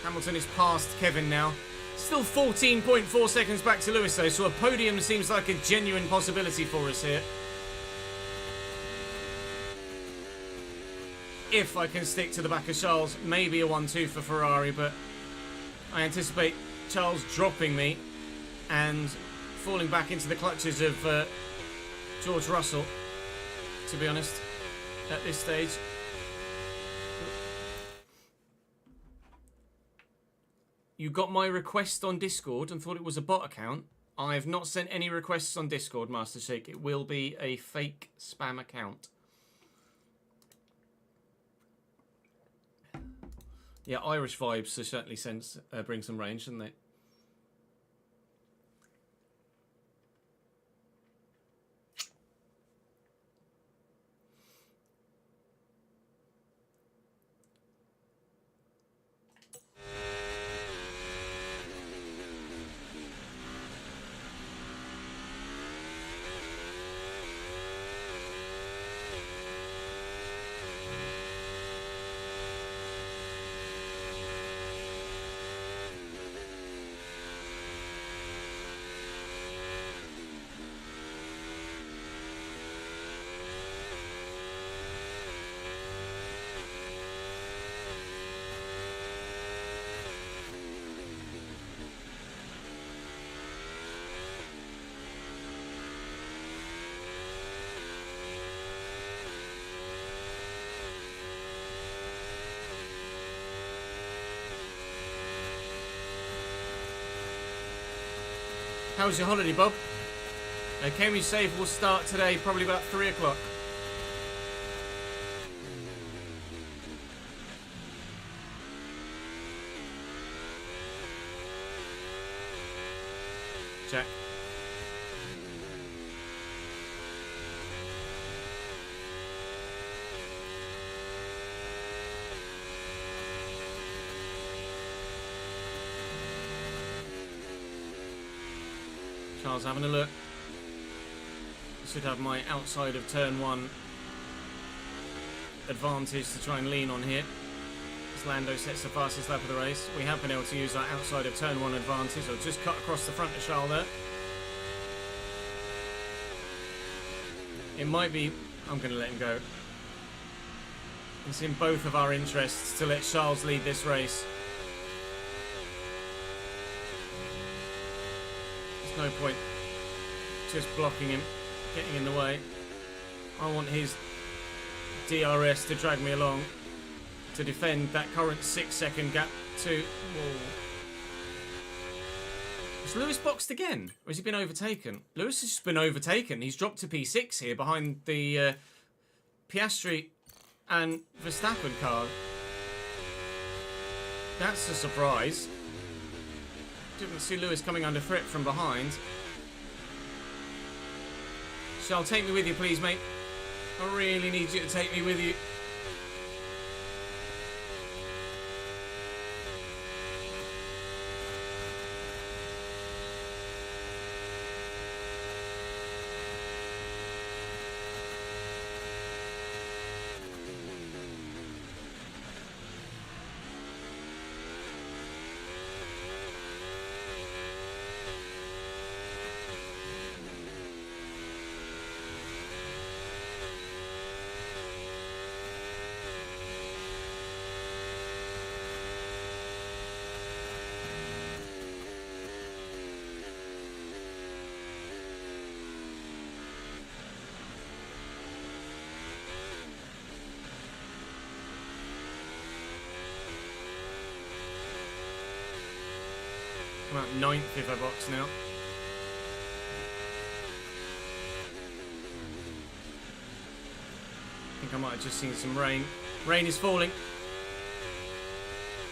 Hamilton is past Kevin now. Still 14.4 seconds back to Lewis though, so a podium seems like a genuine possibility for us here. If I can stick to the back of Charles, maybe a 1-2 for Ferrari, but I anticipate Charles dropping me and falling back into the clutches of George Russell, to be honest, at this stage. You got my request on Discord and thought it was a bot account. I have not sent any requests on Discord, Master Shake. It will be a fake spam account. Yeah, Irish vibes certainly bring some range, shouldn't they? How was your holiday, Bob? Came safe. Will start today, probably about 3 o'clock. Check. Charles having a look. Should have my outside of turn 1 advantage to try and lean on here. As Lando sets the fastest lap of the race. We have been able to use our outside of turn 1 advantage. I'll just cut across the front of Charles there. It might be... I'm going to let him go. It's in both of our interests to let Charles lead this race. No point just blocking him, getting in the way. I want his DRS to drag me along to defend that current 6-second gap to... Whoa. Has Lewis boxed again? Or has he been overtaken? Lewis has just been overtaken. He's dropped to P6 here behind the Piastri and Verstappen car. That's a surprise. Didn't see Lewis coming under threat from behind. Charles, take me with you, please, mate. I really need you to take me with you. I'm at 9th if I box now. I think I might have just seen some rain. Rain is falling.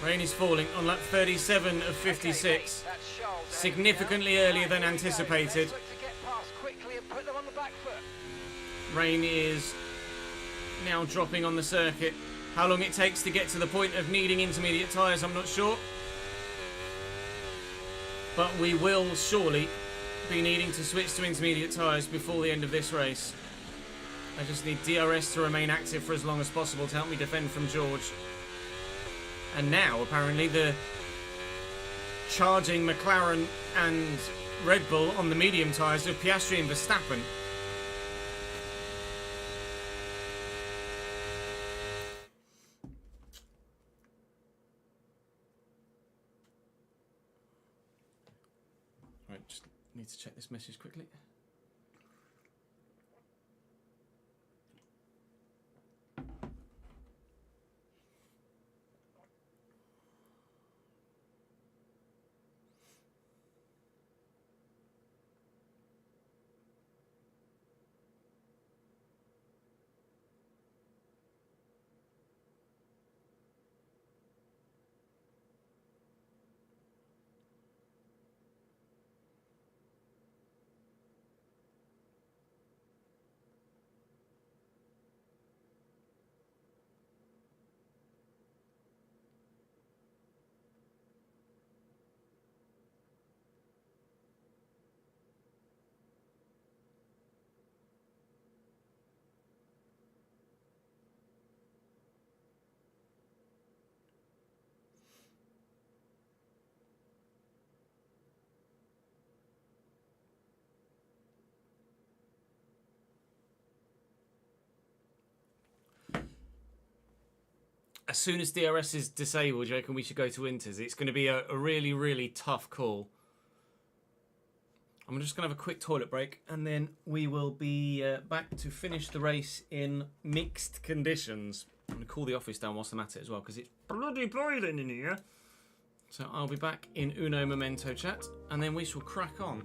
Rain is falling on lap 37 of 56. Significantly earlier than anticipated. Put them on the back foot. Rain is now dropping on the circuit. How long it takes to get to the point of needing intermediate tyres, I'm not sure. But we will surely be needing to switch to intermediate tyres before the end of this race. I just need DRS to remain active for as long as possible to help me defend from George. And now, apparently, the charging McLaren and Red Bull on the medium tyres of Piastri and Verstappen. Right, just need to check this message quickly. As soon as DRS is disabled, you reckon we should go to Inters? It's going to be a really, really tough call. I'm just going to have a quick toilet break, and then we will be back to finish the race in mixed conditions. I'm going to call the office down whilst I'm at it as well, because it's bloody boiling in here. So I'll be back in Uno Momento chat, and then we shall crack on.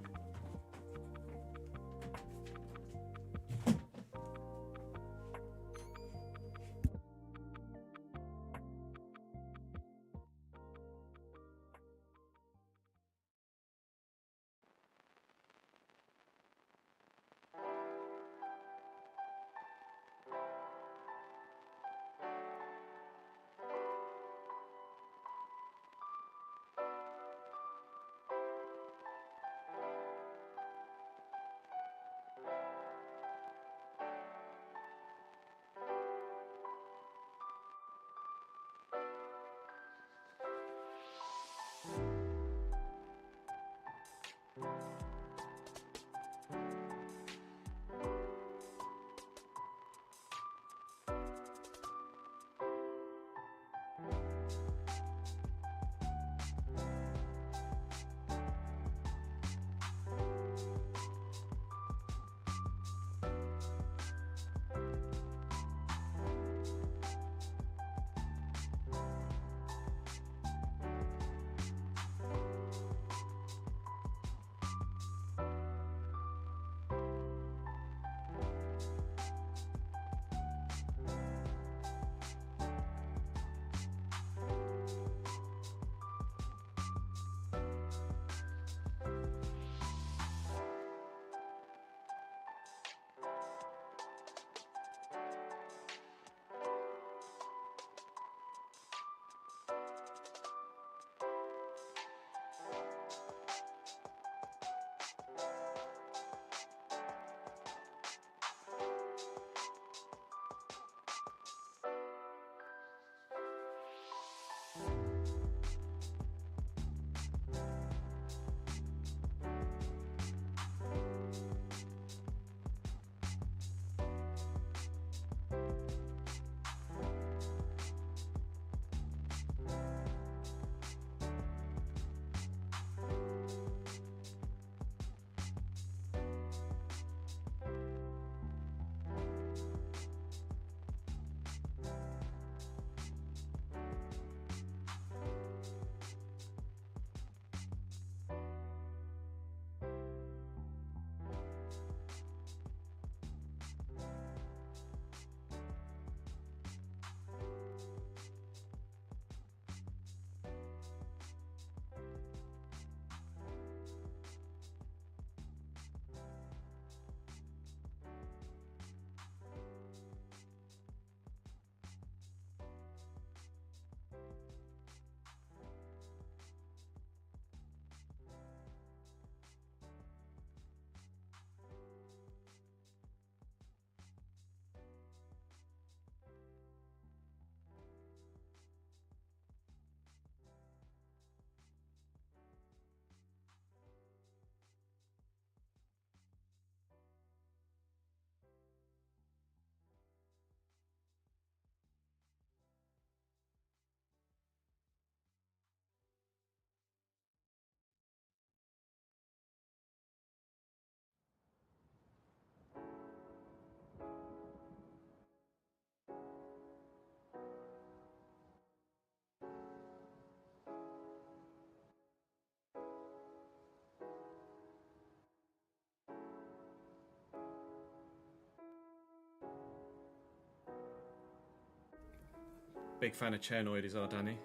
Big fan of Chernoid is our Danny.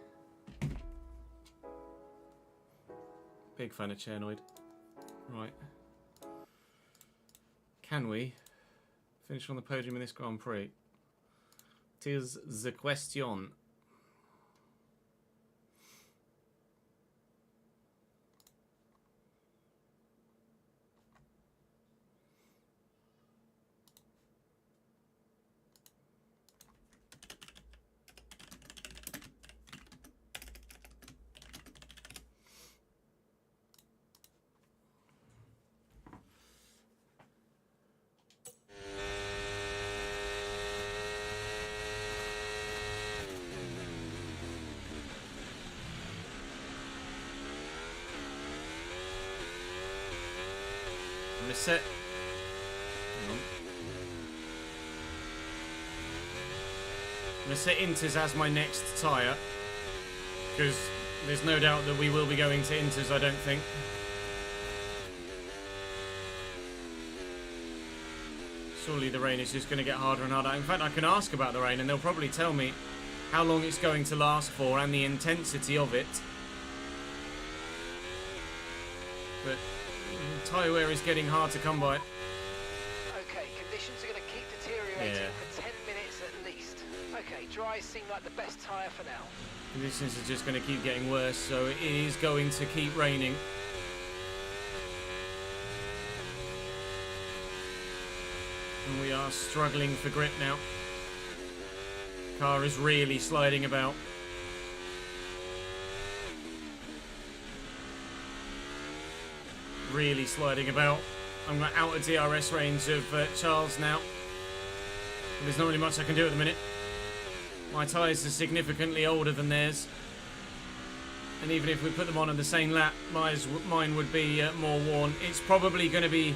Big fan of Chernoid. Right. Can we finish on the podium in this Grand Prix? Tis the question. I'm going to set... Hang on. I'm going to set Inters as my next tyre, because there's no doubt that we will be going to Inters, I don't think. Surely the rain is just going to get harder and harder. In fact, I can ask about the rain and they'll probably tell me how long it's going to last for and the intensity of it. But tyre wear is getting hard to come by. Okay, conditions are going to keep deteriorating for 10 minutes at least. Okay, dries seem like the best tyre for now. Conditions are just going to keep getting worse, so it is going to keep raining. And we are struggling for grip now. Car is really sliding about. Really sliding about. I'm out of DRS range of Charles now. There's not really much I can do at the minute. My tyres are significantly older than theirs. And even if we put them on the same lap, mine would be more worn. It's probably going to be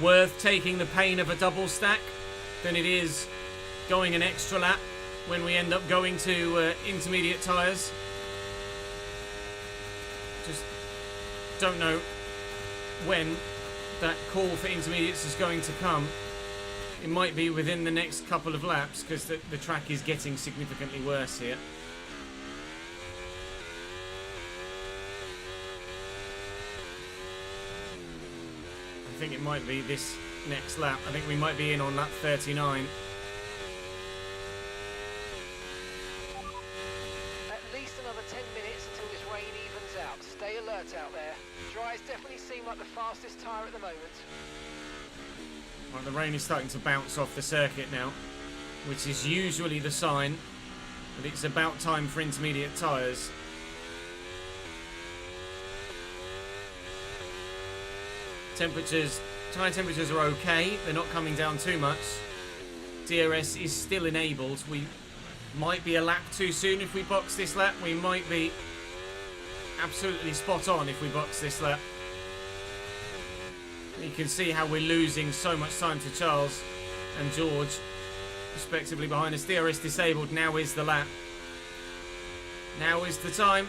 worth taking the pain of a double stack than it is going an extra lap when we end up going to intermediate tyres. Just don't know when that call for intermediates is going to come. It might be within the next couple of laps because the track is getting significantly worse here. I think it might be this next lap. I think we might be in on lap 39. At least another 10 minutes until this rain evens out. Stay alert out there. Dries definitely seem like the fastest tyre at the moment. Right, the rain is starting to bounce off the circuit now, which is usually the sign that it's about time for intermediate tyres. Tyre temperatures are okay, they're not coming down too much. DRS is still enabled. We might be a lap too soon if we box this lap. We might be absolutely spot on if we box this lap. You can see how we're losing so much time to Charles and George, respectively, behind us. DRS disabled, now is the lap. Now is the time.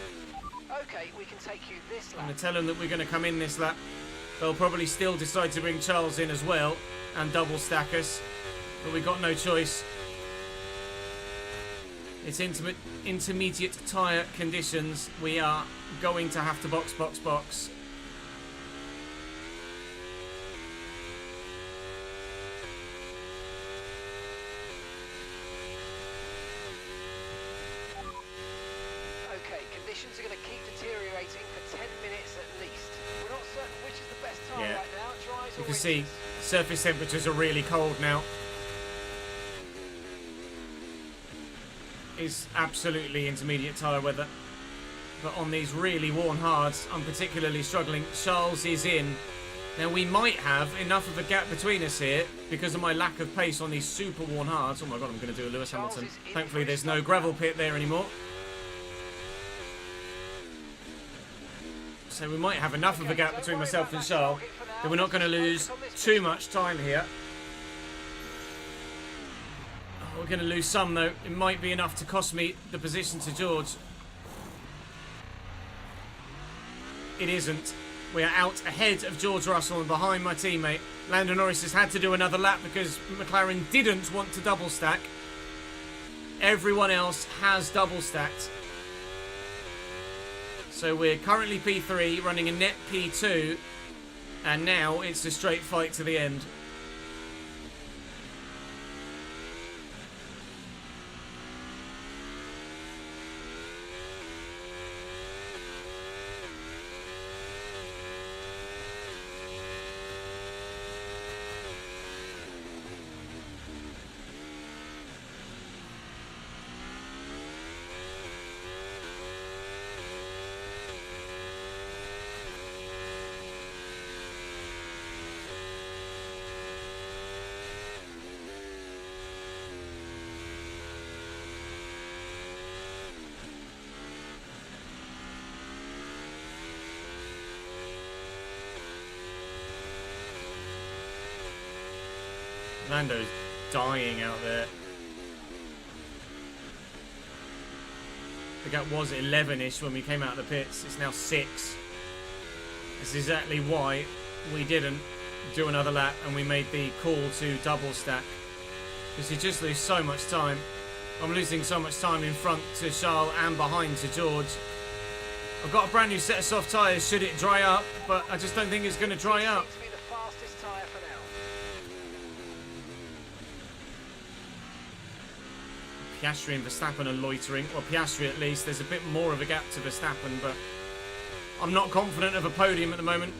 Okay, we can take you this lap. I'm going to tell them that we're going to come in this lap. They'll probably still decide to bring Charles in as well and double stack us, but we've got no choice. It's intermediate tyre conditions. We are going to have to box. Okay, conditions are going to keep deteriorating for 10 minutes at least. We're not certain which is the best tyre right now. Dries or You can see winters. surface temperatures are really cold now. Is absolutely intermediate tyre weather. But on these really worn hards, I'm particularly struggling. Charles is in. Now we might have enough of a gap between us here because of my lack of pace on these super worn hards. Oh my god, I'm going to do a Lewis Charles Hamilton. is in Thankfully for there's his no stop gravel now. pit there anymore. So we might have enough of a gap between myself and Charles that we're not going to lose too much time here. We're going to lose some though. It might be enough to cost me the position to George. It isn't. We are out ahead of George Russell and behind my teammate. Lando Norris has had to do another lap because McLaren didn't want to double stack. Everyone else has double stacked. So we're currently P3, running a net P2, and now it's a straight fight to the end. Lando's dying out there. The gap was 11-ish when we came out of the pits. It's now 6. This is exactly why we didn't do another lap and we made the call to double stack. Because you just lose so much time. I'm losing so much time in front to Charles and behind to George. I've got a brand new set of soft tyres should it dry up, but I just don't think it's going to dry up. Seems to be the fastest tyre for now. Piastri and Verstappen are loitering. Well, Piastri at least. There's a bit more of a gap to Verstappen, but I'm not confident of a podium at the moment.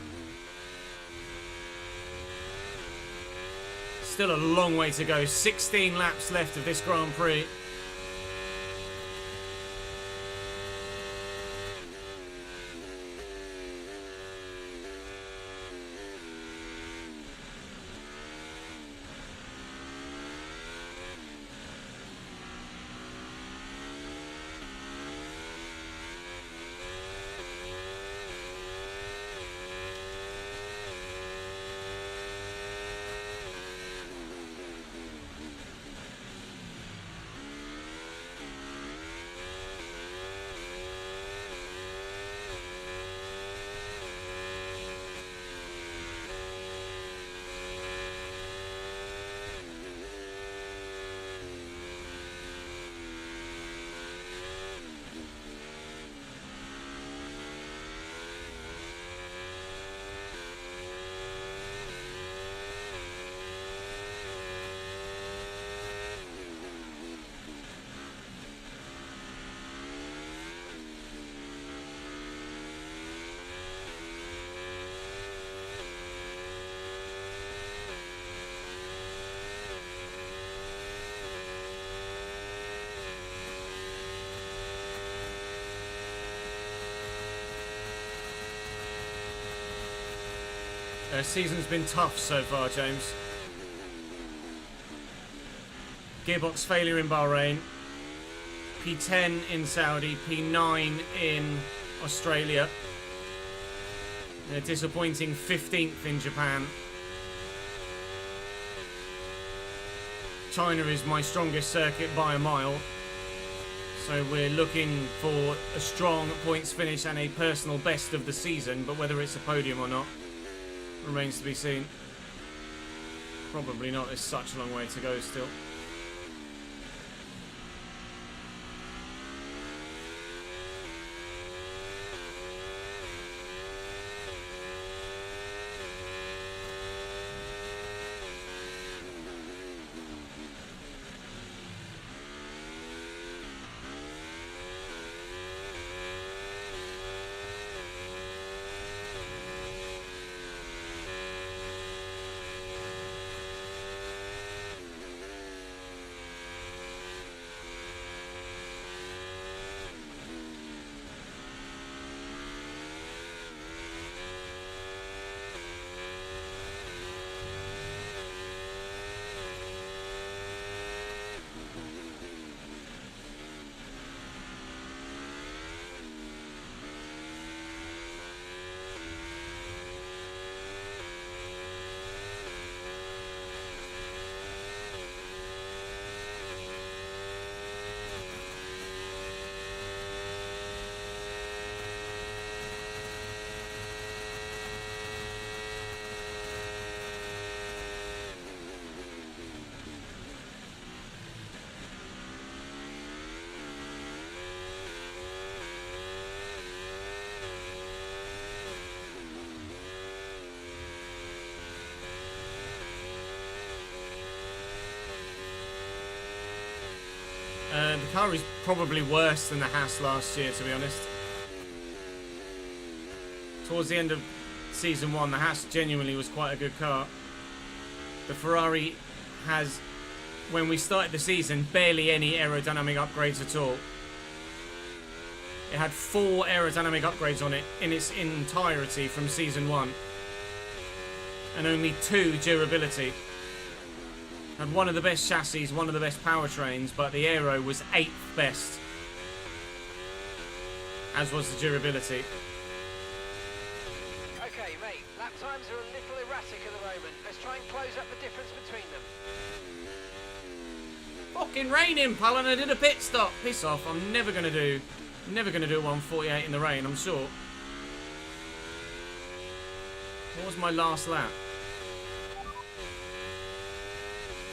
Still a long way to go. 16 laps left of this Grand Prix. Season's been tough so far, James. Gearbox failure in Bahrain, P10 in Saudi, P9 in Australia, and a disappointing 15th in Japan. China is my strongest circuit by a mile, so we're looking for a strong points finish and a personal best of the season, but whether it's a podium or not remains to be seen. Probably not, there's such a long way to go still. car is probably worse than the Haas last year, to be honest. Towards the end of season 1, the Haas genuinely was quite a good car. The Ferrari has, when we started the season, barely any aerodynamic upgrades at all. It had 4 aerodynamic upgrades on it in its entirety from season 1. And only 2 durability. Had one of the best chassis, one of the best powertrains, but the aero was 8th best. As was the durability. Okay, mate, lap times are a little erratic at the moment. Let's try and close up the difference between them. Fucking raining, pal, and I did a pit stop. Piss off. I'm never gonna do a 148 in the rain, I'm sure. What was my last lap?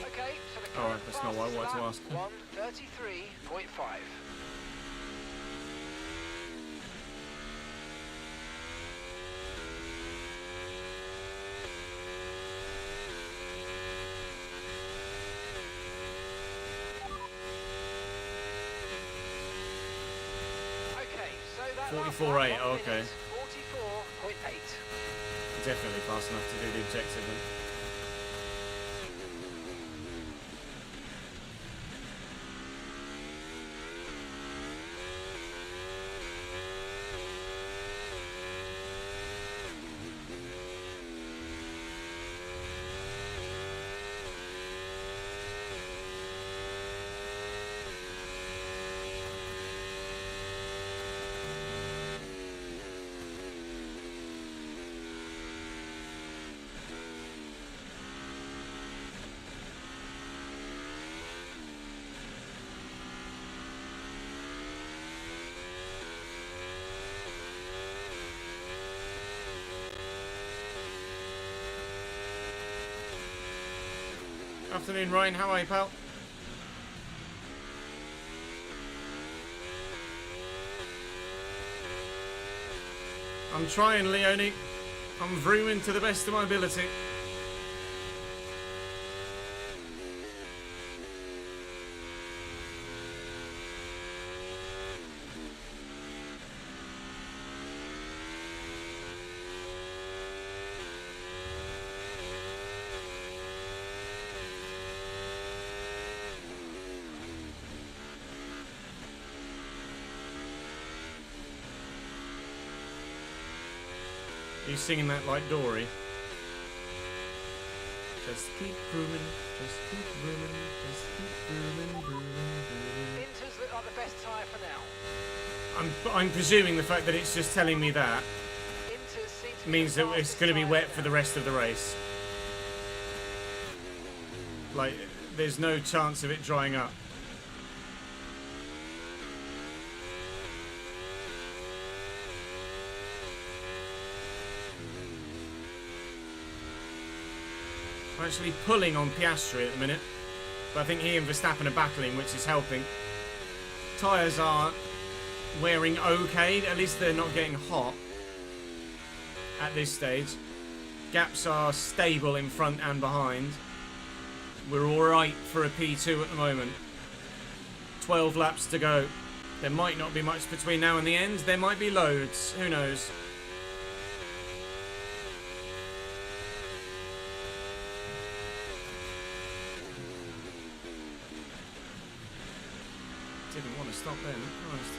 Okay, so the Oh, that's not what I wanted to ask. 1:33.5. Okay, so that 44.8, oh, okay. 44.8. Definitely fast enough to do the objective then. Afternoon, Ryan. How are you, pal? I'm trying, Leone. I'm vrooming to the best of my ability. Are you singing that like Dory? Just keep grooming, just keep grooming, just keep grooming. Inters look like the best tyre for now. I'm presuming the fact that it's just telling me that Inters seem to be means the that it's fastest going to be tyre wet for for now. the rest of the race. Like, there's no chance of it drying up. I'm actually pulling on Piastri at the minute, but I think he and Verstappen are battling, which is helping. Tyres are wearing okay, at least they're not getting hot at this stage. Gaps are stable in front and behind. We're alright for a P2 at the moment. 12 laps to go. There might not be much between now and the end. There might be loads. Who knows? Didn't want to stop then. Christ.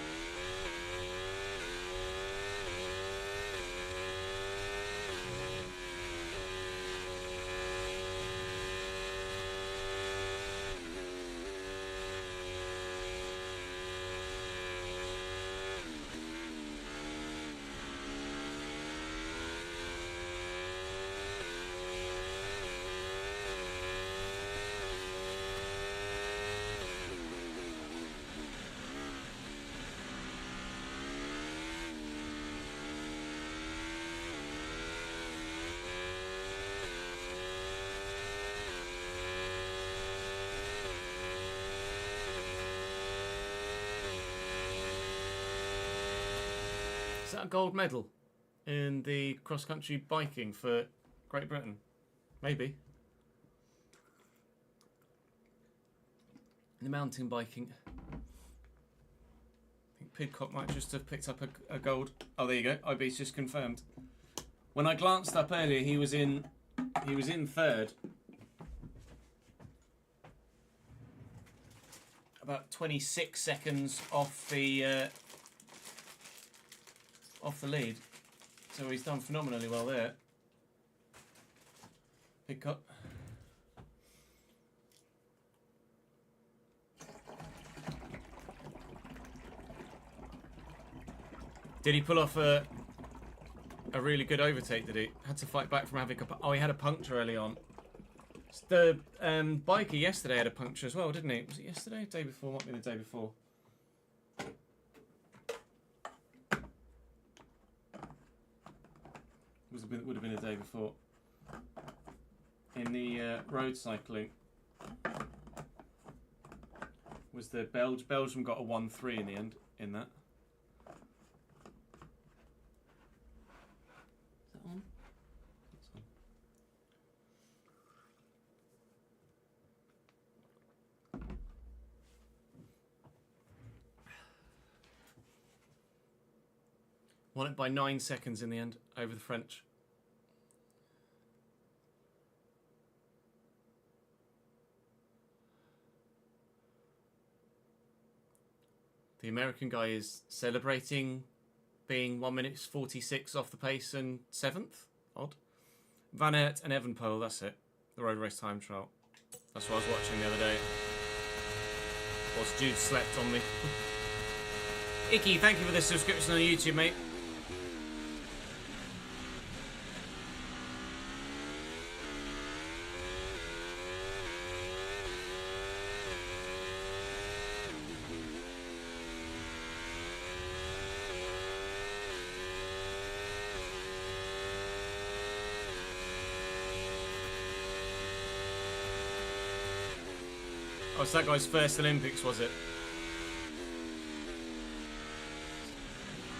Is that a gold medal in the cross-country biking for Great Britain? Maybe. In the mountain biking. Pidcock might just have picked up a gold. Oh, there you go. IB's just confirmed. When I glanced up earlier, he was in third. About 26 seconds off the lead. So he's done phenomenally well there. Pidcock. Did he pull off a really good overtake, did he? Had to fight back from having a... Oh, he had a puncture early on. The biker yesterday had a puncture as well, didn't he? Was it yesterday? Day before? Might be the day before. Would have been the day before. In the road cycling. Was the Belgium got a 1-3 in the end, in that. On? It's on. Won it by 9 seconds in the end over the French. The American guy is celebrating being 1 minute 46 off the pace and 7th. Odd. Van Aert and Evenepoel, that's it. The road race time trial. That's what I was watching the other day. Whilst Jude slept on me. Icky, thank you for the subscription on YouTube, mate. Oh, so that guy's first Olympics, was it?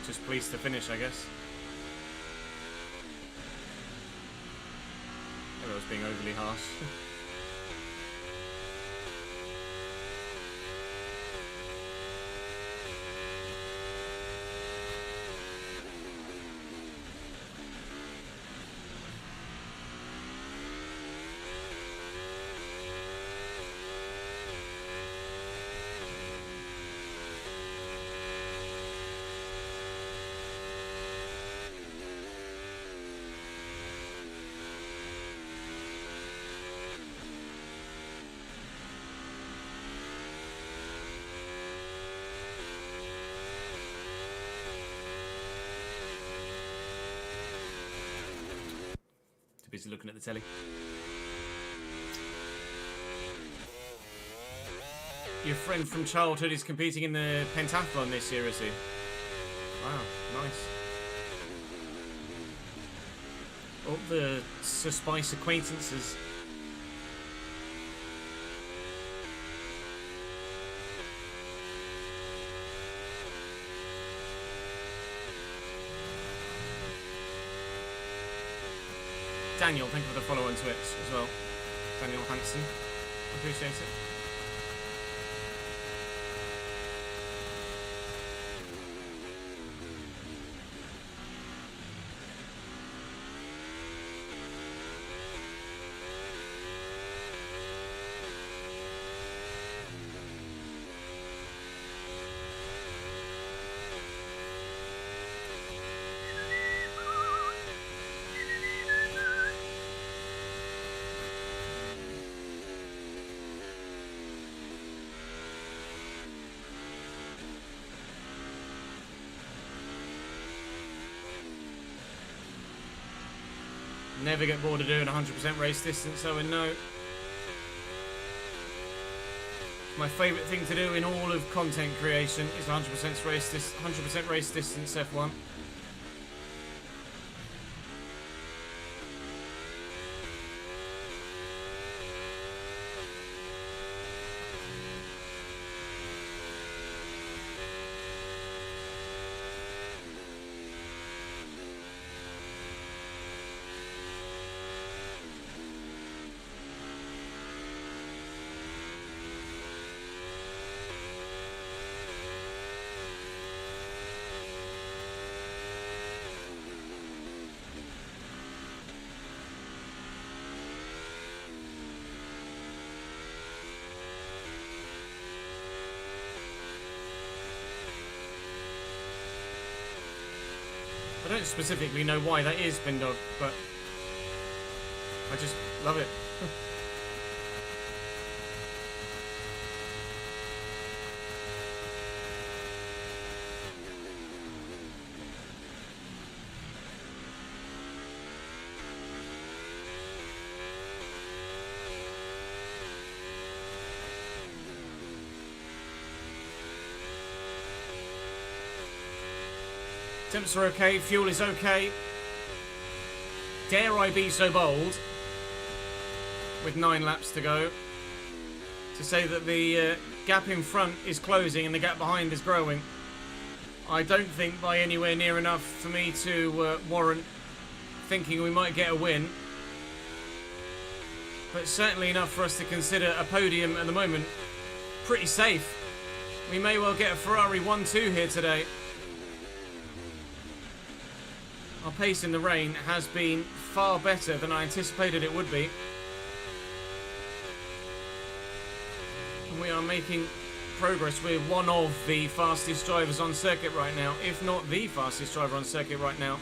Just pleased to finish, I guess. Maybe I was being overly harsh. Busy looking at the telly. Your friend from childhood is competing in the pentathlon this year, is he? Wow, nice. All the Sir Spice acquaintances. Daniel, thank you for the follow on Twitch as well. Daniel Hansen. Appreciate it. Never get bored of doing 100% race distance, so no. My favourite thing to do in all of content creation is 100% race distance F1. don't specifically know why that is, Spindog, but I just love it. Temps are okay, fuel is okay. Dare I be so bold, with 9 laps to go, to say that the gap in front is closing and the gap behind is growing. I don't think by anywhere near enough for me to warrant thinking we might get a win. But certainly enough for us to consider a podium at the moment. Pretty safe. We may well get a Ferrari 1-2 here today. Our pace in the rain has been far better than I anticipated it would be. And we are making progress. We're one of the fastest drivers on circuit right now, if not the fastest driver on circuit right now.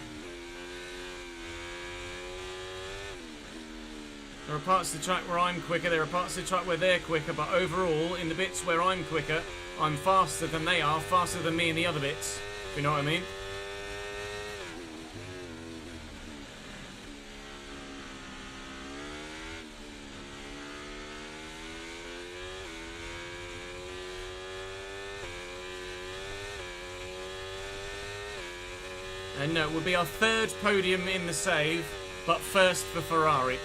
There are parts of the track where I'm quicker, there are parts of the track where they're quicker, but overall, in the bits where I'm quicker, I'm faster than they are, faster than me in the other bits, if you know what I mean. And no, it will be our 3rd podium in the save, but first for Ferrari.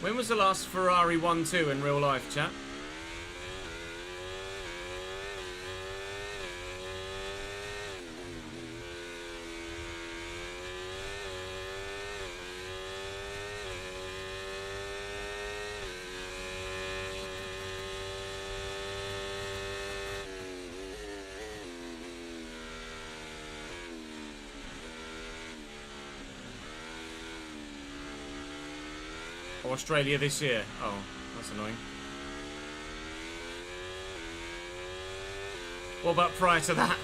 When was the last Ferrari 1-2 in real life, chat? Australia this year. Oh, that's annoying. What about prior to that?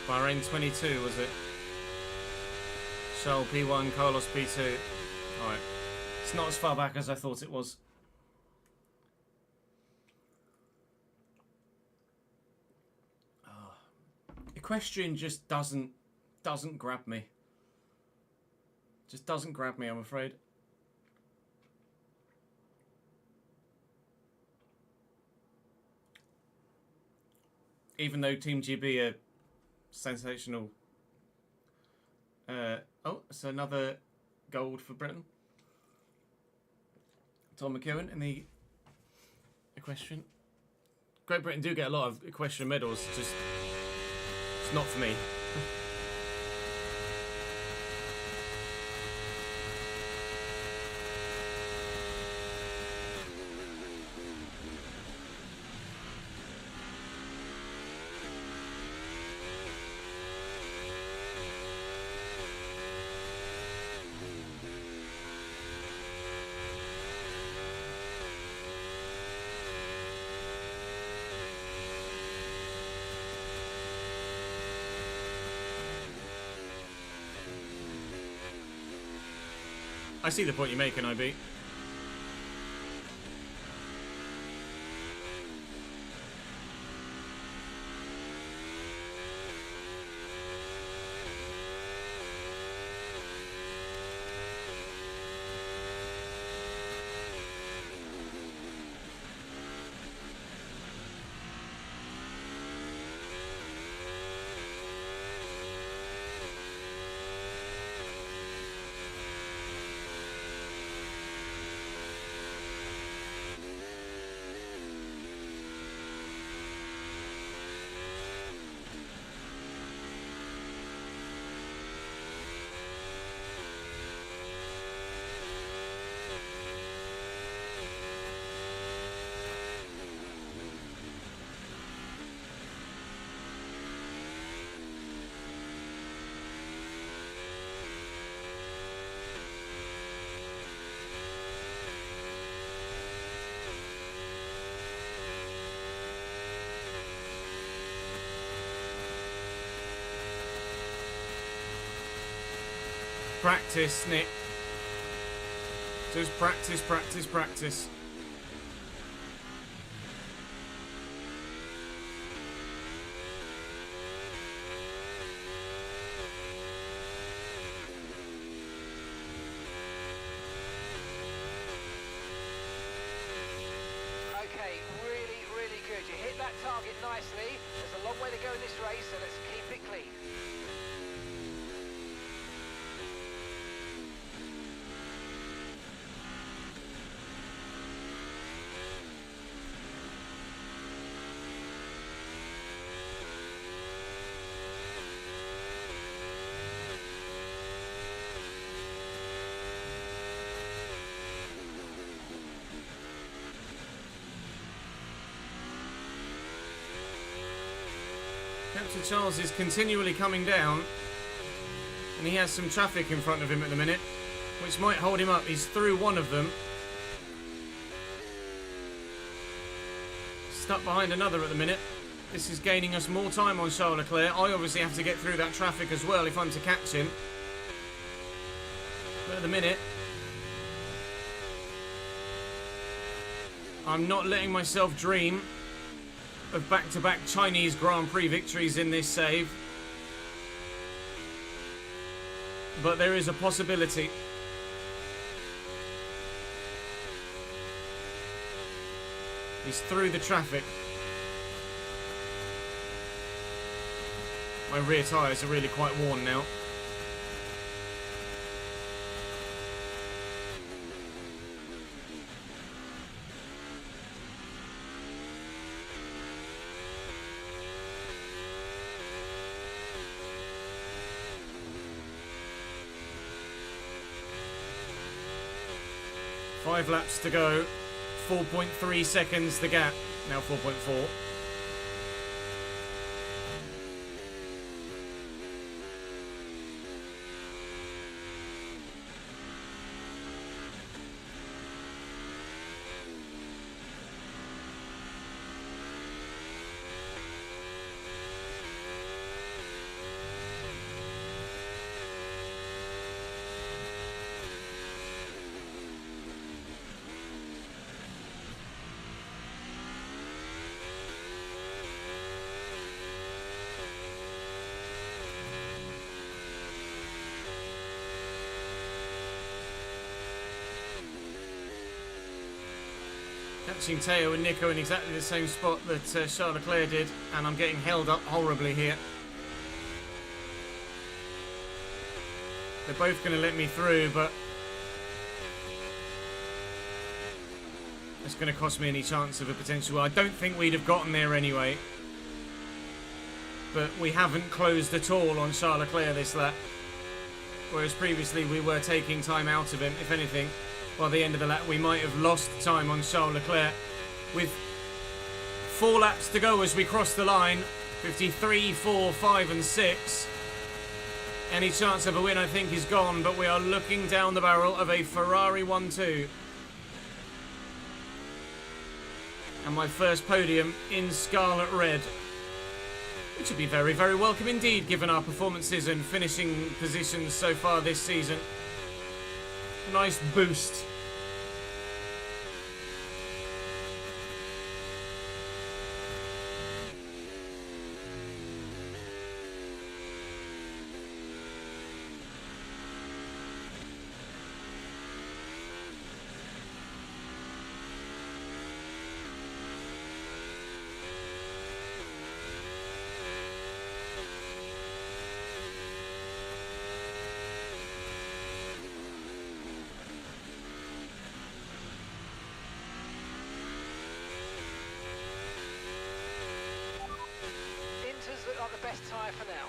Bahrain 22, was it? Shell P1, Carlos P2. Alright. It's not as far back as I thought it was. Equestrian just doesn't grab me. Just doesn't grab me, I'm afraid. Even though Team GB are sensational. Oh, it's another gold for Britain. Tom McEwen in the equestrian. Great Britain do get a lot of equestrian medals, just it's not for me. I see the point you're making, IB. practice, Nick. Just practice, practice, practice. Okay, really, really good. You hit that target nicely. There's a long way to go in this race, so let's keep it clean. Captain Charles is continually coming down, and he has some traffic in front of him at the minute, which might hold him up. He's through one of them. Stuck behind another at the minute. This is gaining us more time on Charles Leclerc. I obviously have to get through that traffic as well if I'm to catch him. But at the minute, I'm not letting myself dream of back-to-back Chinese Grand Prix victories in this save. But there is a possibility. He's through the traffic. My rear tyres are really quite worn now. Five laps to go. 4.3 seconds the gap. Now 4.4. Catching Teo and Nico in exactly the same spot that Charles Leclerc did, and I'm getting held up horribly here. They're both going to let me through, but it's going to cost me any chance of a potential. I don't think we'd have gotten there anyway, but we haven't closed at all on Charles Leclerc this lap, whereas previously we were taking time out of him. If anything, by the end of the lap we might have lost time on Charles Leclerc. With 4 laps to go as we cross the line, 53, 4, 5 and 6. Any chance of a win I think is gone, but we are looking down the barrel of a Ferrari 1-2. And my first podium in scarlet red, which would be very, very welcome indeed given our performances and finishing positions so far this season. Nice boost. Look like the best tyre for now.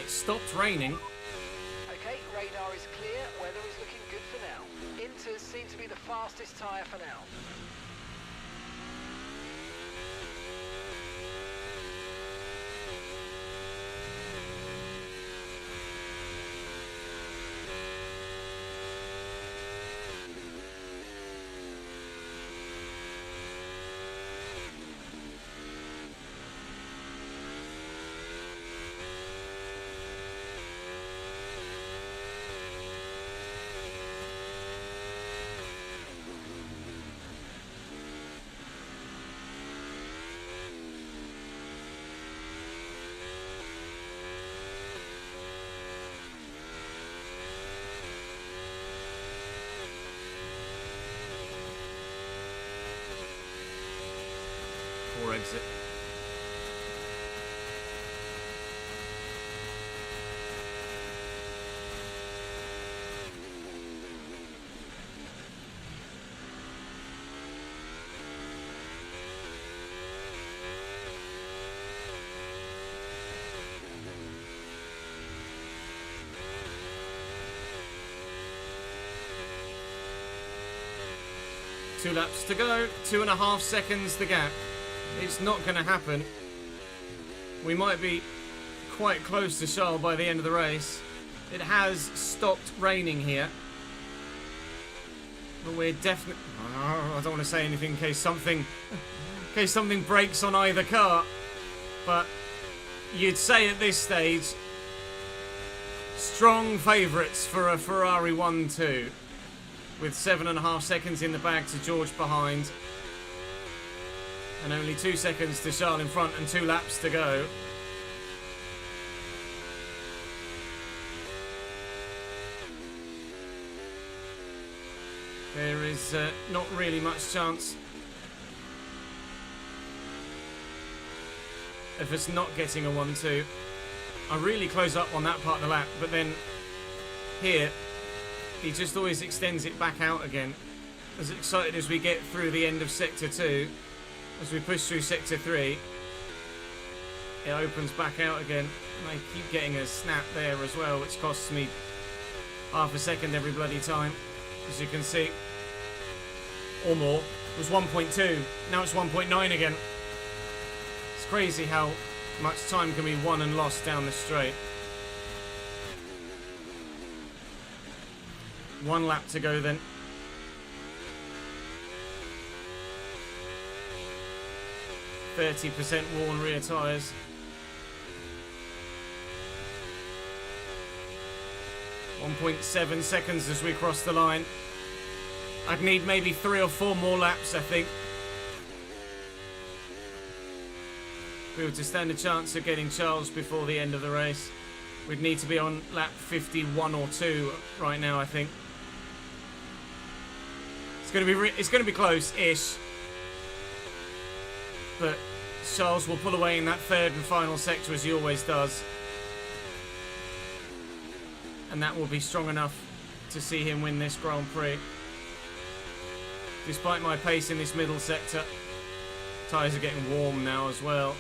it stopped raining. Okay, radar is clear, weather is looking good for now. Inters seem to be the fastest tyre for now. Poor exit. Two laps to go, 2.5 seconds the gap. It's not going to happen. We might be quite close to Charles by the end of the race. It has stopped raining here. But we're definitely... I don't want to say anything in case something breaks on either car. But you'd say at this stage, strong favourites for a Ferrari 1-2. With 7.5 seconds in the bag to George behind. And only 2 seconds to Charles in front and 2 laps to go. There is not really much chance of us not getting a 1-2. I really close up on that part of the lap, but then here he just always extends it back out again. As excited as we get through the end of Sector 2, as we push through Sector 3, it opens back out again. And I keep getting a snap there as well, which costs me half a second every bloody time, as you can see. Or more. It was 1.2, now it's 1.9 again. It's crazy how much time can be won and lost down the straight. 1 lap to go then. %, worn rear tyres. .7 seconds as we cross the line. I'd need maybe 3 or 4 more laps, I think. If we were to stand a chance of getting Charles before the end of the race, we'd need to be on lap 51 or 2 right now, I think. It's going to be close-ish. But Charles will pull away in that third and final sector as he always does. And that will be strong enough to see him win this Grand Prix. Despite my pace in this middle sector, tyres are getting warm now as well.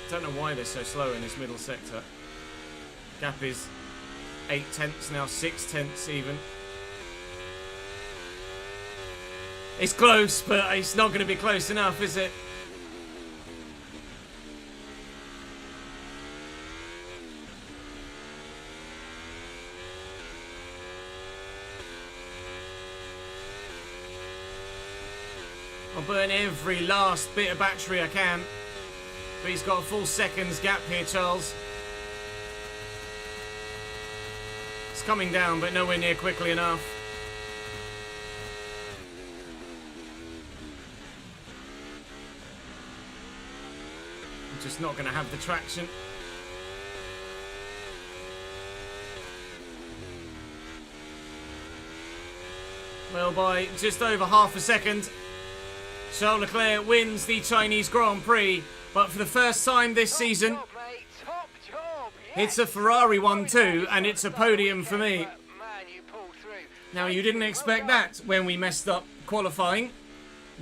Don't know why they're so slow in this middle sector. Gap is 8 tenths now, 6 tenths even. It's close, but it's not going to be close enough, is it? I'll burn every last bit of battery I can. But he's got a full second's gap here, Charles. It's coming down, but nowhere near quickly enough. I'm just not going to have the traction. Well, by just over half a second, Charles Leclerc wins the Chinese Grand Prix. But for the first time this season, it's a Ferrari 1-2, and it's a podium for me. Now, you didn't expect that when we messed up qualifying.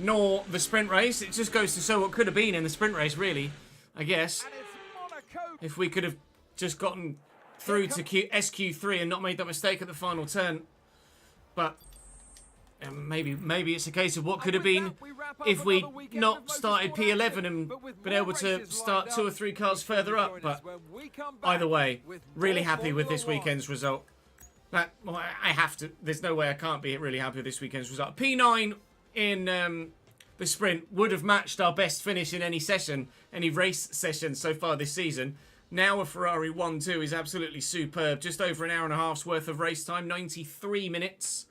nor the sprint race. It just goes to show what could have been in the sprint race, really, I guess. And it's Monaco. If we could have just gotten through to SQ3 and not made that mistake at the final turn. But maybe it's a case of what could have been if we not started P11 and been able to start 2 or 3 cars further up. But either way, really happy with this weekend's result. Well, I have to. There's no way I can't be really happy with this weekend's result. P9 in the sprint would have matched our best finish in any session, any race session so far this season. Now a Ferrari 1-2 is absolutely superb. Just over an hour and a half's worth of race time, 93 minutes.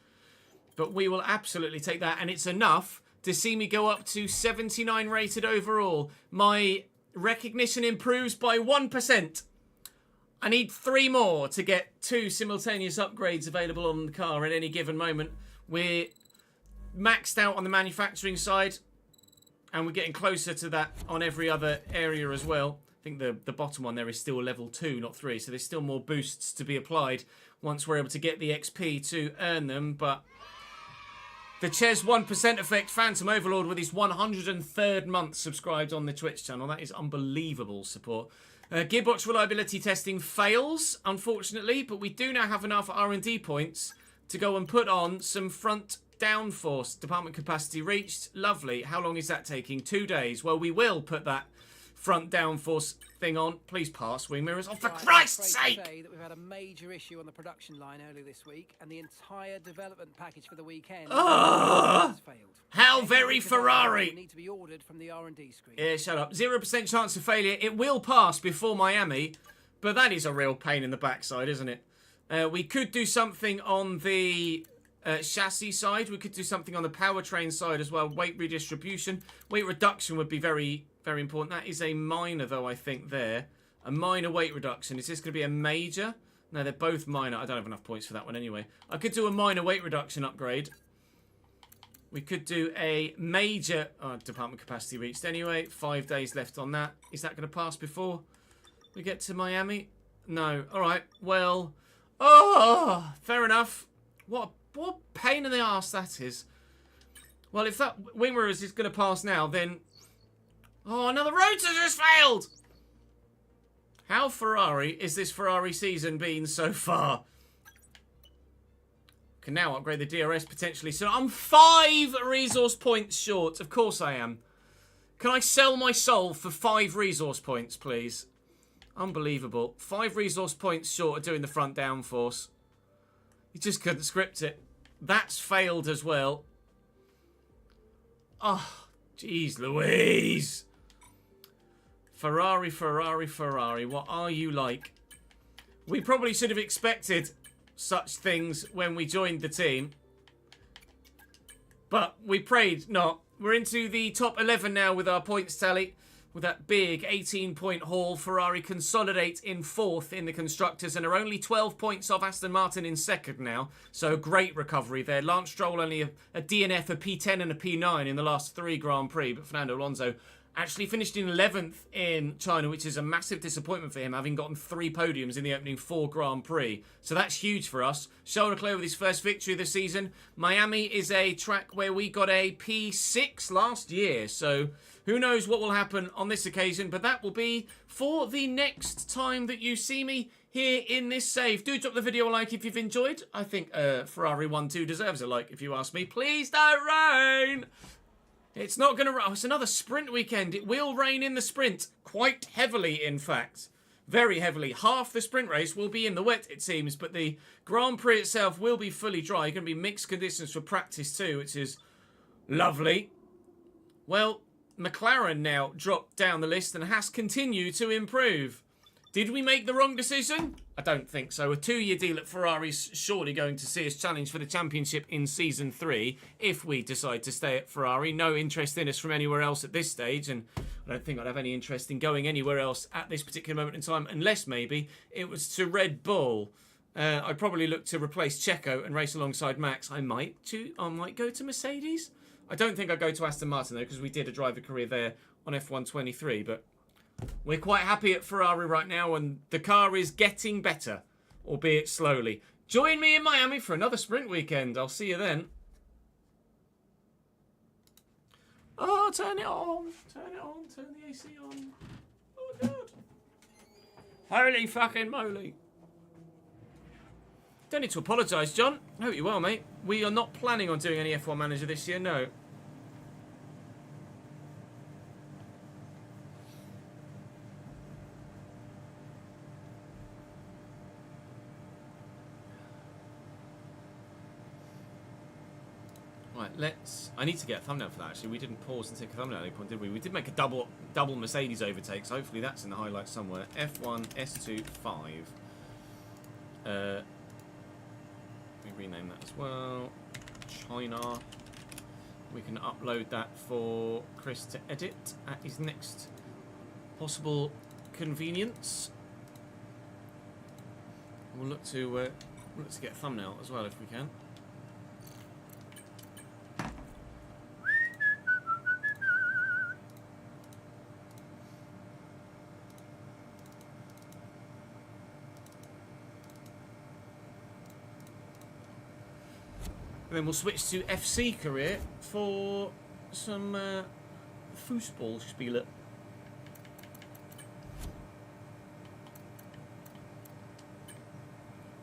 But we will absolutely take that, and it's enough to see me go up to 79 rated overall. My recognition improves by 1%. I need 3 more to get 2 simultaneous upgrades available on the car at any given moment. We're maxed out on the manufacturing side, and we're getting closer to that on every other area as well. I think the bottom one there is still level 2, not 3, so there's still more boosts to be applied once we're able to get the XP to earn them. But the Ches 1% effect, Phantom Overlord with his 103rd month subscribed on the Twitch channel. That is unbelievable support. Gearbox reliability testing fails, unfortunately, but we do now have enough R&D points to go and put on some front downforce. Department capacity reached. Lovely. How long is that taking? 2 days. Well, we will put that front downforce thing on. Please pass, wing mirrors. Oh, for Christ's sake! Say that we've had a major issue on the production line earlier this week, and the entire development package for the weekend has failed. How very Ferrari! Need to be ordered from the R&D screen. Yeah, shut up. 0% chance of failure. It will pass before Miami, but that is a real pain in the backside, isn't it? We could do something on the chassis side. We could do something on the powertrain side as well. Weight redistribution. Weight reduction would be very, very important. That is a minor, though, I think, there. A minor weight reduction. Is this going to be a major? No, they're both minor. I don't have enough points for that one anyway. I could do a minor weight reduction upgrade. We could do a major... Oh, department capacity reached anyway. 5 days left on that. Is that going to pass before we get to Miami? No. All right. Well... Oh, fair enough. What pain in the arse that is. Well, if that wing mirrors is going to pass now, then... Oh, another rotor just failed! How Ferrari is this Ferrari season been so far? Can now upgrade the DRS potentially. So I'm 5 resource points short. Of course I am. Can I sell my soul for 5 resource points, please? Unbelievable. 5 resource points short of doing the front downforce. You just couldn't script it. That's failed as well. Oh, jeez Louise. Ferrari, Ferrari, Ferrari. What are you like? We probably should have expected such things when we joined the team. But we prayed not. We're into the top 11 now with our points tally. With that big 18-point haul, Ferrari consolidate in 4th in the Constructors and are only 12 points off Aston Martin in 2nd now. So great recovery there. Lance Stroll only a DNF, a P10 and a P9 in the last 3 Grand Prix. But Fernando Alonso actually finished in 11th in China, which is a massive disappointment for him, having gotten 3 podiums in the opening 4 Grand Prix. So that's huge for us. Charles Leclerc with his first victory of the season. Miami is a track where we got a P6 last year. So who knows what will happen on this occasion, but that will be for the next time that you see me here in this save. Do drop the video a like if you've enjoyed. I think Ferrari 1-2 deserves a like if you ask me. Please don't rain! It's not going to rain. Oh, it's another sprint weekend. It will rain in the sprint. Quite heavily, in fact. Very heavily. Half the sprint race will be in the wet, it seems, but the Grand Prix itself will be fully dry. Going to be mixed conditions for practice too, which is lovely. Well, McLaren now dropped down the list and has continued to improve. Did we make the wrong decision? I don't think so. A 2-year deal at Ferrari's surely going to see us challenge for the championship in Season 3 if we decide to stay at Ferrari. No interest in us from anywhere else at this stage, and I don't think I'd have any interest in going anywhere else at this particular moment in time, unless maybe it was to Red Bull. I'd probably look to replace Checo and race alongside Max. I might go to Mercedes. I don't think I'd go to Aston Martin, though, because we did a driver career there on F123, but we're quite happy at Ferrari right now, and the car is getting better, albeit slowly. Join me in Miami for another sprint weekend. I'll see you then. Oh, turn it on. Turn it on. Turn the AC on. Oh, God. Holy fucking moly. Don't need to apologise, John. I hope you're well, mate. We are not planning on doing any F1 Manager this year, no. Right, let's... I need to get a thumbnail for that, actually. We didn't pause and take a thumbnail at any point, did we? We did make a double Mercedes overtake, so hopefully that's in the highlights somewhere. F1, S2, 5. Let me rename that as well. China. We can upload that for Chris to edit at his next possible convenience. We'll look to get a thumbnail as well if we can. And then we'll switch to FC career for some Fußballspieler. I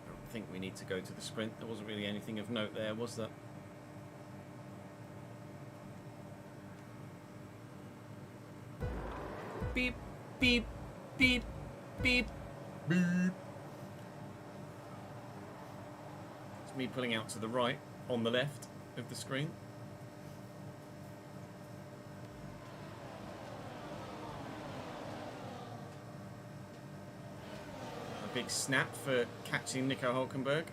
don't think we need to go to the sprint. There wasn't really anything of note there, was there? Beep, beep, beep, beep, beep. It's me pulling out to the right. On the left of the screen. A big snap for catching Nico Hulkenberg.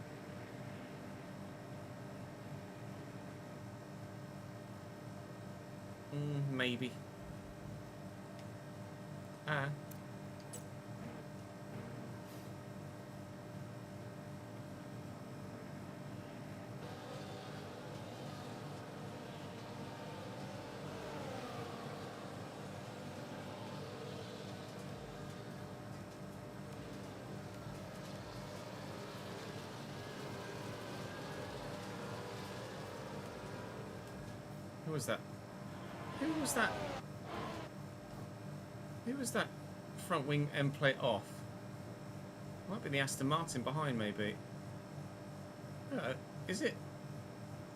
Maybe. Who was that? Who was that? Who was that front wing end plate off? Might be the Aston Martin behind, maybe. Is it?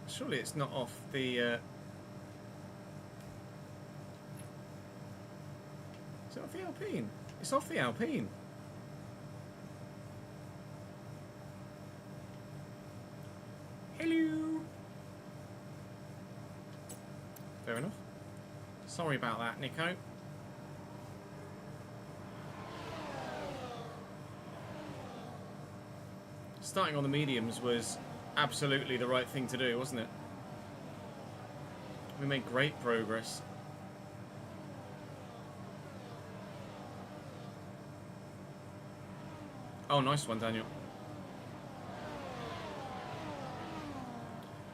Surely it's not off the... Is it off the Alpine? It's off the Alpine. Hello. Fair enough. Sorry about that, Nico. Starting on the mediums was absolutely the right thing to do, wasn't it? We made great progress. Oh, nice one, Daniel.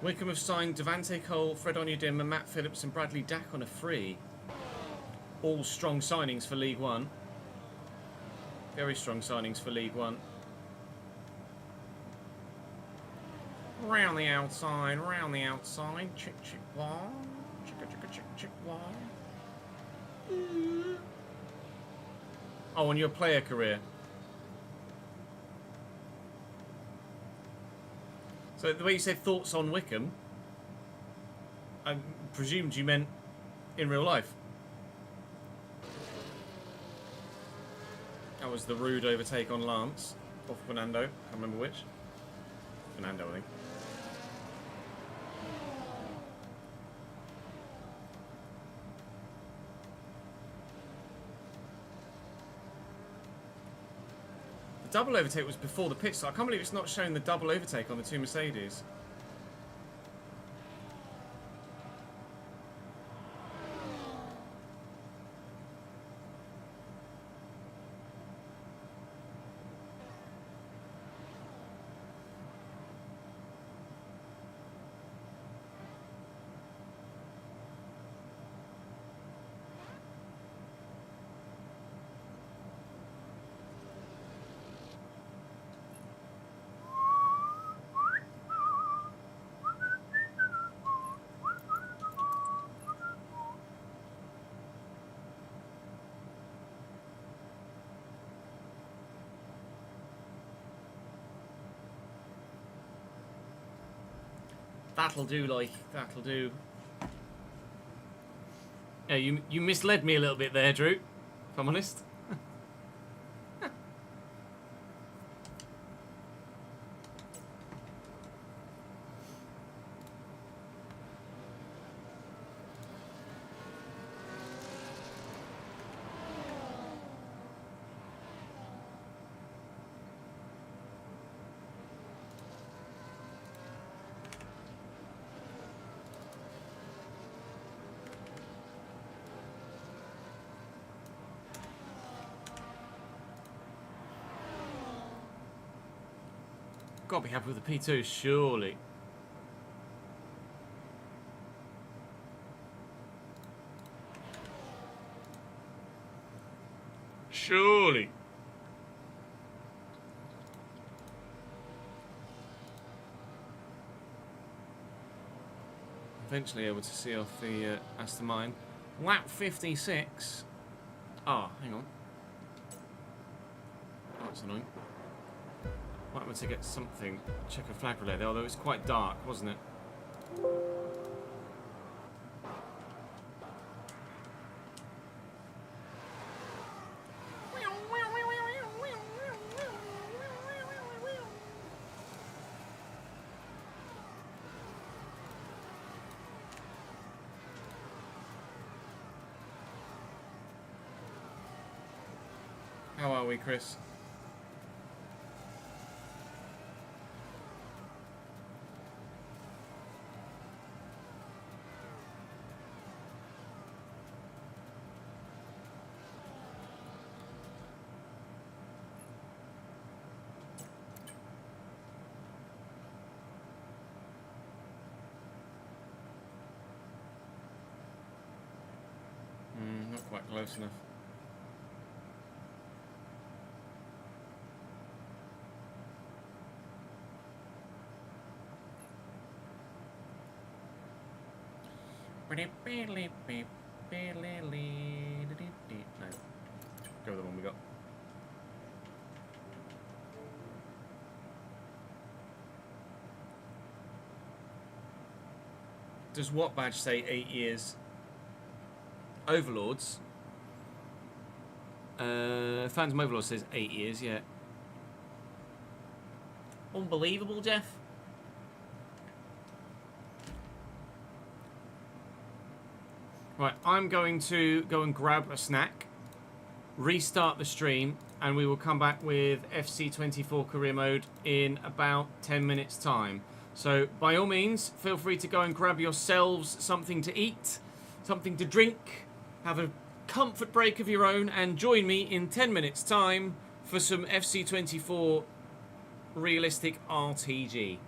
Wickham have signed Devante Cole, Fred Onyedin, and Matt Phillips and Bradley Dack on a free. All strong signings for League One. Very strong signings for League One. Round the outside, round the outside. Chick, chick, wah. Chicka, chicka, chick, chick, wah. Oh, and your player career. So the way you said thoughts on Wickham, I presumed you meant in real life. That was the rude overtake on Lance off Fernando. Can't remember which. Fernando, I think. The double overtake was before the pit stop. I can't believe it's not showing the double overtake on the two Mercedes. That'll do, like, that'll do. Yeah, you misled me a little bit there, Drew, if I'm honest. Gotta be happy with the P2, surely. Surely. Eventually able to see off the Aston Martin. Lap 56. Ah, hang on. Oh, that's annoying. Might want to get something, check a flag relay there, although it's quite dark, wasn't it? How are we, Chris? Not quite close enough. No. Go with the one we got. Does what badge say 8 years? Overlords. Phantom Overlord says 8 years, yeah. Unbelievable, Jeff. Right, I'm going to go and grab a snack, restart the stream, and we will come back with FC24 career mode in about 10 minutes time. So by all means, feel free to go and grab yourselves something to eat, something to drink, have a comfort break of your own, and join me in 10 minutes time for some FC24 realistic RTG.